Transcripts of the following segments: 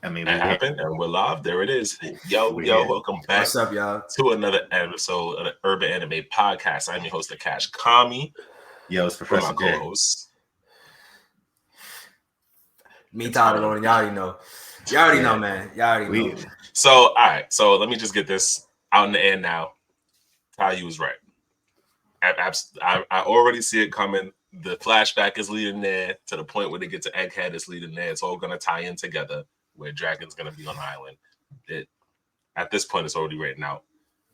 I mean, That happened, and we're live. There it is. Yo, welcome back. What's up, y'all? To another episode of the Urban Anime Podcast. I'm your host, Akash Kami. Yo, it's Professor my J. co-host. Me, Tyler Rowan. Y'all already know. Y'all already know, man. Y'all already know. So, all right. So, let me just get this out in the air now. Ty, you was right. I already see it coming. The flashback is leading there to the point where they get to Egghead. It's leading there. It's all going to tie in together where Dragon's going to be on the island. At this point, it's already written out.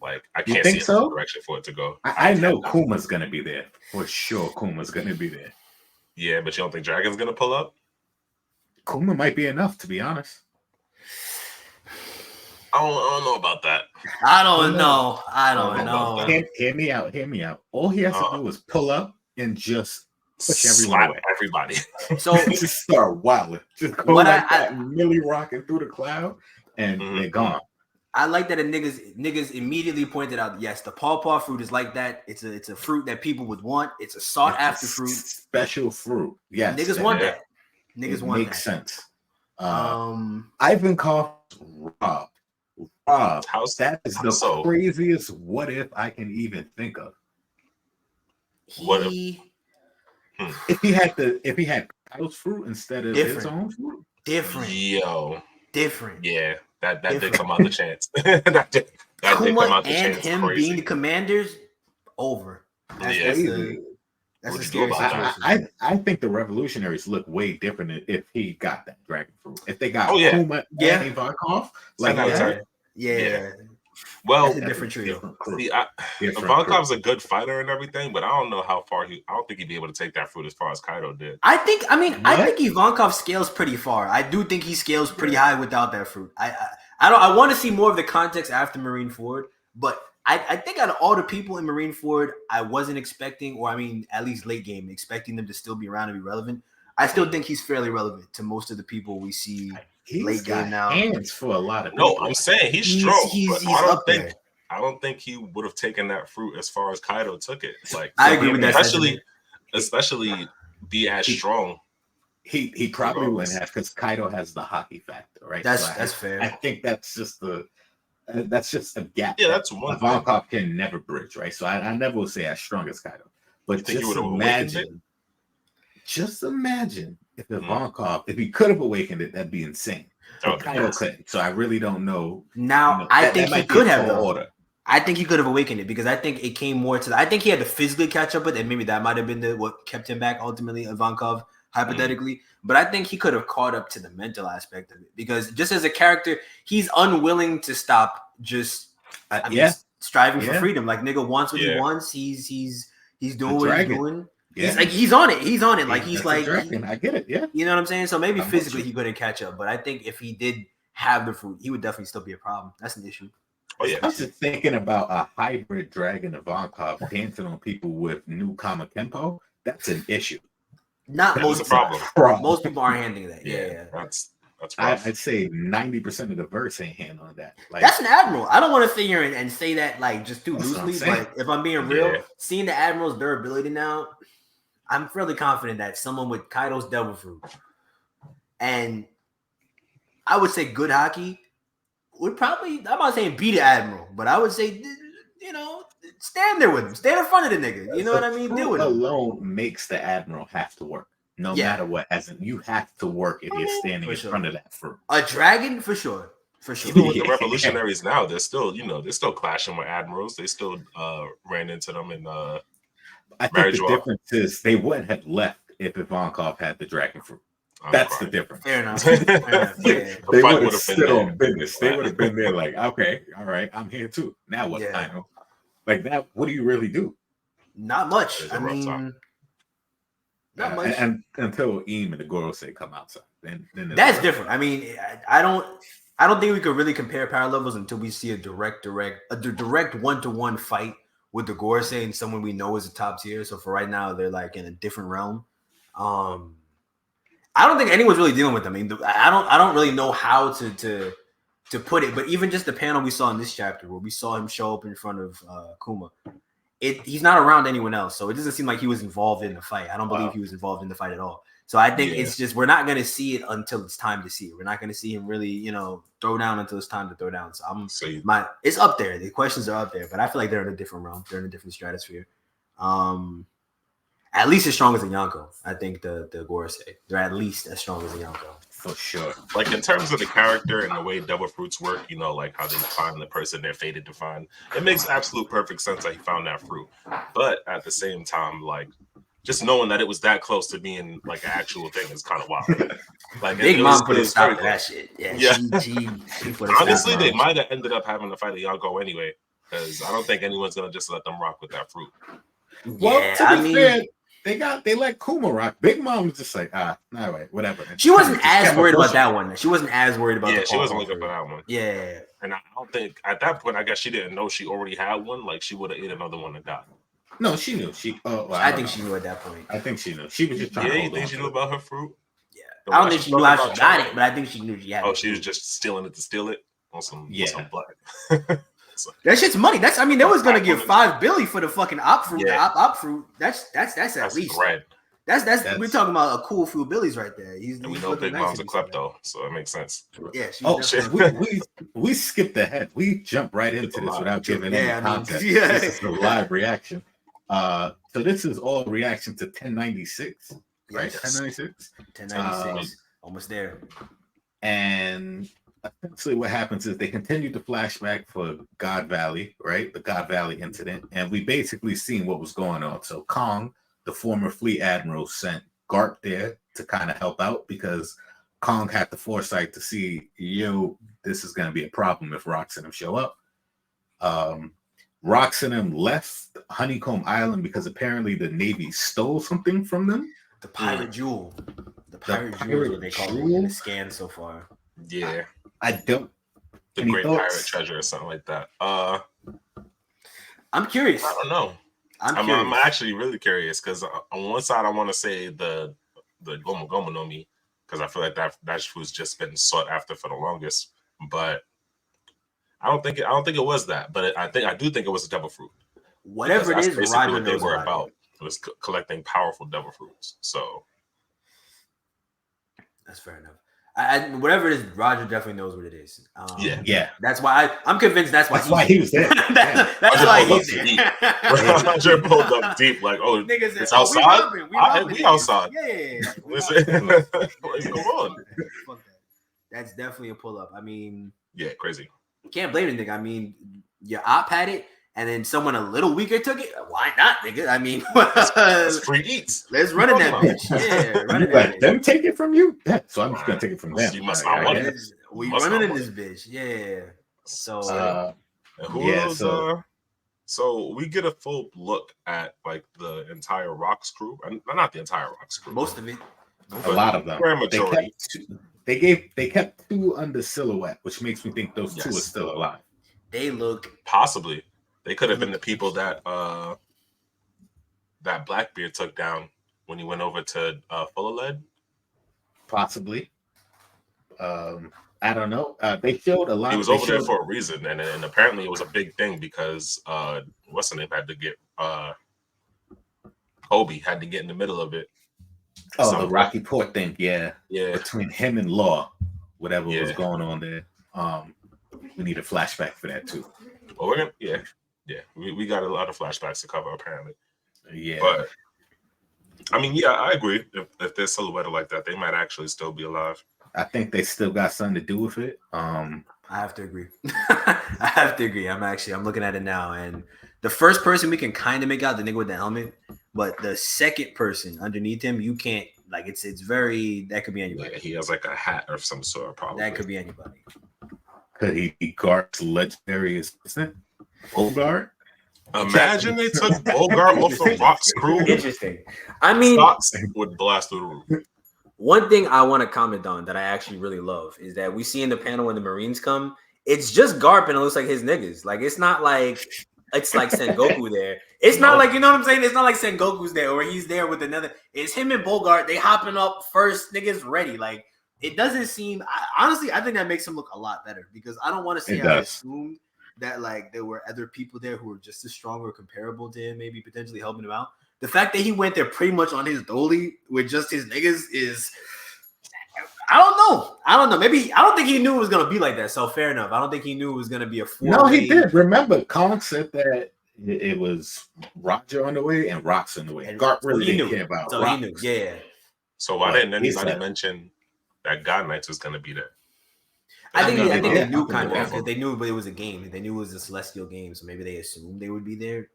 Like, I can't see another direction for it to go. I know Kuma's going to be there. For sure, Kuma's going to be there. Yeah, but you don't think Dragon's going to pull up? Kuma might be enough, to be honest. I don't know about that. I don't know. Hear me out. All he has to do is pull up and just push everybody. So just start wilding. Just go that, really rocking through the cloud, and they're gone. I like that the niggas immediately pointed out, yes, the pawpaw fruit is like that. It's a fruit that people would want. It's a sought after fruit. Special fruit. Yes. Niggas want that. Niggas want that. Makes sense. Ivankov Rob. That is the craziest what if I can even think of. What if? If he had Kyle's fruit instead of his own fruit? Different. Yeah, that did come out the chance. that did come out the chance. And him being the commanders, over. That's a scary situation. I think the revolutionaries look way different if he got that dragon fruit. If they got Kuma and Ivankov, yeah. Well, that's a different trio. Ivankov's a good fighter and everything, but I don't know how far I don't think he'd be able to take that fruit as far as Kaido did. I think Ivankov scales pretty far. I do think he scales pretty high without that fruit. I want to see more of the context after Marineford, but I think out of all the people in Marineford, I wasn't expecting, or I mean, at least late game, expecting them to still be around and be relevant. I still think he's fairly relevant to most of the people we see late game now. Hands for a lot of people. No, I'm saying he's strong. He's I don't think he would have taken that fruit as far as Kaido took it. Like, I agree with that. Especially be as strong. He probably wouldn't have, because Kaido has the hockey factor, right? That's fair. I think that's just a gap. Yeah, that's one. Ivankov can never bridge, right? So I never will say as strong as Kaido. But just imagine if Ivankov, if he could have awakened it, that'd be insane. Kaido couldn't. So I really don't know. Now, I think he could have. I think he could have awakened it, because I think it came more to I think he had to physically catch up with it, and maybe that might have been what kept him back ultimately, Ivankov, hypothetically. But I think he could have caught up to the mental aspect of it, because just as a character, he's unwilling to stop just striving for freedom. Like, nigga wants what he wants. He's doing what he's doing. Yeah. He's on it. He's on it. Like, he's like, I get it. Yeah. You know what I'm saying? So maybe physically he couldn't catch up, but I think if he did have the fruit, he would definitely still be a problem. That's an issue. Oh, yeah. I was just thinking about a hybrid dragon Ivankov dancing on people with new Kama Kenpo. That's an issue. Not most people. Most people aren't handling that. Yeah. That's rough. I'd say 90% of the verse ain't handling that. Like, that's an admiral. I don't want to sit here and say that like just too loosely, but if I'm being real, seeing the admiral's durability now, I'm fairly confident that someone with Kaido's devil fruit and I would say good hockey would probably, I'm not saying be the admiral, but I would say, stand there with him. Stand in front of the nigga. You know what I mean? Deal with him. Alone makes the admiral have to work. No matter what, you have to work if you're standing in front of that fruit. A dragon, for sure. Even with the revolutionaries now, they're still clashing with admirals. They still ran into them in I think the difference is they wouldn't have left if Ivankov had the dragon fruit. That's the difference. Fair enough. They would have stood on business. They would have been there like, okay, all right, I'm here too. Now what? I know. Like that, what do you really do? Not much. I mean, not much. And until Eam and the Gorosei come outside, then that's different. I mean, I don't think we could really compare power levels until we see a direct one-to-one fight with the Gorosei and someone we know is a top tier. So for right now, they're like in a different realm. I don't think anyone's really dealing with them. I mean, I don't really know how to put it, but even just the panel we saw in this chapter where we saw him show up in front of Kuma, he's not around anyone else, so it doesn't seem like he was involved in the fight. I don't believe he was involved in the fight at all. So I think it's just we're not gonna see it until it's time to see it. We're not gonna see him really, throw down until it's time to throw down. So it's up there. The questions are up there, but I feel like they're in a different realm. They're in a different stratosphere. At least as strong as a Yonko. I think the Gorosei. They're at least as strong as a Yonko. For sure. Like in terms of the character and the way devil fruits work, like how they find the person they're fated to find. It makes absolute perfect sense that he found that fruit. But at the same time, like just knowing that it was that close to being like an actual thing is kind of wild. Like Big Mom put a stop to that shit. Yeah. She honestly, they might have ended up having to fight a Yonko anyway, because I don't think anyone's gonna just let them rock with that fruit. Well, to be fair, they let Kuma rock. Big Mom was just like, all right, whatever. She wasn't as worried about that one. She wasn't as worried about. Yeah, she wasn't looking for that one. Yeah, and I don't think at that point, I guess she didn't know she already had one. Like she would have ate another one and died. No, she knew. I think she knew at that point. I think she knew. She was just trying. Yeah, you think she knew about her fruit? Yeah, I don't think she knew how she got it, but I think she knew she had it. Oh, she was just stealing it to steal it on some black. That shit's money. They was gonna give $5 billion for the fucking op fruit. The op fruit. That's at least. Bread. That's we're talking about a cool few Billies right there. And we know Big Mom's a klepto, so it makes sense. Yeah. We skipped ahead. We jumped right into this without giving any context. This is a live reaction. So this is all reaction to 1096, right? 1096. 1096. Almost there. And essentially what happens is they continue the flashback for God Valley, right? The God Valley incident. And we basically seen what was going on. So Kong, the former fleet admiral, sent Garp there to kind of help out because Kong had the foresight to see, this is going to be a problem if Rox and him show up. Rox and him left Honeycomb Island because apparently the Navy stole something from them. The pirate jewel. The pirate jewel is what they call it in the scan so far. Yeah. I don't. The Great Pirate Treasure or something like that. I'm curious. I don't know. I'm actually really curious because on one side I want to say the Gomu Gomu no Mi because I feel like that was just been sought after for the longest, but I don't think it was that, but I do think it was a devil fruit. Whatever it is, basically what they were about. It was collecting powerful devil fruits. So that's fair enough. Whatever it is, Roger definitely knows what it is. Yeah. That's why I'm convinced. That's why he was there. That's why he's there. Roger pulled up deep, like, niggas it's outside. We outside. Yeah. What's going on? Fuck that. That's definitely a pull up. Yeah, crazy. Can't blame the nigga. Your op had it, and then someone a little weaker took it. Why not, nigga? It's free eats. Let's run in that bitch. Yeah, run in that bitch. Them take it from you? Yeah, so I'm just gonna take it from them. You must not want it. We running in this bitch. Yeah. So so we get a full look at like the entire Rox crew, and not the entire Rox crew. Most of it. A lot of them. Majority. They kept two under silhouette, which makes me think those two are still alive. They look possibly. They could have been the people that Blackbeard took down when he went over to Fuller Lead. Possibly. I don't know. They showed a lot. He was over there for a reason, and apparently it was a big thing because what's the name had to get Kobe had to get in the middle of it. Oh, the Rocky Port thing, yeah. Between him and Law, whatever was going on there. We need a flashback for that too. Well, we're gonna, we got a lot of flashbacks to cover apparently. Yeah, but I agree. If they're silhouetted like that, they might actually still be alive. I think they still got something to do with it. I have to agree. I'm looking at it now, and the first person we can kind of make out the nigga with the helmet, but the second person underneath him, you can't. Like it's very. That could be anybody. Yeah, he has like a hat of some sort, probably. That could be anybody. Could he be Garp's legendary assistant, Bogart? Imagine they took Bogart off the Rox crew. Interesting. Stocks would blast through the roof. One thing I want to comment on that I actually really love is that we see in the panel when the Marines come, it's just Garp and it looks like his niggas. Like it's not like it's like Sengoku there. It's not like, you know what I'm saying? It's not like Sengoku's there or he's there with another. It's him and Bogart. They hopping up first, niggas ready. Like it doesn't seem. Honestly, I think that makes him look a lot better because I don't want to say I assumed that like there were other people there who were just as strong or comparable to him, maybe potentially helping him out. The fact that he went there pretty much on his dolly with just his niggas is, I don't know. Maybe I don't think he knew it was gonna be like that. So fair enough. I don't think he knew it was gonna be a 4-way. No, he did. Remember, Kong said that it was Roger on the way and Rocks on the way. Garp really didn't care about so Rocks. he knew. Yeah. So why didn't anybody mention that God Knights was gonna be there? I think they knew kind of because they knew, but it was a game. They knew it was a celestial game, so maybe they assumed they would be there.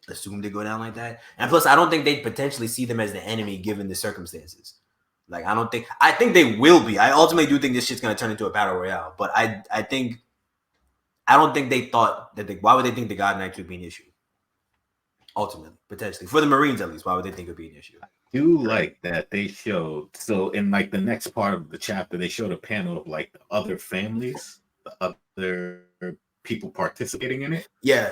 Assumed to go down like that, and plus, I don't think they'd potentially see them as the enemy given the circumstances. Like, I think they will be. I ultimately do think this shit's gonna turn into a battle royale, but I don't think they thought that. Why would they think the God Knights would be an issue? Ultimately, potentially for the Marines at least, why would they think it would be an issue? I do like that they showed. So in like the next part of the chapter, they showed a panel of like the other families, the other people participating in it.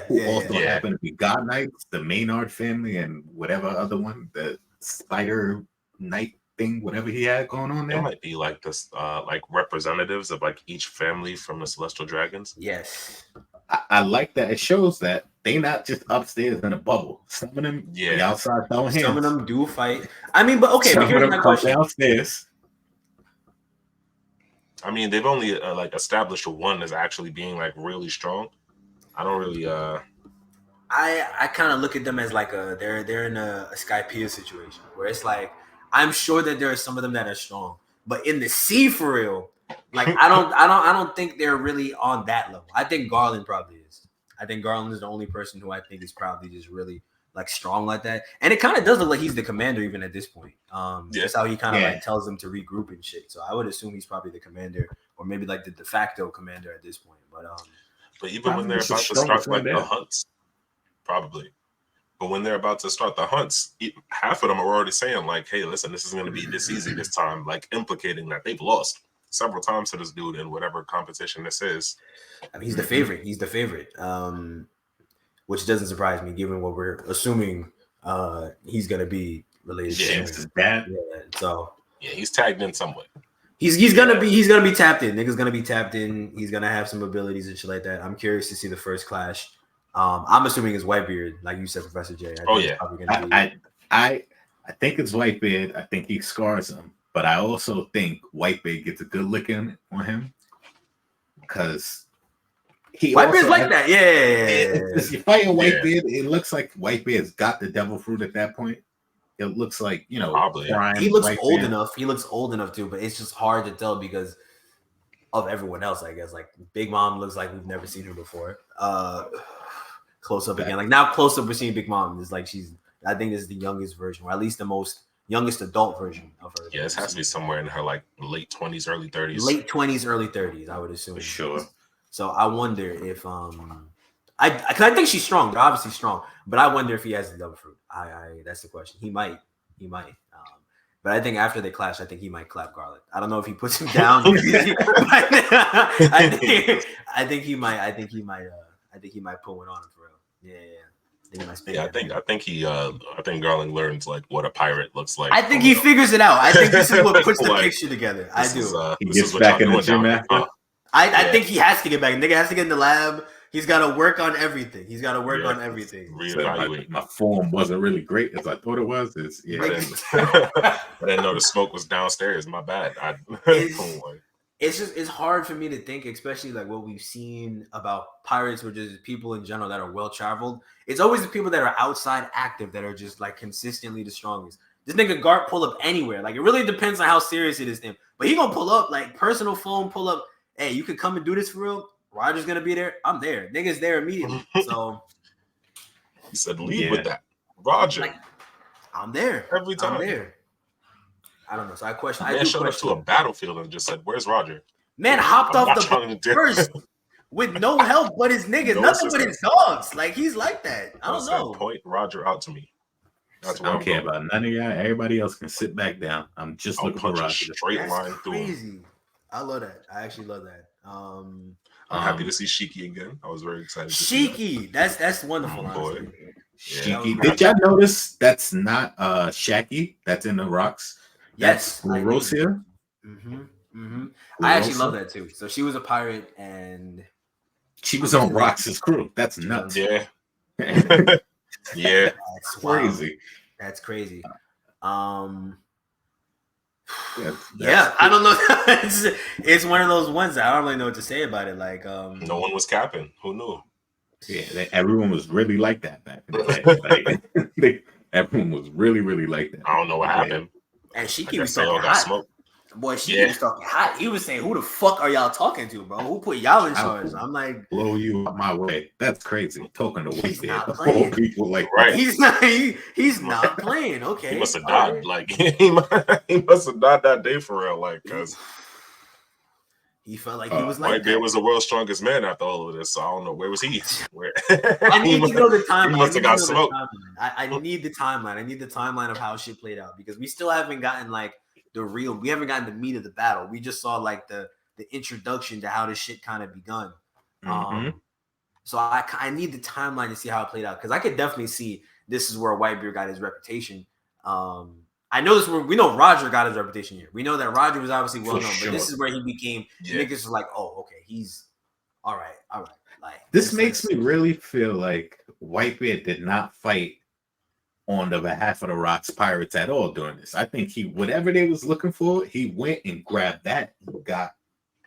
Who also happen to be God Knights, the Maynard family, and whatever other one, the Spider Knight thing, whatever he had going on there. It might be like this, like representatives of like each family from the Celestial Dragons. Yes. I like that. It shows that they not just upstairs in a bubble. Some of them be outside throwing hands. Some of them do fight. I mean, but okay, but here's my question. Downstairs. I mean, they've only like established one as actually being like really strong. I don't really. I kind of look at them as like they're in a Skypiea situation where it's like I'm sure that there are some of them that are strong, but in the sea for real, like I don't think they're really on that level. I think Garland probably is. I think Garland is the only person who I think is probably just really like strong like that. And it kind of does look like he's the commander even at this point. That's how he kind of like tells them to regroup and shit. So I would assume he's probably the commander or maybe like the de facto commander at this point. But even when they're about to start like the hunts, probably. But when they're about to start the hunts, half of them are already saying like, "Hey, listen, this isn't going to be this easy this time." Like implicating that they've lost several times to this dude in whatever competition this is. I mean, he's the favorite. He's the favorite, which doesn't surprise me given what we're assuming he's going to be related to his dad. Yeah, so he's tagged in somewhat. He's gonna be tapped in. Nigga's gonna be tapped in. He's gonna have some abilities and shit like that. I'm curious to see the first clash. I'm assuming it's Whitebeard, like you said, Professor J. I think it's Whitebeard. I think he scars him, but I also think Whitebeard gets a good licking on him because Whitebeard's like that. If you're fighting Whitebeard, it looks like Whitebeard's got the devil fruit at that point. It looks like, probably. He looks old enough. He looks old enough too, but it's just hard to tell because of everyone else, I guess. Like Big Mom looks like we've never seen her before. Close up again. Like now close up we're seeing Big Mom. It's like I think this is the youngest version, or at least the youngest adult version of her. Yeah, it has to be somewhere in her like late 20s, early 30s. Late 20s, early 30s, I would assume. For sure. So I wonder if I think she's strong. They're obviously strong, but I wonder if he has the devil fruit. That's the question. He might. But I think after they clash, I think he might clap Garland. I don't know if he puts him down. I think he might. I think he might put one on him for real. Yeah. I think Garland learns like what a pirate looks like. I think he figures it out. I think this is what puts the picture together. I do. He gets back in the gym after. I think he has to get back. Nigga has to get in the lab. He's got to work on everything. Reevaluate. My form wasn't really great as I thought it was. I didn't know the smoke was downstairs. My bad. It's hard for me to think, especially like what we've seen about pirates or just people in general that are well traveled. It's always the people that are outside active that are just like consistently the strongest. This nigga Garp pull up anywhere. Like it really depends on how serious it is to him. But he gonna pull up like personal phone pull up. Hey, you can come and do this for real. Roger's gonna be there. I'm there. Nigga's there immediately. So he said, "Lead with that, Roger." Like, I'm there every time. I'm there. I don't know. So I question. Man showed up to a battlefield and just said, "Where's Roger?" Man hopped off the boat first with no help but his niggas, nothing but his dogs. Like he's like that. I don't know. Point Roger out to me. That's what I don't care about none of y'all. Everybody else can sit back down. I'm just looking for Roger. Straight line through him. Crazy. I love that. I actually love that. I'm happy to see Shiki again. I was very excited. Shiki, that's wonderful. Boy. Shiki. Did y'all notice that's not Shaki? That's in the rocks. Yes, Rosia. I actually love that too. So she was a pirate and she was on Rox's crew. That's nuts. Yeah. Yeah, That's crazy. That's crazy. Yeah, I don't know. It's one of those ones that I don't really know what to say about it. Like, no one was capping. Who knew? Yeah, everyone was really like that back in the day. Like, everyone was really, really like that. I don't know what happened. And I guess they all got smoked. Boy, she was talking hot. He was saying, "Who the fuck are y'all talking to, bro? Who put y'all in charge?" I'm like, blow you out my way. That's crazy. Talking to Whitebeard of all people like right. He's not playing. Okay, he must have died. Right. Like he must have died that day for real. Like because he felt like he was like Whitebeard was the world's strongest man after all of this. So I don't know where was he. Where I need to know the timeline. He must have got smoked. I need the timeline. I need the timeline of how shit played out because we still haven't gotten like we haven't gotten the meat of the battle. We just saw like the introduction to how this shit kind of begun. So I need the timeline to see how it played out because I could definitely see this is where Whitebeard got his reputation. I know this. We know Roger got his reputation here. We know that Roger was obviously well known, but this is where he became. Niggas was like, oh, okay, he's all right. Like this makes me really feel like Whitebeard did not fight on the behalf of the Rocks Pirates at all during this. I think whatever they was looking for, he went and grabbed that and got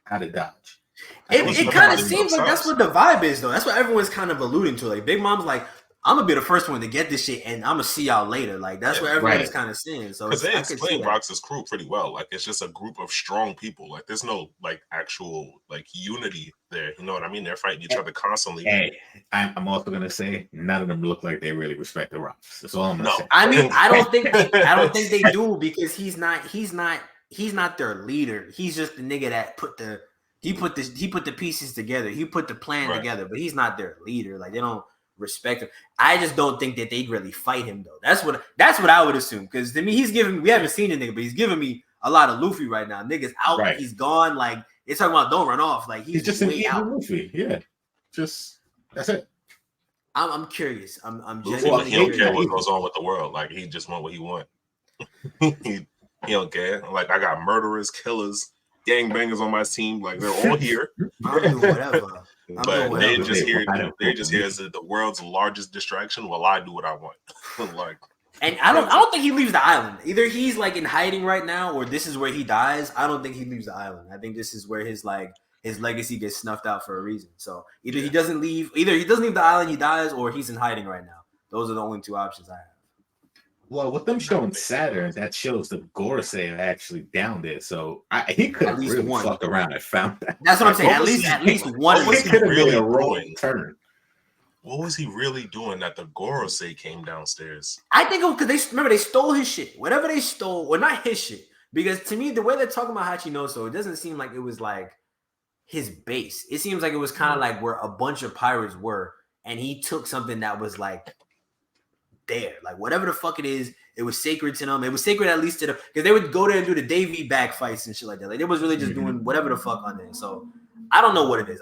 out of Dodge. It kind of seems like that's what the vibe is, though. That's what everyone's kind of alluding to. Like Big Mom's like, I'm gonna be the first one to get this shit, and I'm gonna see y'all later. Like that's what everyone's kind of saying. So because they explain Rox's crew pretty well. Like it's just a group of strong people. Like there's no like actual like unity there. You know what I mean? They're fighting each other constantly. Hey, I'm also gonna say none of them look like they really respect the Rocks. That's all I'm gonna say. I mean, I don't think they do because he's not their leader. He's just the nigga that put the pieces together. He put the plan together, but he's not their leader. Like they don't respect him. I just don't think that they'd really fight him though. That's what I would assume. Because to me, we haven't seen a nigga, but he's giving me a lot of Luffy right now. Nigga's out, he's gone. Like it's talking about don't run off. Like he's just an evil Luffy. Yeah, just that's it. I'm curious. I'm genuinely he don't care what goes on with the world. Like he just want what he want. he don't care. Like I got murderers, killers, gangbangers on my team. Like they're all here. I'll do whatever. But they just hear as the world's largest distraction. Well, I do what I want. Like, and I don't think he leaves the island. Either he's like in hiding right now, or this is where he dies. I don't think he leaves the island. I think this is where his legacy gets snuffed out for a reason. So either he doesn't leave the island, he dies, or he's in hiding right now. Those are the only two options I have. Well, with them showing Saturn, that shows the Gorosei are actually down there. So he could have really fucked around and found that. That's what I'm saying. At least one. It could have been a wrong turn. What was he really doing that the Gorosei came downstairs? I think because they stole his shit. Whatever they stole, or not his shit. Because to me, the way they're talking about Hachinoso, it doesn't seem like it was like his base. It seems like it was kind of like where a bunch of pirates were, and he took something that was like there, like whatever the fuck it is, it was sacred to them. It was sacred at least to them because they would go there and do the Davy back fights and shit like that. Like it was really just doing whatever the fuck on there. So I don't know what it is.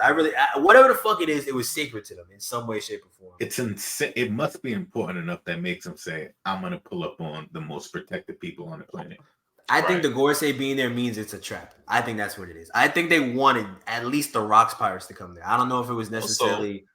Whatever the fuck it is, it was sacred to them in some way, shape, or form. It's insane. It must be important enough that makes them say, "I'm gonna pull up on the most protected people on the planet." I think the Gorosei being there means it's a trap. I think that's what it is. I think they wanted at least the Rocks Pirates to come there. I don't know if it was necessarily.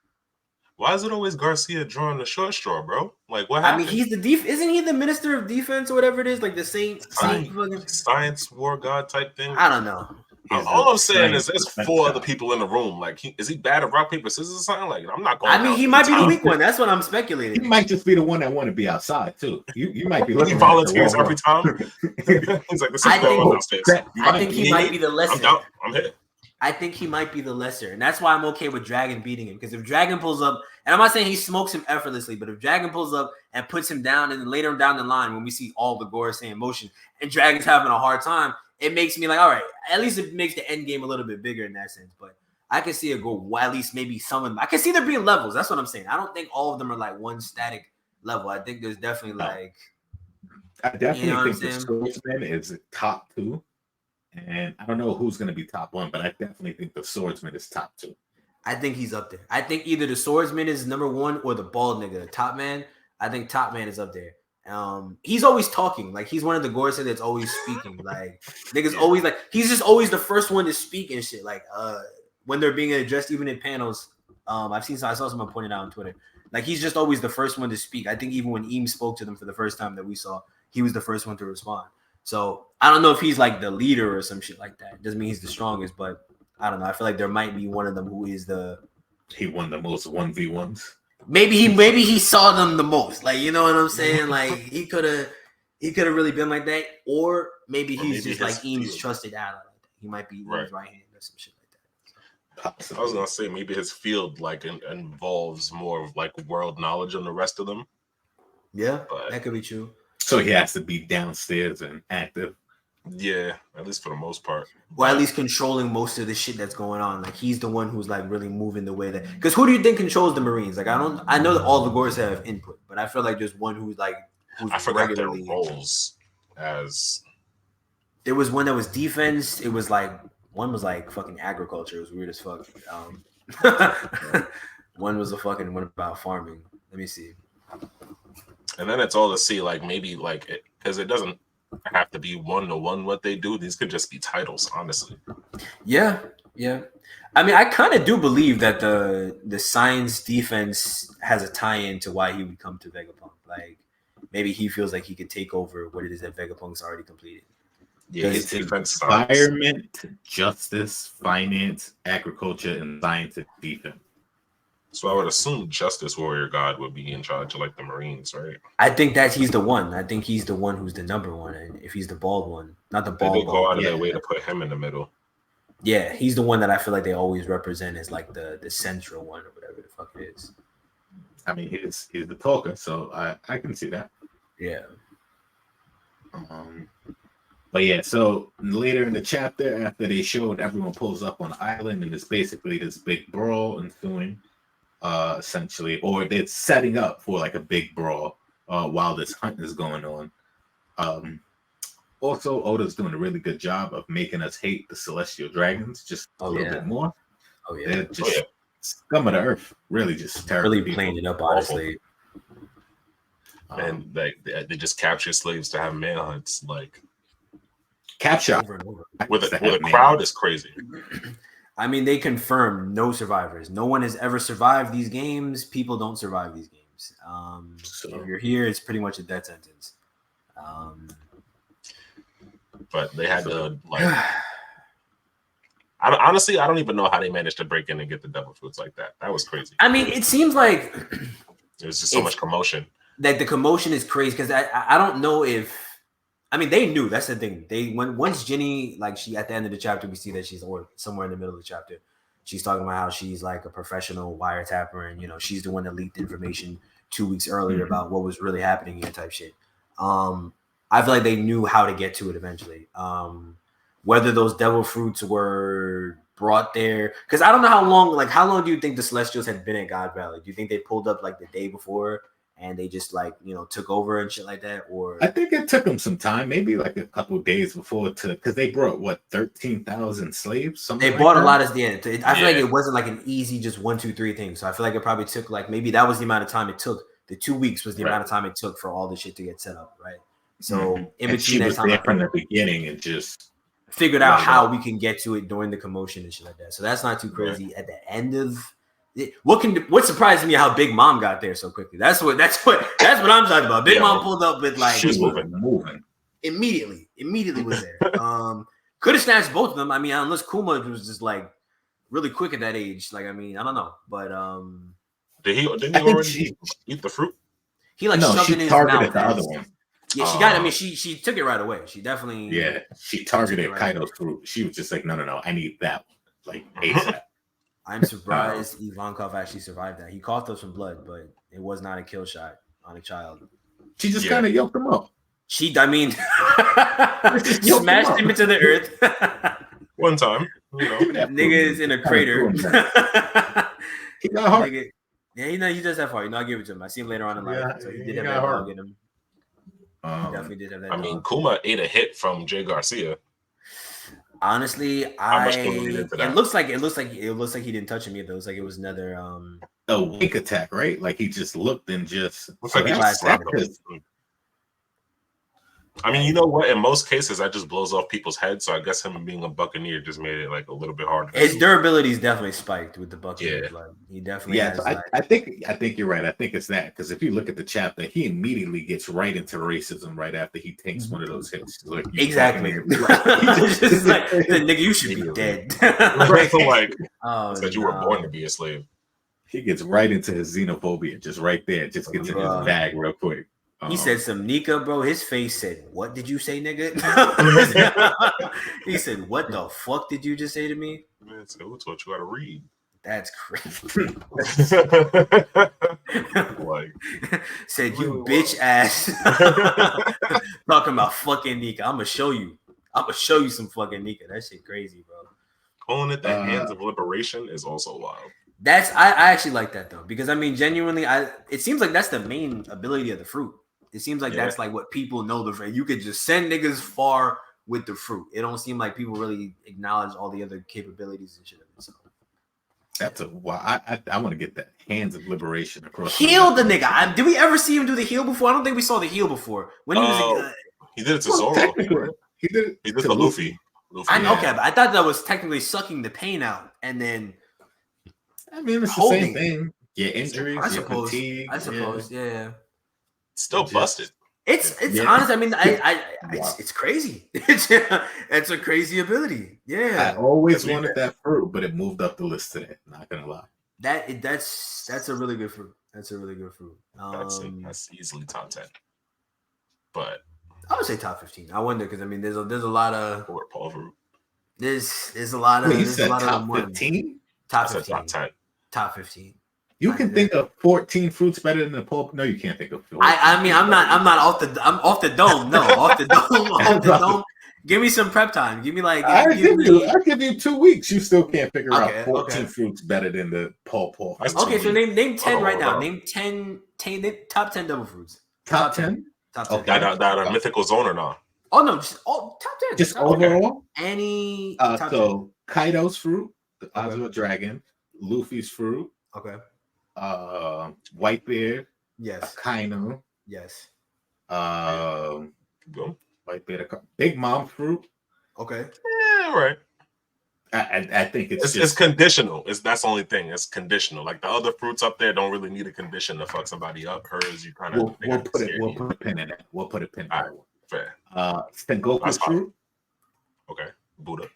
Why is it always Garcia drawing the short straw, bro? Like what happened? I mean, he's isn't he the minister of defense or whatever it is? Like the science war god type thing. I don't know. All I'm saying is there's four other people in the room. Like, is he bad at rock paper scissors or something? Like, I'm not going. I mean, he might be the weak one. That's what I'm speculating. He might just be the one that want to be outside too. You might be. He volunteers every time. He's like, I think he might be the lesser. I'm down. I'm here. I think he might be the lesser, and that's why I'm okay with Dragon beating him. Because if Dragon pulls up, and I'm not saying he smokes him effortlessly, but if Dragon pulls up and puts him down, and then later down the line when we see all the Gorosei in motion, and Dragon's having a hard time, it makes me like, all right, at least it makes the end game a little bit bigger in that sense. But I can see it go, well, at least maybe some of them. I can see there being levels. That's what I'm saying. I don't think all of them are like one static level. I think there's definitely like. I definitely think the Swordsman is top 2. And I don't know who's going to be top 1, but I definitely think the Swordsman is top 2. I think he's up there. I think either the Swordsman is number 1 or the bald nigga, the Top Man. I think Top Man is up there. He's always talking. Like he's one of the Gorosei that's always speaking. Like niggas always like he's just always the first one to speak and shit. Like when they're being addressed, even in panels. I saw someone pointed out on Twitter Like he's just always the first one to speak. I think even when Eames spoke to them for the first time that we saw, he was the first one to respond. So I don't know if he's like the leader or some shit like that. It doesn't mean he's the strongest, but I don't know. I feel like there might be one of them who is he won the most 1v1s. Maybe he saw them the most. Like, you know what I'm saying? Like he could have really been like that, or maybe he's just like Eames' trusted ally. He might be Eames' right hand or some shit like that. I was gonna say maybe his field like involves more of like world knowledge than the rest of them. Yeah, but that could be true. So he has to be downstairs and active. Yeah, at least for the most part. Or at least controlling most of the shit that's going on. Like he's the one who's like really moving the way that. Because who do you think controls the Marines? Like I know that all the Gores have input, but I feel like there's one who's I forgot their roles as. There was one that was defense. It was like one was like fucking agriculture. It was weird as fuck. One was one about farming. Let me see. And then it's all to see, like maybe like it because it doesn't have to be 1-to-1 what they do. These could just be titles, honestly. Yeah. I mean, I kind of do believe that the science defense has a tie-in to why he would come to Vegapunk. Like maybe he feels like he could take over what it is that Vegapunk's already completed. Yeah, it's defense, environment, justice, finance, agriculture, and scientific defense. So I would assume Justice Warrior God would be in charge of like the Marines, right? I think that he's the one. I think he's the one who's the number one. And if he's the bald one, not the bald. They go out of their way to put him in the middle. Yeah, he's the one that I feel like they always represent as like the central one or whatever the fuck it is. I mean, he's the talker, so I can see that. Yeah. But yeah, so later in the chapter, after they showed everyone pulls up on the island, and it's basically this big brawl ensuing. Essentially, or they're setting up for like a big brawl while this hunt is going on. Also, Oda's doing a really good job of making us hate the celestial dragons just a little bit more. Oh yeah, they're just scum of the earth, really just terrible. Really playing it up, honestly. And they just capture slaves to have manhunts, like capture over and over. with a crowd is crazy. I mean, they confirmed no survivors. No one has ever survived these games. People don't survive these games. If you're here, it's pretty much a death sentence. But they had to like. Honestly, I don't even know how they managed to break in and get the devil fruits like that. That was crazy. I mean, it seems like there's just so much commotion. That the commotion is crazy because I don't know if. I mean, they knew. That's the thing. Once Ginny, like she at the end of the chapter, we see that she's or somewhere in the middle of the chapter. She's talking about how she's like a professional wiretapper, and she's the one that leaked information 2 weeks earlier about what was really happening here, type shit. I feel like they knew how to get to it eventually. Whether those devil fruits were brought there, because I don't know how long. Like, how long do you think the Celestials had been at God Valley? Do you think they pulled up like the day before? And they just like took over and shit like that, or I think it took them some time, maybe like a couple of days before because they brought 13,000 slaves. They brought a lot of I feel like it wasn't like an easy just 1, 2, 3 thing. So I feel like it probably took like maybe that was the amount of time it took. The 2 weeks was the amount of time it took for all the shit to get set up, right? So in between that time, from the beginning, and just figured out how we can get to it during the commotion and shit like that. So that's not too crazy. Right. At the end of what surprised me how Big Mom got there so quickly. That's what I'm talking about. Big Mom pulled up with like she's moving immediately was there. Could have snatched both of them. I mean, unless Kuma was just like really quick at that age. Like, I mean, I don't know, but didn't he already eat the fruit? He like shoved it in his mouth. The other one. Yeah, she got it. I mean, she took it right away. She definitely she targeted Kaido's fruit. She was just like, no, I need that like ASAP. I'm surprised Ivankov actually survived that. He coughed up some blood, but it was not a kill shot on a child. She just kind of yoked him up. Smashed him into the earth. One time, nigga is in a crater. He got hard. Yeah, he does have heart. I give it to him. I see him later on in life, so he did have that dog in him. He definitely did have that. I mean, Kuma ate a hit from Jay Garcia. Honestly, it looks like he didn't touch him either. It looks like it was another a wake attack, right? Like he just looked and just looks like he just slapped him. I mean, you know what? In most cases, that just blows off people's heads. So I guess him being a Buccaneer just made it like a little bit harder. His durability is definitely spiked with the Buccaneers. Yeah. Like he definitely Yeah, has. so I think you're right. I think it's that because if you look at the chapter, he immediately gets right into racism right after he takes one of those hits. Like, exactly. Just like, nigga, you should be dead. Like, that you were born to be a slave. He gets right into his xenophobia, just right there. Just gets in his bag real quick. He said some Nika, bro. His face said, "What did you say, nigga?" He said, "What the fuck did you just say to me?" Man, so who taught you how to read? That's crazy. Like, said you bitch ass. Talking about fucking Nika. I'm gonna show you some fucking Nika. That shit crazy, bro. Calling it the hands of liberation is also wild. I actually like that though, because I mean, genuinely, it seems like that's the main ability of the fruit. It seems like that's like what people know the fruit. You could just send niggas far with the fruit. It don't seem like people really acknowledge all the other capabilities and shit of it. So. That's a wow. I want to get that hands of liberation across. Heal the nigga. Did we ever see him do the heal before? I don't think we saw the heal before. When he was he did it to Zoro. He did it to Luffy. I know, okay, but I thought that was technically sucking the pain out, and then I mean it's the same thing. Yeah, injuries, I suppose. fatigue. I suppose, yeah. Still busted. It's honest. I mean, it's crazy. It's a crazy ability. Yeah, I always wanted that fruit, but it moved up the list today. Not gonna lie. That's a really good fruit. That's a really good fruit. That's easily top 10. But I would say top 15. I wonder because I mean, there's a lot of Paul fruit. There's a lot of. Wait, you said top 15? Top 15. Top 10. Top 15. You can think of 14 fruits better than the pulp. No, you can't think of 14. I mean, I'm off the dome. No, off the dome. Off the dome. Give me some prep time. Give me like. I'll give you 2 weeks. You still can't figure out 14 fruits better than the pulp. Okay, so name 10 right now. Name 10 top 10 double fruits. Top 10? Top 10. Okay. That mythical zone or not? Oh no, just top 10. Just overall? Any so 10. Kaido's fruit, the Azure Dragon, Luffy's fruit. Okay. Whitebeard. Yes. Akainu. Yes. Whitebeard. Big Mom fruit. Okay. Yeah, all right. I think it's conditional. That's the only thing. It's conditional. Like the other fruits up there don't really need a condition to fuck somebody up. Hers, you kind of we'll put a pin in it. We'll put a pin in it. Fair. Sengoku's fruit. Okay. Buddha.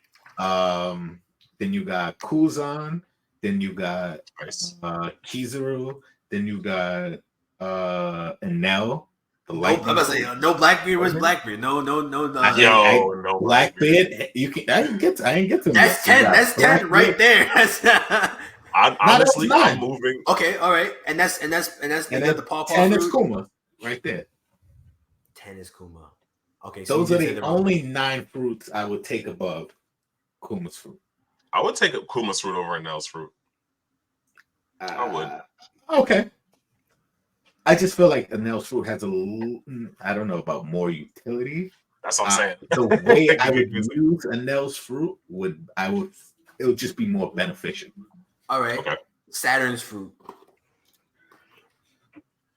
Then you got Kuzan. Then you got Kizaru. Then you got Enel. I'm about to say no Blackbeard. Where's Blackbeard? No. No Blackbeard. You can. I ain't get to. That's 10. That's 10 right there. Honestly, I'm moving. Okay, all right, and that's the paw 10 is Kuma right there. 10 is Kuma. Okay, so those are the only 9 fruits I would take above Kuma's fruit. I would take Kuma's fruit over Enel's fruit. I would. Okay. I just feel like Enel's fruit has a little, I don't know about more utility. That's what I'm saying. The way I would use Enel's fruit it would just be more beneficial. All right. Okay. Saturn's fruit.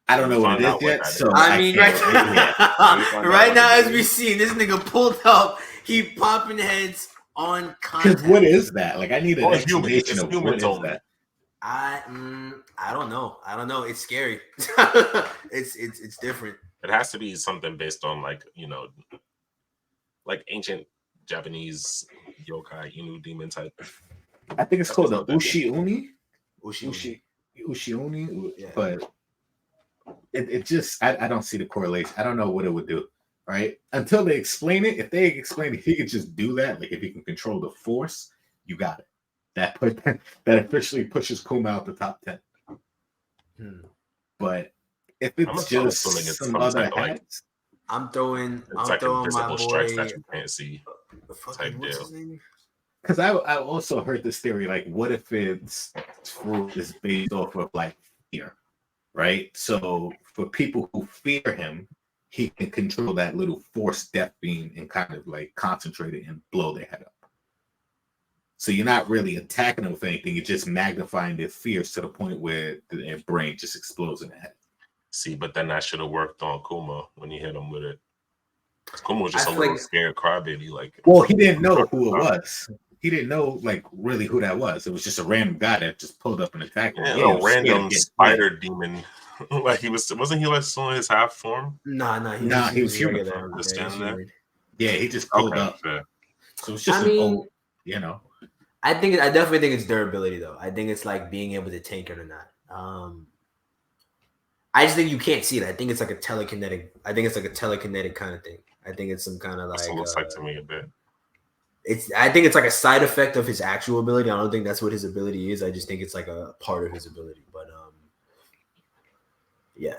I don't know what it is yet. So I mean, right now, as we see, this nigga pulled up. He popping heads on content. Because what is that? Like, I need an explanation of what is that. I don't know. It's scary. it's different. It has to be something based on like ancient Japanese yokai, demon type. I think it's called the Ushi-Uni. Ushi-Uni. Yeah. But it just I don't see the correlation. I don't know what it would do. Right? Until they explain it. If they explain it, he could just do that. Like if he can control the force, you got it. That officially pushes Kuma out the top 10. But if it's just some other hats, I'm throwing invisible my strikes boy. That you can't see. Type deal. Because I also heard this theory, like, what if its fruit is based off of like fear, right? So for people who fear him, he can control that little force death beam and kind of like concentrate it and blow their head up. So you're not really attacking them with anything. You're just magnifying their fears to the point where their brain just explodes in the head. See, but then that should have worked on Kuma when you hit him with it. Kuma was just a little scared crybaby. Like, well, he didn't know who it was. He didn't know like really who that was. It was just a random guy that just pulled up and attacked him. Yeah, a random spider demon. Like wasn't he like still in his half form? Nah, he was human. Just standing there. Yeah, he just pulled up. Fair. So it's just old, I definitely think it's durability though. I think it's like being able to tank it or not. I just think you can't see it. I think it's like a telekinetic. Kind of thing. I think it's some kind of like. That's what it looks like to me a bit. I think it's like a side effect of his actual ability. I don't think that's what his ability is. I just think it's like a part of his ability. But yeah,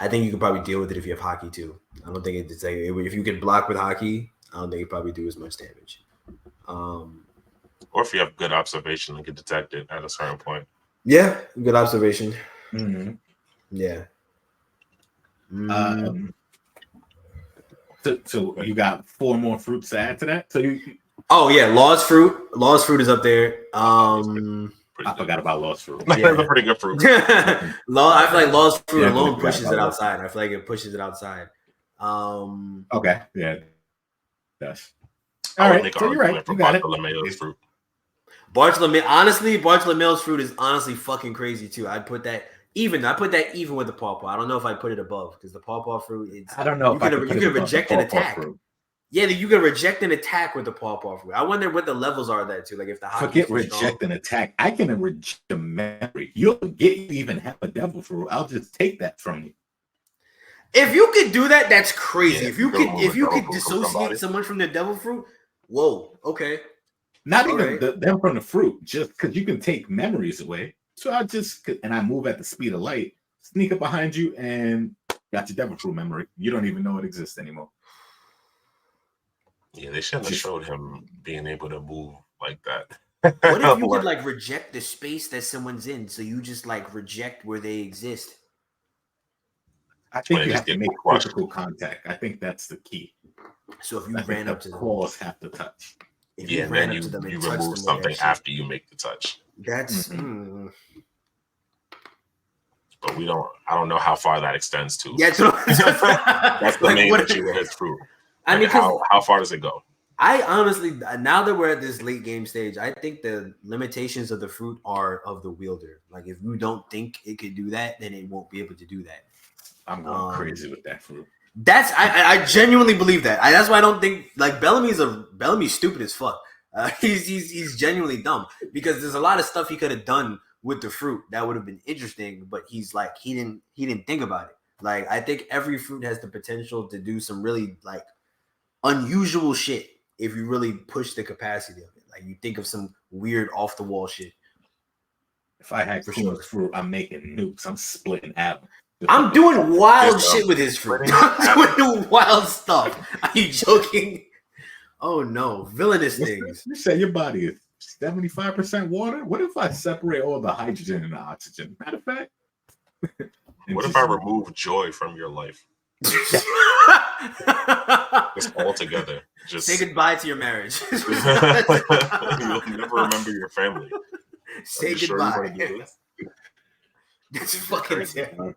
I think you can probably deal with it if you have hockey too. I don't think it's like if you can block with hockey, I don't think you probably do as much damage. Or if you have good observation and can detect it at a certain point. Yeah, good observation. Mm-hmm. Yeah. So you got 4 more fruits to add to that. So oh yeah, Law's fruit. Law's fruit is up there. I forgot about Law's fruit. Yeah. That's a pretty good fruit. I feel like Law's fruit alone pushes it outside. I feel like it pushes it outside. Okay. Yeah. That's all right. So you're right. You got it. Fruit. Bartolomeo's fruit is honestly fucking crazy too. I'd put that even. I put that even with the pawpaw. I don't know if I put it above because the pawpaw fruit is. I don't know. You can reject an attack. Fruit. Yeah, you can reject an attack with the pawpaw fruit. I wonder what the levels are of that too. Like if the forget reject an attack, I can reject a memory. You'll get you even have a devil fruit. I'll just take that from you. If you could do that, that's crazy. Yeah, if you could dissociate someone from the devil fruit, whoa, okay. Not even them from the fruit, just because you can take memories away. So I move at the speed of light, sneak up behind you, and got your devil fruit memory. You don't even know it exists anymore. Yeah, they shouldn't have showed him being able to move like that. What if you could like reject the space that someone's in, so you just like reject where they exist? I think you have to make physical contact. I think that's the key. So if you ran up to them, claws have to touch. If you ran up to them and remove something after you make the touch. That's. But I don't know how far that extends to. Yeah, that's the main issue with his fruit. I mean, how far does it go? I honestly, now that we're at this late game stage, I think the limitations of the fruit are of the wielder. Like, if you don't think it could do that, then it won't be able to do that. I'm going crazy with that fruit. I genuinely believe that. That's why I don't think like Bellamy's stupid as fuck. He's genuinely dumb because there's a lot of stuff he could have done with the fruit that would have been interesting, but he's like he didn't think about it. Like I think every fruit has the potential to do some really like unusual shit if you really push the capacity of it. Like you think of some weird off the wall shit. If I had fruit, I'm making nukes. I'm splitting atoms. I'm doing wild shit with his fruit. I'm doing wild stuff. Are you joking? Oh no, villainous things. You say your body is 75% water? What if I separate all the hydrogen and the oxygen? Matter of fact. What if I remove joy from your life? Just all together. Just say goodbye to your marriage. You'll never remember your family. Say goodbye. Sure that's fucking terrible.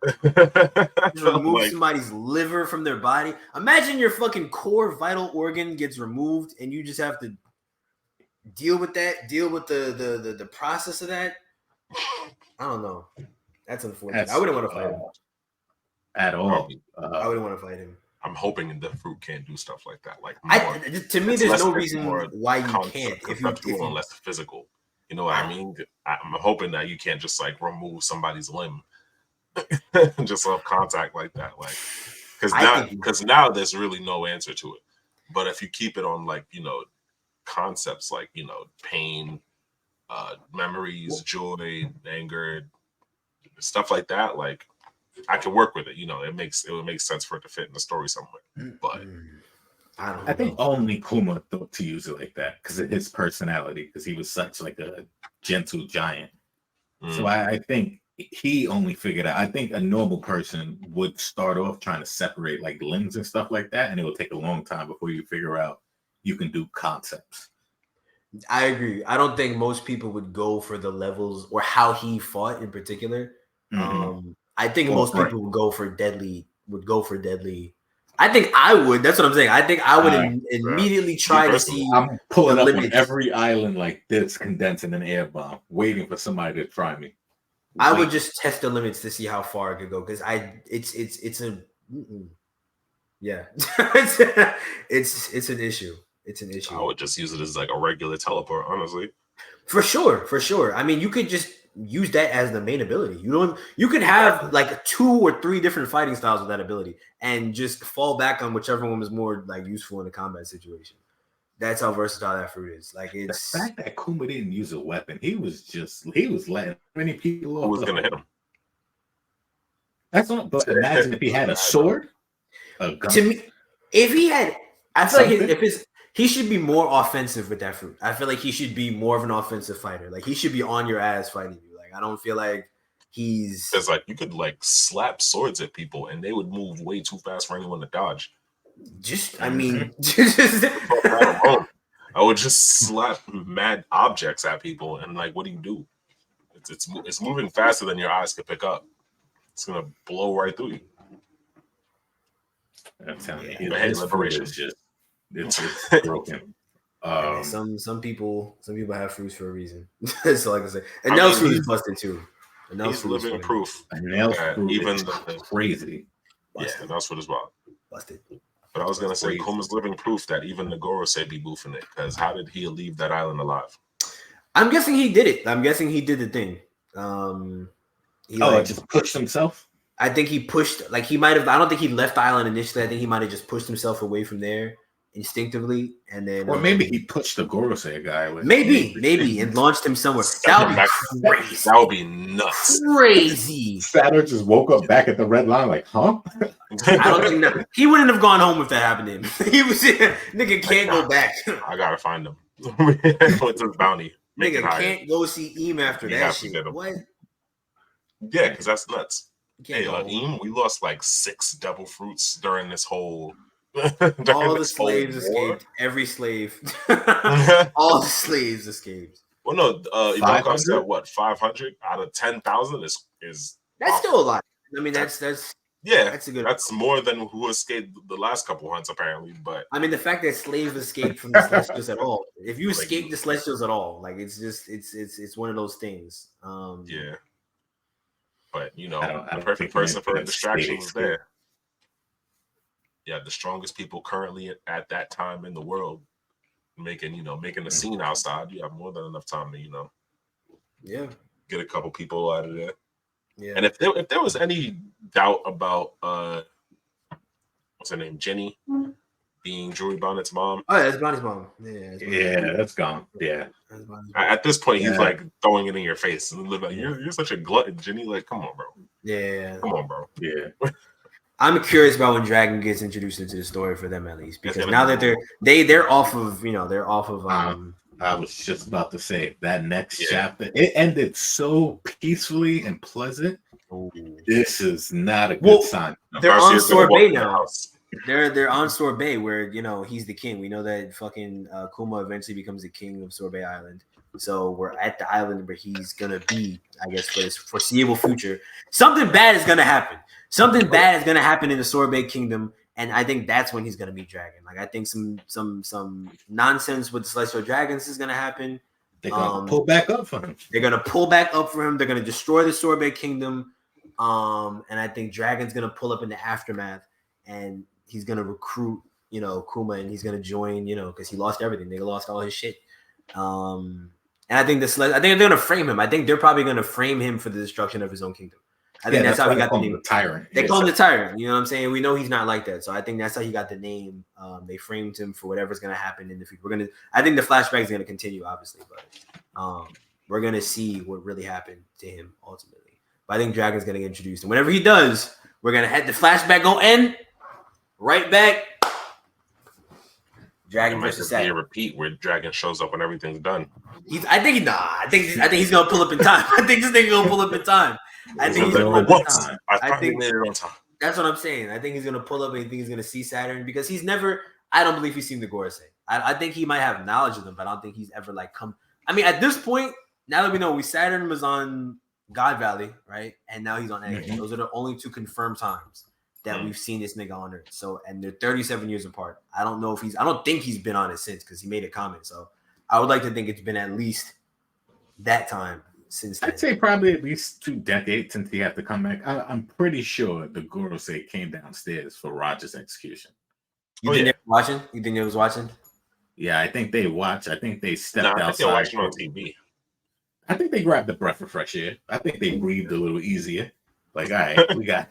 Remove somebody's liver from their body. Imagine your fucking core vital organ gets removed and you just have to deal with that, deal with the process of that. I don't know. That's unfortunate. I wouldn't want to fight him. At all. I wouldn't want to fight him. I'm hoping the fruit can't do stuff like that. Like to me, there's no reason why you can't. If you less physical. You know what I mean? I'm hoping that you can't just like remove somebody's limb just off contact like that. Like, because now there's really no answer to it. But if you keep it on like, concepts like, pain, memories, joy, anger, stuff like that, like I can work with it. It would make sense for it to fit in the story somewhere. But I think only Kuma thought to use it like that because of his personality, because he was such like a gentle giant. So I think he only figured out. I think a normal person would start off trying to separate like limbs and stuff like that, and it will take a long time before you figure out you can do concepts. I agree. I don't think most people would go for the levels or how he fought in particular. I think most people would go for deadly I think I would. That's what I'm saying. I think I would immediately try to see. I'm pulling up on every island like this, condensing an air bomb, waiting for somebody to try me. I would just test the limits to see how far it could go because it's a yeah, it's an issue. It's an issue. I would just use it as like a regular teleport, honestly. For sure. I mean, you could just use that as the main ability. You could have like 2 or 3 different fighting styles with that ability and just fall back on whichever one was more like useful in a combat situation. That's how versatile that fruit is. Like it's the fact that Kuma didn't use a weapon. He was letting many people off. Who was gonna hit him? That's not. But imagine if he had a sword. A gun. To me, if he had, I feel like he should be more offensive with that fruit. I feel like he should be more of an offensive fighter. Like he should be on your ass fighting you. Like I don't feel like he's because like you could like slap swords at people and they would move way too fast for anyone to dodge. I mean, I would just slap mad objects at people and like, what do you do? It's moving faster than your eyes could pick up. It's gonna blow right through you. I'm telling you, his liberation is just it's broken. Some people have fruits for a reason. That's all I can say. And Nell's fruit is busted too. He's living proof. Nell's fruit even crazy. Busted. Yeah, Nell's fruit is wild. Busted. But I was gonna say, Kuma's living proof that even Nagoro said be boofing it. Because how did he leave that island alive? I'm guessing he did it. I'm guessing he did the thing. He just pushed himself. I think he pushed, like he might have. I don't think he left the island initially. I think he might have just pushed himself away from there instinctively, and then, or maybe he pushed the Gorosei guy. Maybe, and launched him somewhere. That would be crazy. That would be nuts. Crazy. Saturn just woke up back at the red line, like, huh? I don't think that he wouldn't have gone home if that happened to him. He was nigga can't go back. I gotta find him. What's his bounty? Nigga can't go see Eam after that shit. What? Yeah, because that's nuts. Hey, Eam, we lost like 6 devil fruits during this whole. All the slaves escaped. Every slave. All the slaves escaped. Well, no, Ivankov said what 500 out of 10,000 is. That's still a lot. I mean, that's yeah, that's a good. That's more than who escaped the last couple hunts apparently. But I mean, the fact that slaves escaped from the Celestials at all. If you escape the Celestials at all, like it's just it's one of those things. Yeah. But the perfect person for a distraction was there. Yeah, the strongest people currently at that time in the world making a scene outside. You have more than enough time to get a couple people out of there. Yeah. And if there was any doubt about what's her name, Jenny, being Joey Bonnet's mom. Oh, yeah, that's Bonnie's mom. Yeah, that's gone. Yeah. At this point, he's like throwing it in your face and like, you're such a glutton, Jenny. Like, come on, bro. Yeah. Come on, bro. Yeah. I'm curious about when Dragon gets introduced into the story for them at least, because now that they're off of I was just about to say that next chapter, it ended so peacefully and pleasant. Ooh. This is not a good sign. They're on Sorbet now. They're on Sorbet where he's the king. We know that fucking Kuma eventually becomes the king of Sorbet Island. So we're at the island where he's gonna be, I guess, for his foreseeable future. Something bad is gonna happen. Something bad is gonna happen in the Sorbet Kingdom, and I think that's when he's gonna meet Dragon. Like I think some nonsense with the Celestial Dragons is gonna happen. They're gonna pull back up for him. They're gonna pull back up for him. They're gonna destroy the Sorbet Kingdom, and I think Dragon's gonna pull up in the aftermath, and he's gonna recruit, Kuma, and he's gonna join, because he lost everything. They lost all his shit. And I think they're gonna frame him. I think they're probably gonna frame him for the destruction of his own kingdom. I think that's how he got the name. The Tyrant. They call him the Tyrant. You know what I'm saying? We know he's not like that. So I think that's how he got the name. They framed him for whatever's gonna happen in the future. I think the flashback is gonna continue, obviously, but we're gonna see what really happened to him ultimately. But I think Dragon's gonna get introduced, and whenever he does, we're gonna have the flashback go end right back. Dragon versus Saturn. Be a repeat where Dragon shows up when everything's done. I think he's gonna pull up in time. I think this nigga gonna pull up in time. I think he's gonna pull up in time. I think made it on time. That's what I'm saying. I think he's gonna pull up and I think he's gonna see Saturn because he's never. I don't believe he's seen the Gorosei. I think he might have knowledge of them, but I don't think he's ever come. I mean, at this point, now that we know, Saturn was on God Valley, right, and now he's on Egghead. Those are the only 2 confirmed times that we've seen this nigga on Earth. So, and they're 37 years apart. I don't think he's been on it since because he made a comment. So, I would like to think it's been at least that time since then. I'd say probably at least 2 decades since he had to come back. I'm pretty sure the Gorosei came downstairs for Roger's execution. You think they were watching? You think they was watching? Yeah, I think they watched. I think they stepped outside. I think they're watching on TV. I think they grabbed a breath of fresh air. I think they breathed a little easier. Like, all right, we got.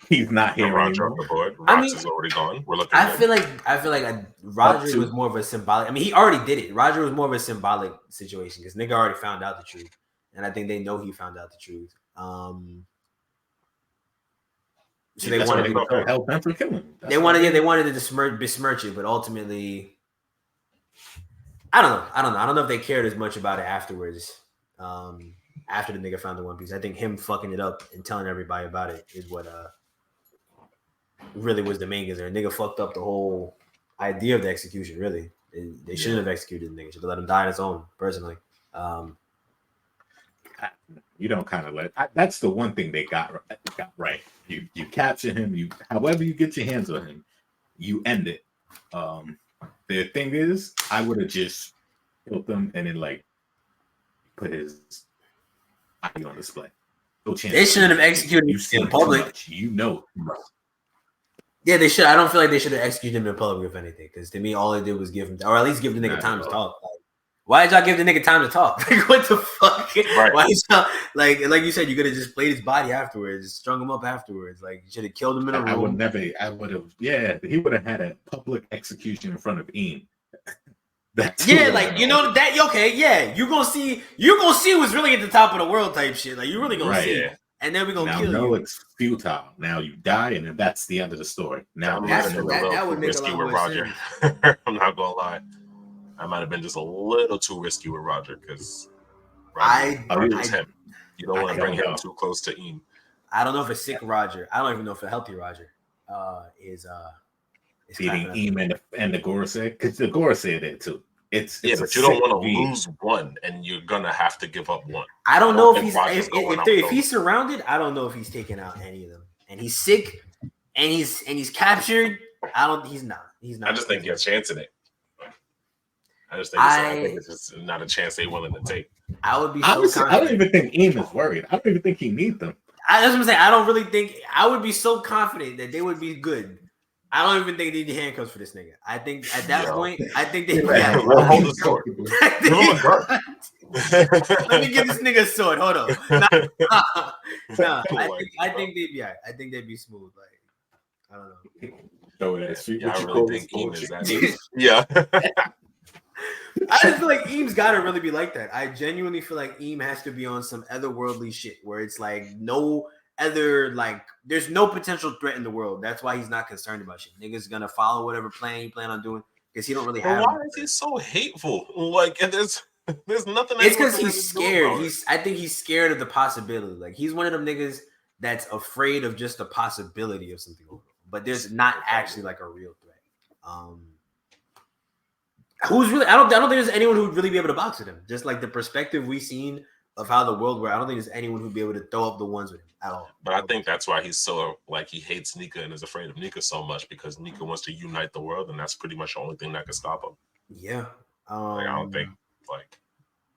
He's not here Roger anymore. on the board. Rox is already gone. We're looking. I feel like Roger was more of a symbolic. I mean, he already did it. Roger was more of a symbolic situation because nigga already found out the truth, and I think they know he found out the truth. So they wanted to help him for killing him. They wanted to besmirch it, but ultimately, I don't know. I don't know if they cared as much about it afterwards. After the nigga found the One Piece, I think him fucking it up and telling everybody about it is what really was the main concern. Nigga fucked up the whole idea of the execution. Really, they shouldn't have executed the nigga. Should have let him die on his own. Personally, you don't kind of let. That's the one thing they got right. You capture him. However you get your hands on him, you end it. The thing is, I would have just killed him and then like put his body on display. No chance. They shouldn't have executed him in public. Yeah, they should. I don't feel like they should have executed him in public, if anything, because to me, all they did was give him, or at least give the nigga time to talk. Like, why did y'all give the nigga time to talk? Like, what the fuck? Right. Why y'all, like you said, you could have just played his body afterwards, strung him up afterwards. Like, you should have killed him in a room. I would have. Yeah, he would have had a public execution in front of Ian. Yeah, like you know that. Okay, yeah, you gonna see who's really at the top of the world type shit. Like you really gonna see, and then we gonna kill you. No, it's futile. Now you die, and then that's the end of the story. Now that would make a lot more sense. I'm not gonna lie, I might have been just a little too risky with Roger because Roger's him. You don't want to bring him too close to Ian. I don't know if a sick Roger. I don't even know if a healthy Roger is beating Ian and the Gorosei, because the Gorosei are there too. It's but you don't want to lose one, and you're gonna have to give up one. I don't know if he's surrounded. I don't know if he's taking out any of them, and he's sick, and he's captured. He's not. I just think you're chancing it. I think it's just not a chance they're willing to take. I would be. I don't even think Ian is worried. I don't even think he needs them. That's what I'm saying. I don't really think. I would be so confident that they would be good. I don't even think they need handcuffs for this nigga. I think at that point, I think they hold the sword. Let me give this nigga a sword. Hold on. I think they'd be all right. I think they'd be smooth. Like, I don't know. I really think Eames is that. Yeah. I just feel like Eames gotta really be like that. I genuinely feel like Eames has to be on some otherworldly shit where it's like no other, like, there's no potential threat in the world. That's why he's not concerned about shit. Niggas gonna follow whatever plan he plan on doing because he don't really have. Why is he so hateful? Like, there's nothing. It's because he's scared. I think he's scared of the possibility. Like, he's one of them niggas that's afraid of just the possibility of something, but there's not actually like a real threat. Who's really? I don't think there's anyone who'd really be able to box with him. Just like the perspective we've seen of how the world works, I don't think there's anyone who'd be able to throw up the ones with him at all. But I think that's why he's so, like, he hates Nika and is afraid of Nika so much, because Nika wants to unite the world, and that's pretty much the only thing that can stop him. Yeah. Like, I don't think, like,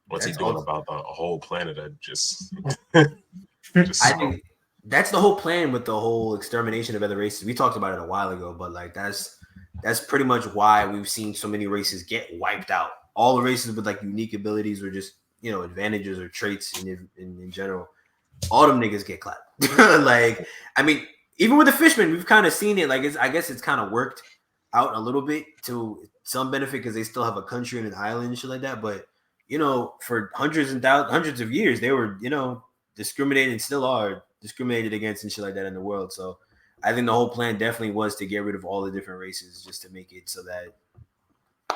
what's he doing about the whole planet? I think that's the whole plan with the whole extermination of other races. We talked about it a while ago, but like that's pretty much why we've seen so many races get wiped out. All the races with like unique abilities or just, you know, advantages or traits in general, all them niggas get clapped. Like, I mean, even with the fishmen, we've kind of seen it. Like, I guess it's kind of worked out a little bit to some benefit because they still have a country and an island and shit like that. But, you know, for hundreds of years, they were, you know, discriminated and still are discriminated against and shit like that in the world. So I think the whole plan definitely was to get rid of all the different races just to make it so that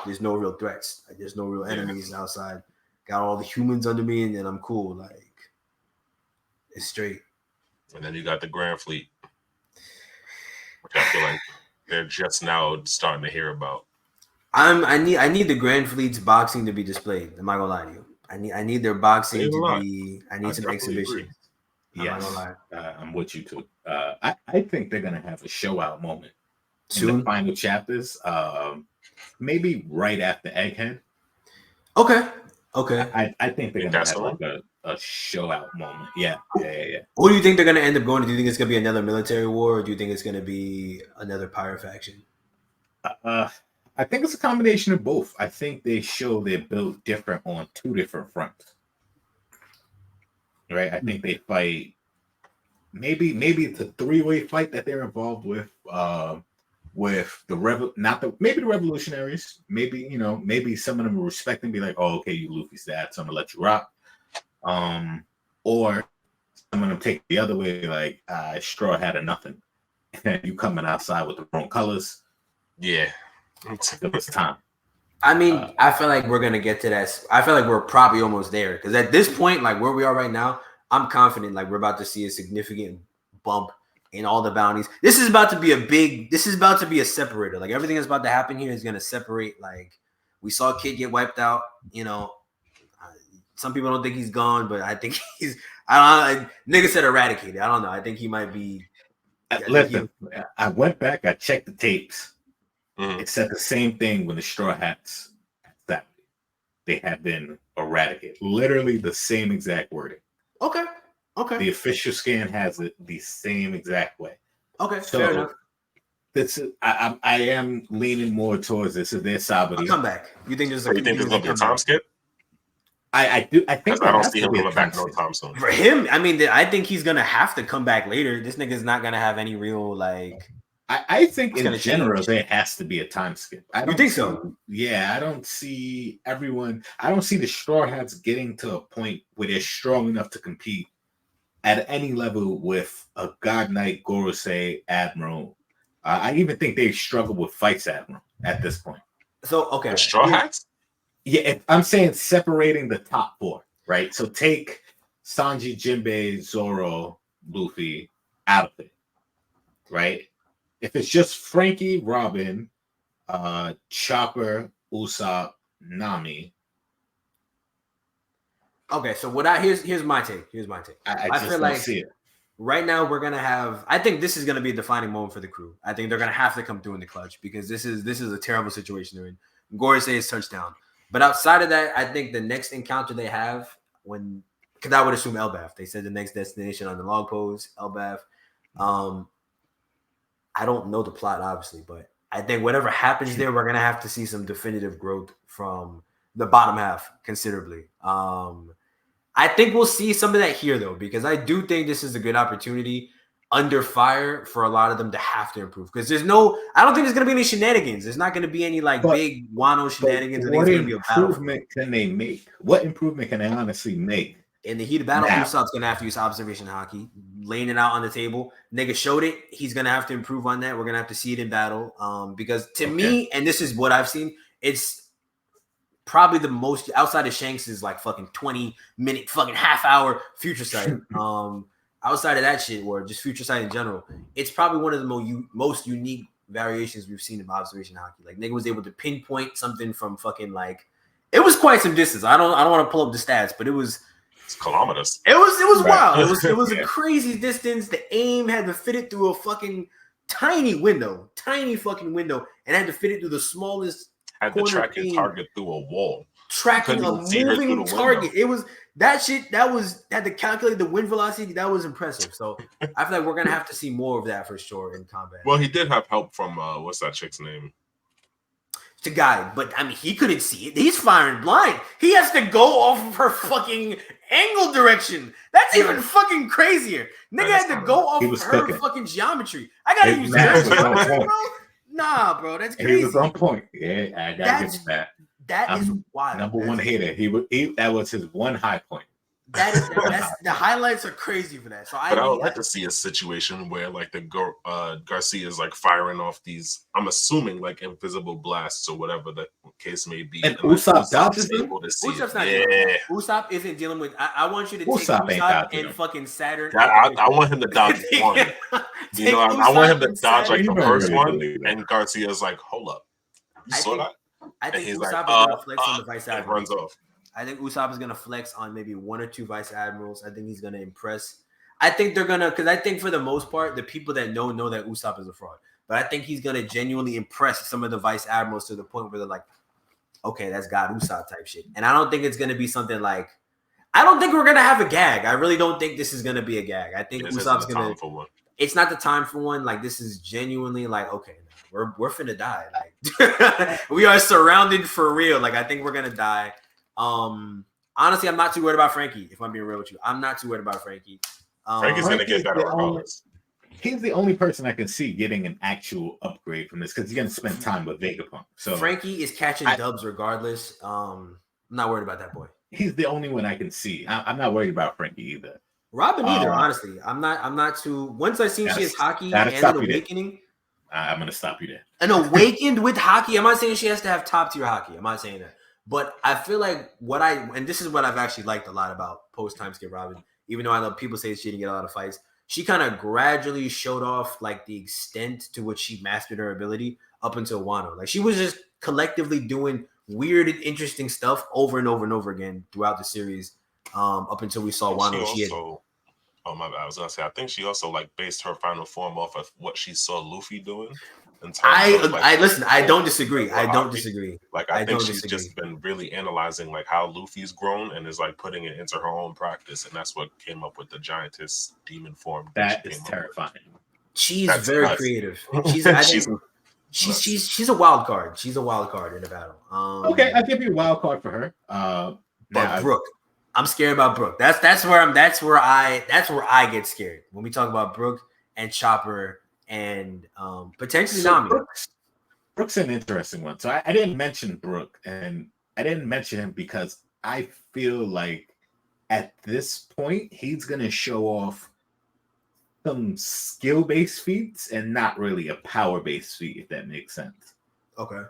there's no real threats. Like, there's no real enemies outside. Got all the humans under me, and then I'm cool. Like, it's straight. And then you got the Grand Fleet, which I feel like they're just now starting to hear about. I need the Grand Fleet's boxing to be displayed. I'm not gonna lie to you. I need their boxing to be. I need some exhibition. Yes, I'm with you too. I think they're gonna have a show out moment soon. In the final chapters. Maybe right after Egghead. Okay. I think they're gonna have like a show out moment. Yeah. Who do you think they're gonna end up going to? Do you think it's gonna be another military war, or do you think it's gonna be another pirate faction? I think it's a combination of both. I think they show they're built different on two different fronts. Right? I think they fight. Maybe it's a three-way fight that they're involved with the maybe the revolutionaries. Maybe maybe some of them will respect and be like, oh, okay, you Luffy's dad, so I'm gonna let you rock. Or some of them take the other way, like Straw had a nothing, and you coming outside with the wrong colors. Yeah. It was time. I mean, I feel like we're gonna get to that. I feel like we're probably almost there because at this point, like where we are right now, I'm confident like we're about to see a significant bump in all the bounties. This is about to be a separator. Like everything that's about to happen here is gonna separate. Like we saw Kid get wiped out. Some people don't think he's gone, but I think he's. I don't know. Nigga said eradicated. I don't know. I think he might be. Listen, I went back. I checked the tapes. Mm-hmm. It said the same thing when the Straw Hats that they have been eradicated. Literally the same exact wording. Okay. The official scan has it the same exact way. Okay, so fair enough. I am leaning more towards this is their Sabari. Come back. You think there's gonna be a time skip? I do. I think I don't see him coming back no time soon. For him, I mean, I think he's gonna have to come back later. This nigga's not gonna have any real like. I think in general there has to be a time skip. You think so? Yeah, I don't see everyone. I don't see the Straw Hats getting to a point where they're strong enough to compete at any level with a God Knight, Gorosei, Admiral. I even think they struggle with Fights Admiral at this point. So okay, the Straw Hats. Yeah, I'm saying separating the top four, right? So take Sanji, Jinbei, Zoro, Luffy out of it, right? If it's just Frankie, Robin, Chopper, Usopp, Nami. Okay, so here's my take. I feel like see it. Right now we're gonna have. I think this is gonna be a defining moment for the crew. I think they're gonna have to come through in the clutch because this is a terrible situation they're in. Gorosei's touchdown, but outside of that, I think the next encounter they have because I would assume Elbaf. They said the next destination on the log post Elbaf. I don't know the plot, obviously, but I think whatever happens there, we're gonna have to see some definitive growth from the bottom half considerably. I think we'll see some of that here, though, because I do think this is a good opportunity under fire for a lot of them to have to improve. Because I don't think there's gonna be any shenanigans. There's not gonna be any big Wano shenanigans. What improvement can they make? What improvement can they honestly make? In the heat of battle, Usopp's gonna have to use observation hockey, laying it out on the table. Nigga showed it. He's gonna have to improve on that. We're gonna have to see it in battle. Because to me, and this is what I've seen, it's probably the most outside of Shanks' like fucking 20-minute fucking half-hour future sight. Outside of that shit, or just future sight in general, it's probably one of the most unique variations we've seen of observation hockey. Like nigga was able to pinpoint something from fucking like it was quite some distance. I don't want to pull up the stats, but it's kilometers. It was wild. It was a crazy distance. The aim had to fit it through a fucking tiny fucking window, and had to fit it through the smallest. Had to track your target through a wall. Tracking a moving target. It was that shit. Had to calculate the wind velocity. That was impressive. So I feel like we're gonna have to see more of that for sure in combat. Well, he did have help from what's that chick's name? To guide, but I mean, he couldn't see it. He's firing blind. He has to go off of her fucking angle direction. That's even fucking crazier. Nigga had to go off of her fucking geometry. I gotta use geometry, bro. Nah, bro, that's crazy. He was on point. Yeah, I gotta give him that. That is wild. Number one hater. That was his one high point. That's the highlights are crazy for that. So I would like to see a situation where like the Garcia is like firing off these. I'm assuming like invisible blasts or whatever the case may be. And Usopp dodges them. Usopp's not dealing with Usopp isn't dealing with. I want you to take Usopp and fucking Saturn. I want him to dodge one. I want him to dodge like the first one, and Garcia's like, hold up, you saw that? I think Usopp is gonna flex on the Vice Admiral. Runs off. I think Usopp is gonna flex on maybe one or two Vice Admirals. I think he's gonna impress. I think they're gonna, because I think for the most part, the people that know that Usopp is a fraud. But I think he's gonna genuinely impress some of the vice admirals to the point where they're like, okay, that's God Usopp type shit. And I don't think it's gonna be something like, I don't think we're gonna have a gag. I really don't think this is gonna be a gag. I think Usopp's gonna. It's not the time for one. Like, this is genuinely like, okay, we're finna die. Like, we are surrounded for real. Like, I think we're gonna die. Honestly, I'm not too worried about Frankie. If I'm being real with you, I'm not too worried about Frankie. Frankie's gonna get better regardless. He's the only person I can see getting an actual upgrade from this because he's gonna spend time with Vegapunk. So Frankie is catching dubs regardless. I'm not worried about that boy. He's the only one I can see. I'm not worried about Frankie either. Robin either, honestly. I'm not too. Once I seen she has Haki and an awakening. I'm gonna stop you there. An awakened with Haki. I'm not saying she has to have top tier Haki. I'm not saying that. But I feel like and this is what I've actually liked a lot about post time skip Robin, even though I know people say she didn't get a lot of fights. She kind of gradually showed off like the extent to which she mastered her ability up until Wano. Like, she was just collectively doing weird and interesting stuff over and over and over again throughout the series, up until we saw Wano. Oh my bad. I was gonna say, I think she also like based her final form off of what she saw Luffy doing. I listen. I don't disagree. I don't disagree. Like, I think she's just been really analyzing like how Luffy's grown and is like putting it into her own practice, and that's what came up with the giantess demon form. That is terrifying. She's very creative. She's a wild card. She's a wild card in the battle. Okay, I'll give you a wild card for her. But Brooke, I'm scared about Brooke. That's where I get scared when we talk about Brooke and Chopper and potentially Nami. Brooke's an interesting one. So I didn't mention Brooke, and I didn't mention him because I feel like at this point he's gonna show off some skill-based feats and not really a power-based feat, if that makes sense. Okay.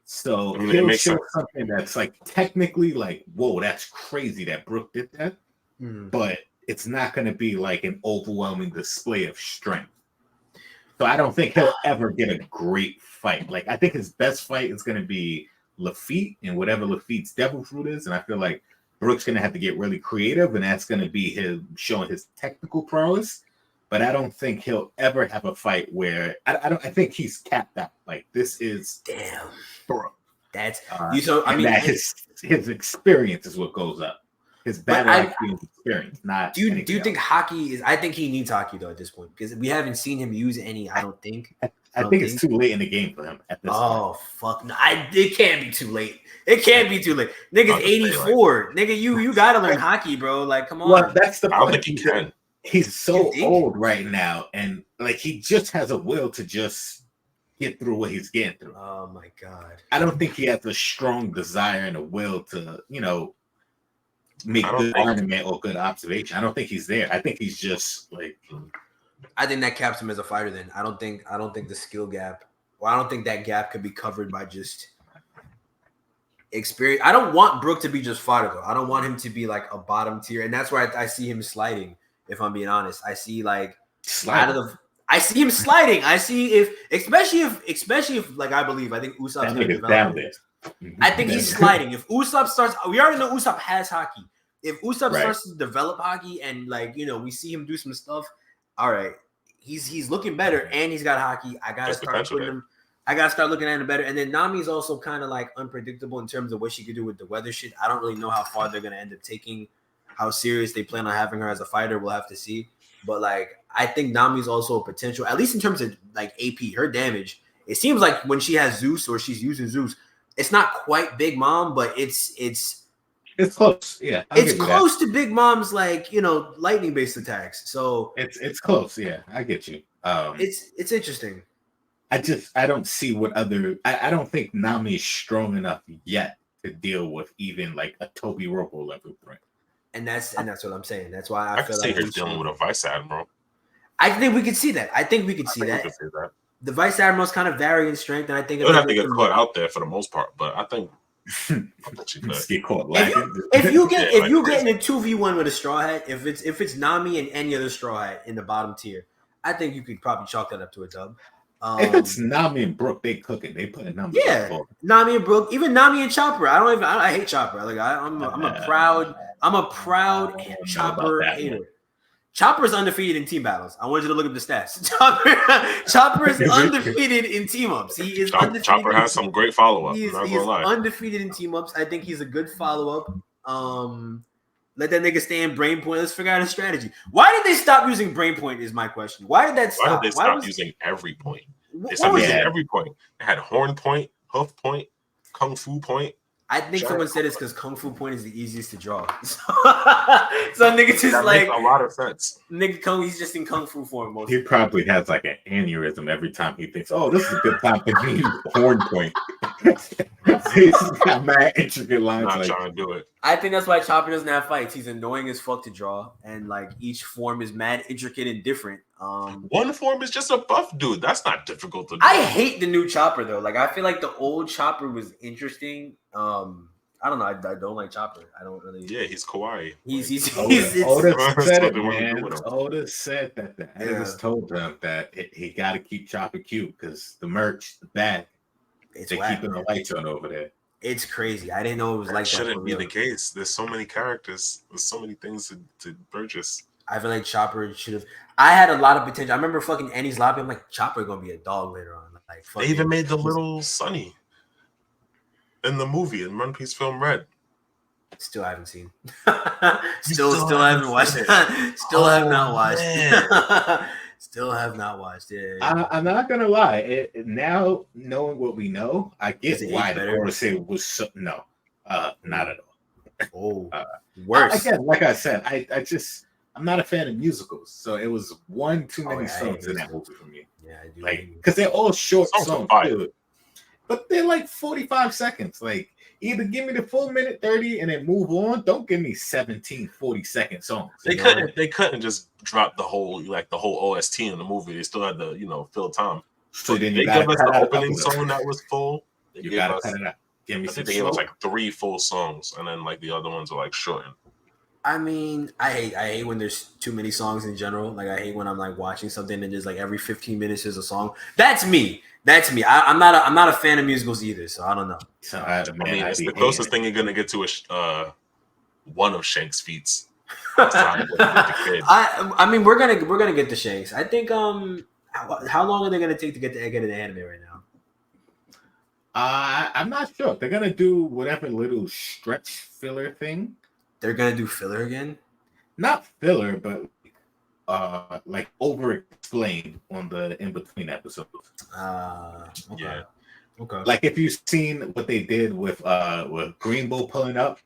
So he'll show something that's like technically like, whoa, that's crazy that Brooke did that. But it's not going to be like an overwhelming display of strength. So I don't think he'll ever get a great fight. Like, I think his best fight is going to be Lafitte and whatever Lafitte's devil fruit is. And I feel like Brooke's going to have to get really creative, and that's going to be him showing his technical prowess. But I don't think he'll ever have a fight where I think he's capped out. Like, this is Brooke. That's his experience is what goes up. His battle experience, not. Do you think Haki is? I think he needs Haki though at this point, because we haven't seen him use any. I don't think. I think it's too late in the game for him at this point. Oh fuck! No, it can't be too late. It can't be too late. Nigga's 84. Nigga, you gotta learn Haki, bro. Like, come on. Well, that's the point. I don't think he can. He's so old right now, and like he just has a will to just get through what he's getting through. Oh my god! I don't think he has a strong desire and a will to, make good argument or good observation. I don't think he's there. I think he's just like. I think that caps him as a fighter. Then I don't think the skill gap, or I don't think that gap could be covered by just experience. I don't want Brooke to be just fighter though. I don't want him to be like a bottom tier, and that's where I see him sliding. If I'm being honest, I see like I see him sliding. I see especially if like I think Usopp's gonna develop it. I think he's sliding. If Usopp starts, we already know Usopp has Haki. If Usopp starts to develop Haki and we see him do some stuff, all right, he's looking better and he's got Haki. I gotta start looking at him better. And then Nami's also kind of like unpredictable in terms of what she could do with the weather shit. I don't really know how far they're gonna end up taking. How serious they plan on having her as a fighter, we'll have to see. But like, I think Nami's also a potential, at least in terms of like AP, her damage. It seems like when she has Zeus or she's using Zeus, it's not quite Big Mom, but it's close. Yeah, it's close to Big Mom's lightning based attacks. So it's close. Yeah, I get you. It's interesting. I don't see what other. I don't think Nami is strong enough yet to deal with even like a Toby Robo level threat. And that's what I'm saying. That's why I feel like he's dealing with a vice admiral. I think we could see that. We could see that. The vice admirals kind of vary in strength, and I think they'll have to get caught out there for the most part. But I think get caught. If you get in a 2v1 with a straw hat, if it's Nami and any other straw hat in the bottom tier, I think you could probably chalk that up to a dub. If it's Nami and Brooke, they cook it. They put a number. Yeah, Nami and Brooke, even Nami and Chopper. I hate Chopper. Like I'm a proud Chopper hater. Chopper's undefeated in team battles. I want you to look up the stats. Chopper's undefeated in team ups. He is undefeated. Chopper has some great follow up. He is undefeated in team ups. I think he's a good follow up. Let that nigga stay in brain point. Let's figure out a strategy. Why did they stop using brain point? Is my question. Why did that stop? Why did they stop using every point? They stopped using every point. They had horn point, hoof point, kung fu point. I think someone said it's because Kung Fu Point is the easiest to draw. So nigga just that like makes a lot of sense. Nigga, he's just in Kung Fu form. He probably has like an aneurysm every time he thinks, "Oh, this is a good time to use horn point." He's got mad intricate lines. Not trying to do it. I think that's why Chopper doesn't have fights. He's annoying as fuck to draw, and like each form is mad intricate and different. One form is just a buff dude. That's not difficult to do. I hate the new Chopper though. Like I feel like the old Chopper was interesting. I don't know. I don't like Chopper. I don't really. Yeah, he's kawaii. Otis said it, man. Otis said that the editors told them that he got to keep Chopper cute because the merch, the bag, they're keeping the lights on over there. It's crazy. I didn't know it was like that. Shouldn't be the case. There's so many characters. There's so many things to purchase. I feel like Chopper should have. I had a lot of potential. I remember fucking Annie's Lobby. I'm like, Chopper gonna be a dog later on. Like, they even made the little Sunny in the movie in One Piece film Red. Still haven't seen. still haven't watched it. Still have not watched. Still have not watched it. I'm not gonna lie. Now knowing what we know, I get why the Odyssey was so, not at Oh, all. worse. Again, like I said, I'm not a fan of musicals, so it was one too many songs in that movie for me. Yeah, I do. Like, because they're all short songs, but they're like 45 seconds. Like, either give me the full minute 30 and then move on. Don't give me 17 40-second songs. They couldn't just drop the whole OST in the movie. They still had to fill time. So then they gave us the opening song that was full. You gotta cut it out. Give me they gave us like 3 full songs, and then like the other ones are like shortened. I mean, I hate when there's too many songs in general. Like I hate when I'm like watching something and just like every 15 minutes is a song. That's me. I'm not a fan of musicals either, so I don't know. So it's the closest thing you're gonna get to a one of Shank's feats. I mean, we're gonna get the Shanks. I think how long are they gonna take to get the Egghead in the anime right now? I'm not sure. They're gonna do whatever little stretch filler thing. They're gonna do filler again? Not filler, but like over explain on the in between episodes. Okay. Yeah. Okay. Like if you've seen what they did with Green Bull pulling up,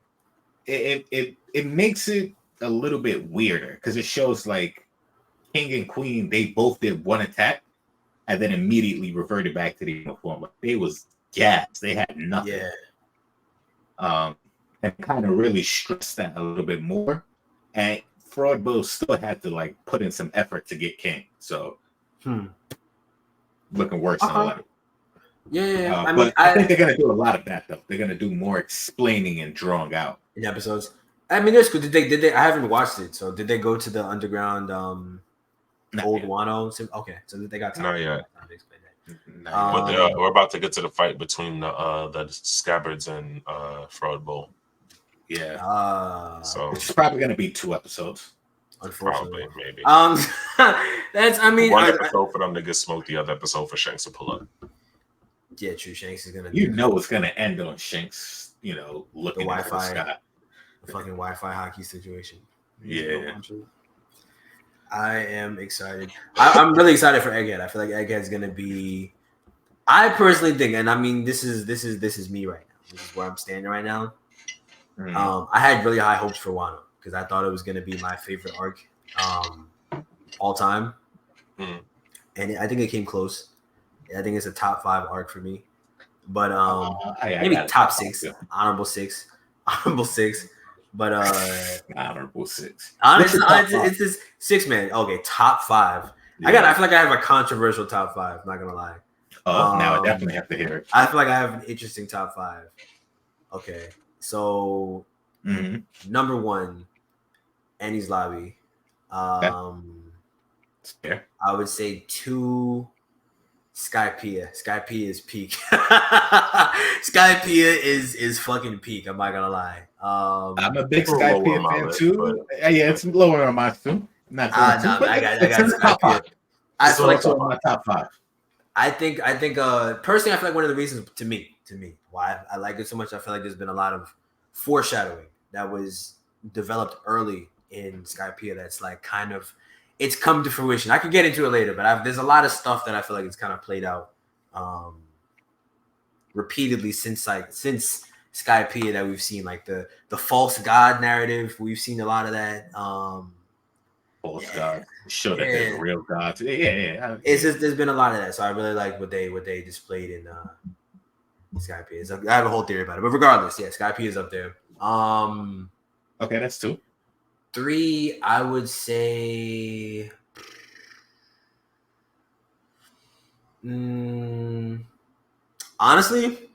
it makes it a little bit weirder because it shows like King and Queen, they both did one attack and then immediately reverted back to the uniform. Like they was gassed. They had nothing. Yeah. And kind of really stressed that a little bit more. And Fraud Bull still had to like put in some effort to get King. So looking worse than 11. Yeah. I think they're gonna do a lot of that though. They're gonna do more explaining and drawing out in episodes. I mean, that's good. Did they? I haven't watched it. So did they go to the underground old Wano? Okay, so they got time. Not yet. But we're about to get to the fight between the Scabbards and Fraud Bull. Yeah. So it's probably gonna be 2 episodes. Unfortunately, probably, maybe. That's. I mean, one episode for them to get smoked. The other episode for Shanks to pull up. Yeah, true. Shanks is gonna. It's gonna end on Shanks. Looking at the sky. The fucking Wi-Fi hockey situation. Yeah. I am excited. I'm really excited for Egghead. I feel like Egghead's gonna be. I personally think, and I mean, this is me right now. This is where I'm standing right now. I had really high hopes for Wano because I thought it was gonna be my favorite arc, all time, and I think it came close. I think it's a top 5 arc for me, but maybe top 6, honorable 6. But honorable 6. Honestly, it's this 6 man. Okay, top 5. Yeah. I feel like I have a controversial top 5. Not gonna lie. Now I definitely have to hear it. I feel like I have an interesting top 5. Okay, so number 1, Annie's Lobby. I would say 2. Skypiea. Skypiea is peak. Skypiea is fucking peak. I'm not gonna lie. I'm a big Skypiea fan too. Yeah, it's lower on mine too. Not going to, but I it's got in the top Skypiea. five. I It's feel like also in my top five. I think personally, I feel like one of the reasons to me why I like it so much, I feel like there's been a lot of foreshadowing that was developed early in Skypiea that's like kind of it's come to fruition. I could get into it later, but there's a lot of stuff that I feel like it's kind of played out repeatedly since Skypiea that we've seen, like the false god narrative. We've seen a lot of that. False god. Show that there's a real god. Yeah. It's just there's been a lot of that, so I really like what they displayed in Skypiea. I have a whole theory about it, but regardless, yeah, Skypiea is up there. Okay, that's 2. 3, I would say. Honestly,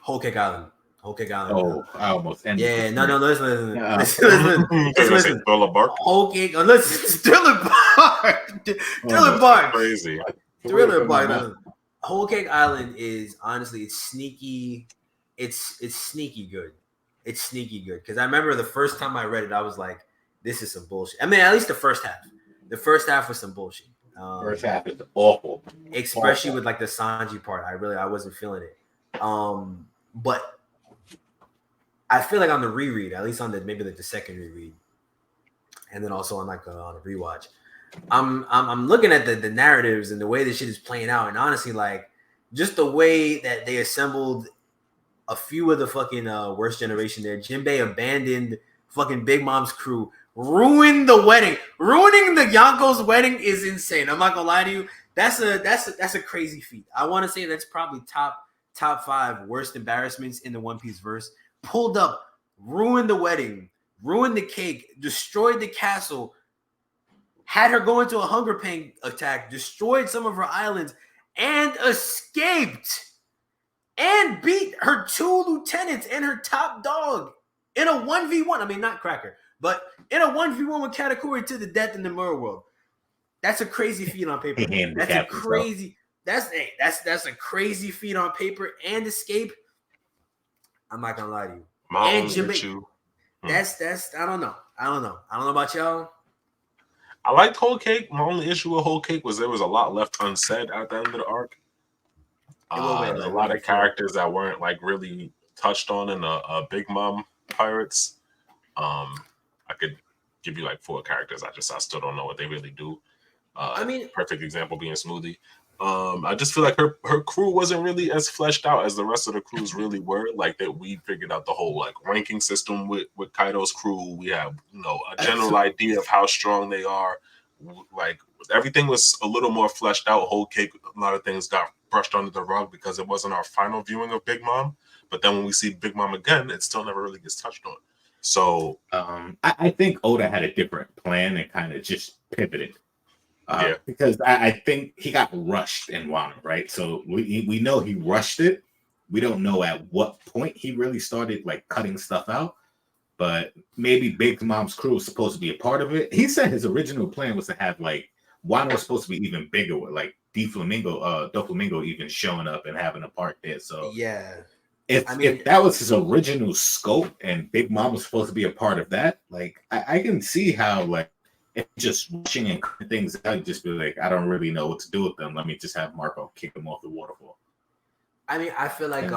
Whole Cake Island. Oh, I almost ended. Yeah, no, listen. Thriller Bark. Whole Cake, listen, Thriller Bark. Thriller Bark. Crazy. Thriller Bark. Whole Cake Island is honestly, it's sneaky. It's sneaky good. It's sneaky good because I remember the first time I read it, I was like, "This is some bullshit." I mean, at least the first half. The first half was some bullshit. First half is awful, especially with like the Sanji part. I wasn't feeling it. But I feel like on the reread, at least on maybe like the second reread, and then also on like on a rewatch, I'm looking at the narratives and the way this shit is playing out, and honestly, like just the way that they assembled a few of the fucking worst generation there. Jinbei abandoned fucking Big Mom's crew, ruined the wedding. Ruining the Yonko's wedding is insane. I'm not gonna lie to you. That's a crazy feat. I want to say that's probably top 5 worst embarrassments in the One Piece verse. Pulled up, ruined the wedding, ruined the cake, destroyed the castle, had her go into a hunger pain attack, destroyed some of her islands, and escaped. And beat her 2 lieutenants and her top dog in a 1v1. I mean, not Cracker, but in a 1v1 with Katakuri to the death in the mirror world. That's a crazy feat on paper. That's a crazy. That's a crazy feat on paper and escape. I'm not gonna lie to you. And Jinbei. That's I don't know about y'all. I liked Whole Cake. My only issue with Whole Cake was there was a lot left unsaid at the end of the arc. There's a lot of characters that weren't like really touched on in the Big Mom Pirates. I could give you like 4 characters. I still don't know what they really do. I mean, perfect example being Smoothie. I just feel like her crew wasn't really as fleshed out as the rest of the crews really were. Like that, we figured out the whole like ranking system with Kaido's crew. We have a general idea of how strong they are. Like everything was a little more fleshed out. Whole Cake, a lot of things got brushed under the rug because it wasn't our final viewing of Big Mom. But then when we see Big Mom again, it still never really gets touched on. So I think Oda had a different plan and kind of just pivoted. Yeah, because I think he got rushed in Wano, right? So we know he rushed it. We don't know at what point he really started like cutting stuff out, but maybe Big Mom's crew was supposed to be a part of it. He said his original plan was to have like Wano was supposed to be even bigger with like Doflamingo even showing up and having a part there. So yeah, if that was his original scope and Big Mom was supposed to be a part of that, like I can see how like. If just rushing and cutting things out, you just be like, I don't really know what to do with them. Let me just have Marco kick them off the waterfall. I mean, I feel like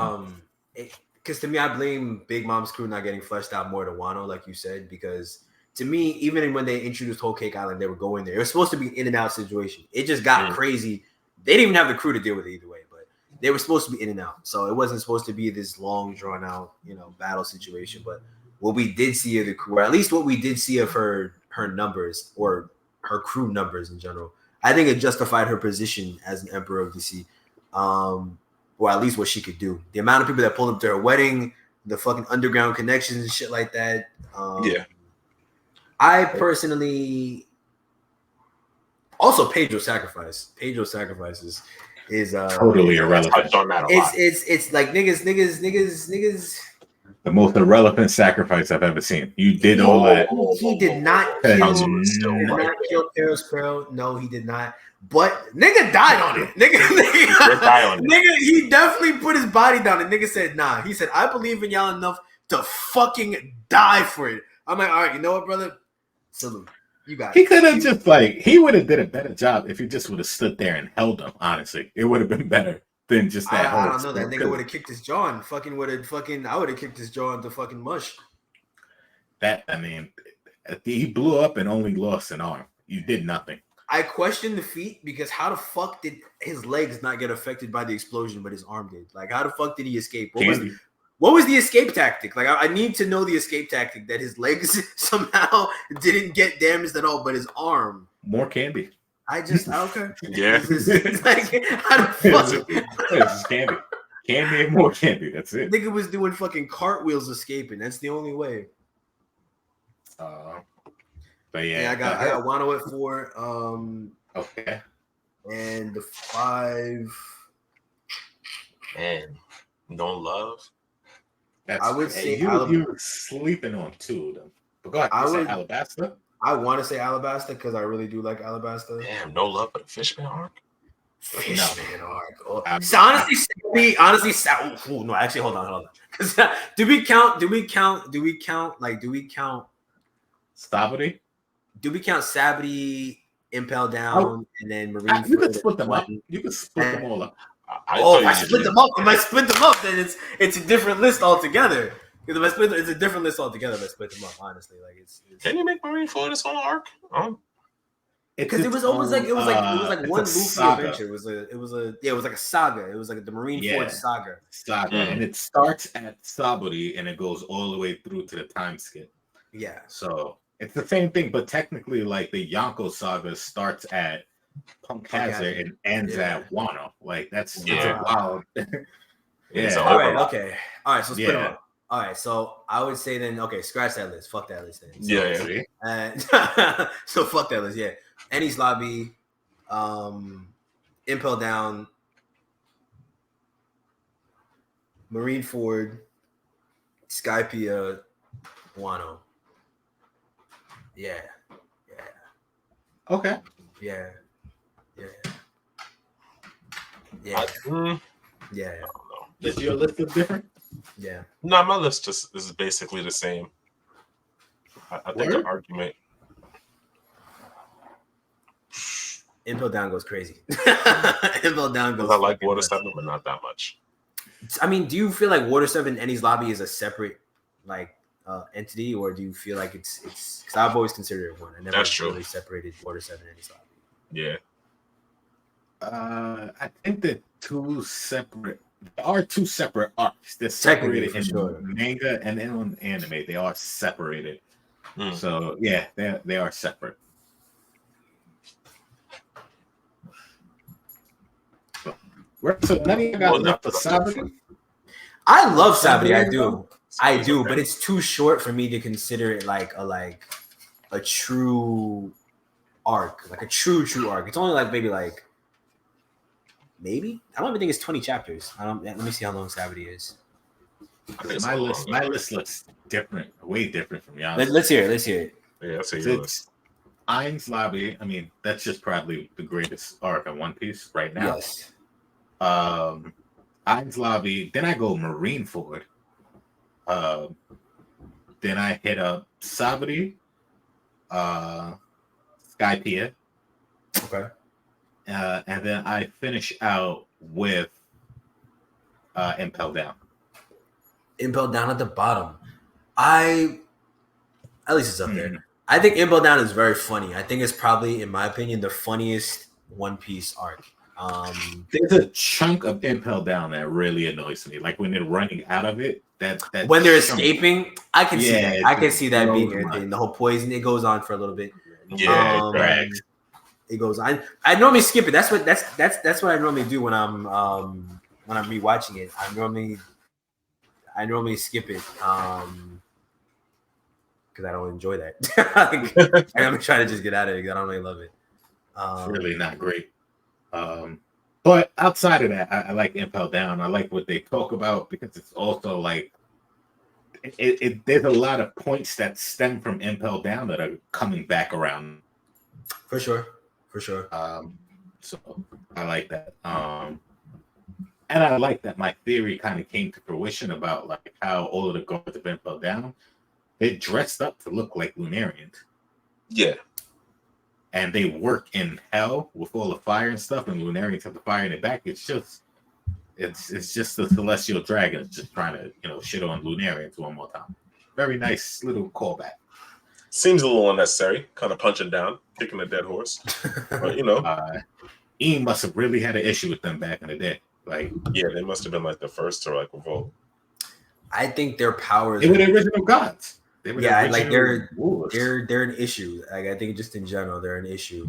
because to me, I blame Big Mom's crew not getting fleshed out more to Wano, like you said, because to me, even when they introduced Whole Cake Island, they were going there. It was supposed to be an in and out situation. It just got crazy. They didn't even have the crew to deal with it either way, but they were supposed to be in and out. So it wasn't supposed to be this long, drawn out, battle situation. But what we did see of the crew, or at least what we did see of her numbers or her crew numbers in general, I think it justified her position as an emperor of the sea, or at least what she could do. The amount of people that pulled up to her wedding, the fucking underground connections and shit like that. I personally also Pedro's sacrifice. Pedro's sacrifices is totally irrelevant. It's like niggas. The most irrelevant sacrifice I've ever seen. You did all that. He did not kill Peros Pearl. No, he did not. But nigga died on it. Nigga, he definitely put his body down. And nigga said, nah. He said, I believe in y'all enough to fucking die for it. I'm like, all right, you know what, brother? Salute. You got He it. could have just he would have did a better job if he just would have stood there and held him. Honestly, it would have been better than just that. I don't know. That nigga would have kicked his jaw and I would have kicked his jaw into fucking mush. He blew up and only lost an arm. You did nothing. I question the feat because how the fuck did his legs not get affected by the explosion, but his arm did? Like, how the fuck did he escape? What was the escape tactic? Like, I need to know the escape tactic that his legs somehow didn't get damaged at all, but his arm. More candy. Okay. Yeah. It's like, how the fuck? It's just candy. Candy and more candy. That's it. Nigga was doing fucking cartwheels escaping. That's the only way. But yeah, I got Wano at 4. Okay. And the 5. And no love. I would say you were sleeping on 2 of them. But go ahead. Alabasta. I want to say Alabasta because I really do like Alabasta. Damn, no love for the Fishman arc. Fishman arc. Oh. So honestly, no. Actually, hold on. Because do we count? Sabri? Do we count Sabri, Impel Down, and then Marine? You can split them up. You can split them all up. If I split them up, then it's a different list altogether. Because it's a different list altogether. If I split them up, honestly, like it's can you make Marine Ford its own arc? Because it was almost like one Luffy adventure. It was like a saga. It was like the Marine Ford saga. And it starts at Saburi and it goes all the way through to the time skip. Yeah. So it's the same thing, but technically, like the Yonko saga starts at Punk Hazard and ends at Wano. Like that's a wild. So, all right. Okay. All right. So split them up. All right. So I would say then. Okay. Scratch that list. Fuck that list. Then. So, so fuck that list. Yeah. Enies Lobby, Impel Down, Marine Ford, Skypia, Wano. Yeah. Okay. Yeah. Is your list different? Yeah. No, my list just is basically the same. I think the argument. Impel Down goes crazy. Impel Down goes. I like Water 7, but not that much. I mean, do you feel like Water 7 Enies Lobby is a separate entity, or do you feel like it's because I've always considered it one. I never really separated Water 7 Enies Lobby. Yeah. I think that there are 2 separate arcs. They're separated in manga and then on anime. They are separated. So yeah, they are separate. So none of you got left for Sabri? I love Sabri. I do, but it's too short for me to consider it like a true arc, like a true arc. It's only maybe I don't even think it's 20 chapters. Let me see how long Sabri is. My list looks different, way different from y'all. Let's hear it. Yeah, I'll say your list. Enies Lobby. I mean, that's just probably the greatest arc of One Piece right now. Yes. Enies Lobby. Then I go Marine Ford. Then I hit up Sabri, Skypia. Okay. And then I finish out with Impel Down. Impel Down at the bottom. At least it's up there. I think Impel Down is very funny. I think it's probably, in my opinion, the funniest One Piece arc. There's a chunk of Impel Down that really annoys me. Like when they're running out of it, that when they're escaping, I can see that. I can see that being irritating. The whole poison, it goes on for a little bit. Yeah, it goes on. I normally skip it. That's what I normally do when I'm rewatching it. I normally skip it because I don't enjoy that. I'm trying to just get out of it because I don't really love it. It's really not great. But outside of that, I like Impel Down. I like what they talk about because it's also like there's a lot of points that stem from Impel Down that are coming back around. For sure. So I like that. And I like that my theory kind of came to fruition about like how all of the guards of Impel Down, they dressed up to look like Lunarians. Yeah. And they work in hell with all the fire and stuff, and Lunarians have the fire in it back. It's just the celestial dragons just trying to, shit on Lunarians one more time. Very nice little callback. Seems a little unnecessary, kind of punching down, kicking a dead horse. But Ian must have really had an issue with them back in the day. Like, yeah, they must have been like the first to like revolt. I think their powers. They were the original gods. They're an issue. Like, I think just in general, they're an issue.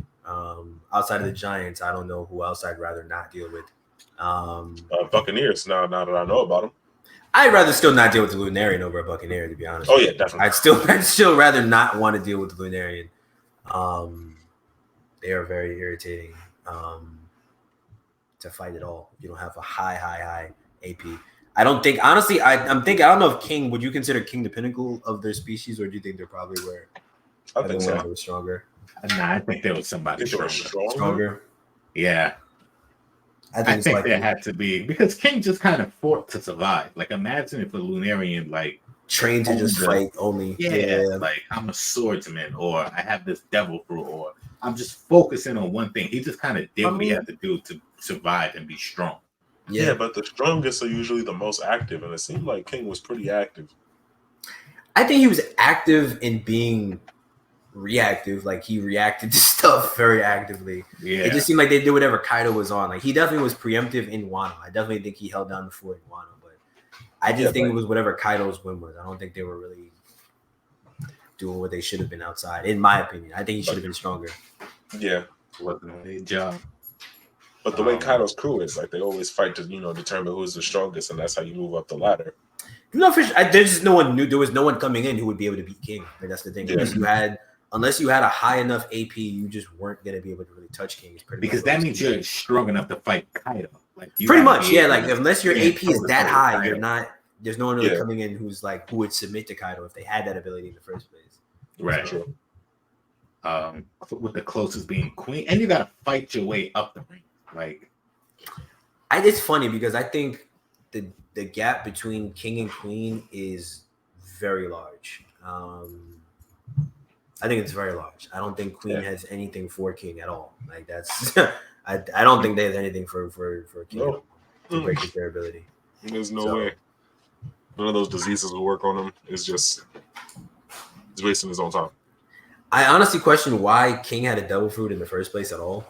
Outside of the Giants, I don't know who else I'd rather not deal with. Buccaneers. Now that I know about them, I'd rather still not deal with the Lunarian over a Buccaneer, to be honest. Oh yeah, definitely. I'd still rather not want to deal with the Lunarian. They are very irritating to fight at all. You don't have a high AP. I don't think, honestly, I don't know if King, would you consider King the pinnacle of their species, or do you think they're probably where I think so. They were stronger? Nah, I think there was somebody stronger. Yeah. I think there had to be, because King just kind of fought to survive. Like, imagine if a Lunarian trained to just fight only. Yeah, like I'm a swordsman, or I have this devil fruit, or I'm just focusing on one thing. He just kind of did what he had to do to survive and be strong. Yeah, but the strongest are usually the most active, and it seemed like King was pretty active. I think he was active in being reactive. Like, he reacted to stuff very actively. Yeah, it just seemed like they did whatever Kaido was on. Like, he definitely was preemptive in Wano. I definitely think he held down the fort in Wano, but I just think it was whatever Kaido's win was. I don't think they were really doing what they should have been outside, in my opinion. I think he should have been stronger. Yeah, wasn't a job. But the way Kaido's crew is, like, they always fight to, determine who's the strongest, and that's how you move up the ladder. No, there's just no one new. There was no one coming in who would be able to beat King. Like, that's the thing. Yeah. Unless you had a high enough AP, you just weren't gonna be able to really touch King. Because that means you're strong enough to fight Kaido. Like, pretty much, yeah. Like, unless your AP is that high, you're not. There's no one really coming in who would submit to Kaido if they had that ability in the first place. Right. True. With the closest being Queen, and you gotta fight your way up the ring. Like, it's funny because I think the gap between King and Queen is very large. I think it's very large. I don't think Queen has anything for King at all. Like, that's I don't think they have anything for King to break his durability. There's no way. None of those diseases will work on him. It's wasting his own time. I honestly question why King had a devil fruit in the first place at all.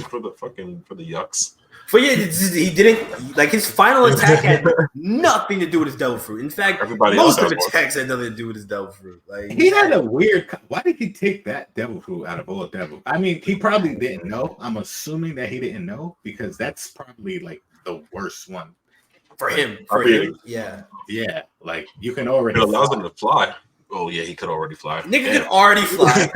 For the yucks. But yeah, he didn't, like, his final attack had nothing to do with his devil fruit. In fact, most of his attacks had nothing to do with his devil fruit. Like, he had a weird. Why did he take that devil fruit out of all devil? I mean, he probably didn't know. I'm assuming that he didn't know, because that's probably like the worst one for him. Yeah. Like, you can already. It allows him to fly. Oh yeah, he could already fly. Nigga could already fly.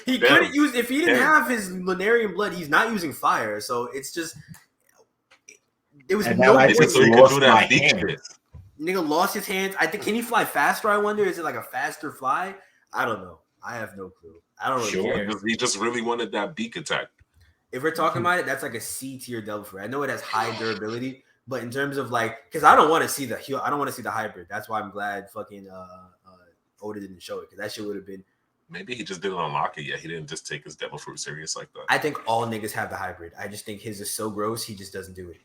He couldn't use, if he didn't have his Lunarian blood, he's not using fire. So it's just, it was no way. So he could do that beak shit. Nigga lost his hands. I think, can he fly faster? I wonder. Is it like a faster fly? I don't know. I have no clue. I don't really care. He just really wanted that beak attack. If we're talking about it, that's like a C tier devil fruit. I know it has high durability. But in terms of, like, because I don't want to see the hybrid. That's why I'm glad fucking Oda didn't show it, because that shit would have been. Maybe he just didn't unlock it yet. He didn't just take his devil fruit serious like that. I think all niggas have the hybrid. I just think his is so gross. He just doesn't do it.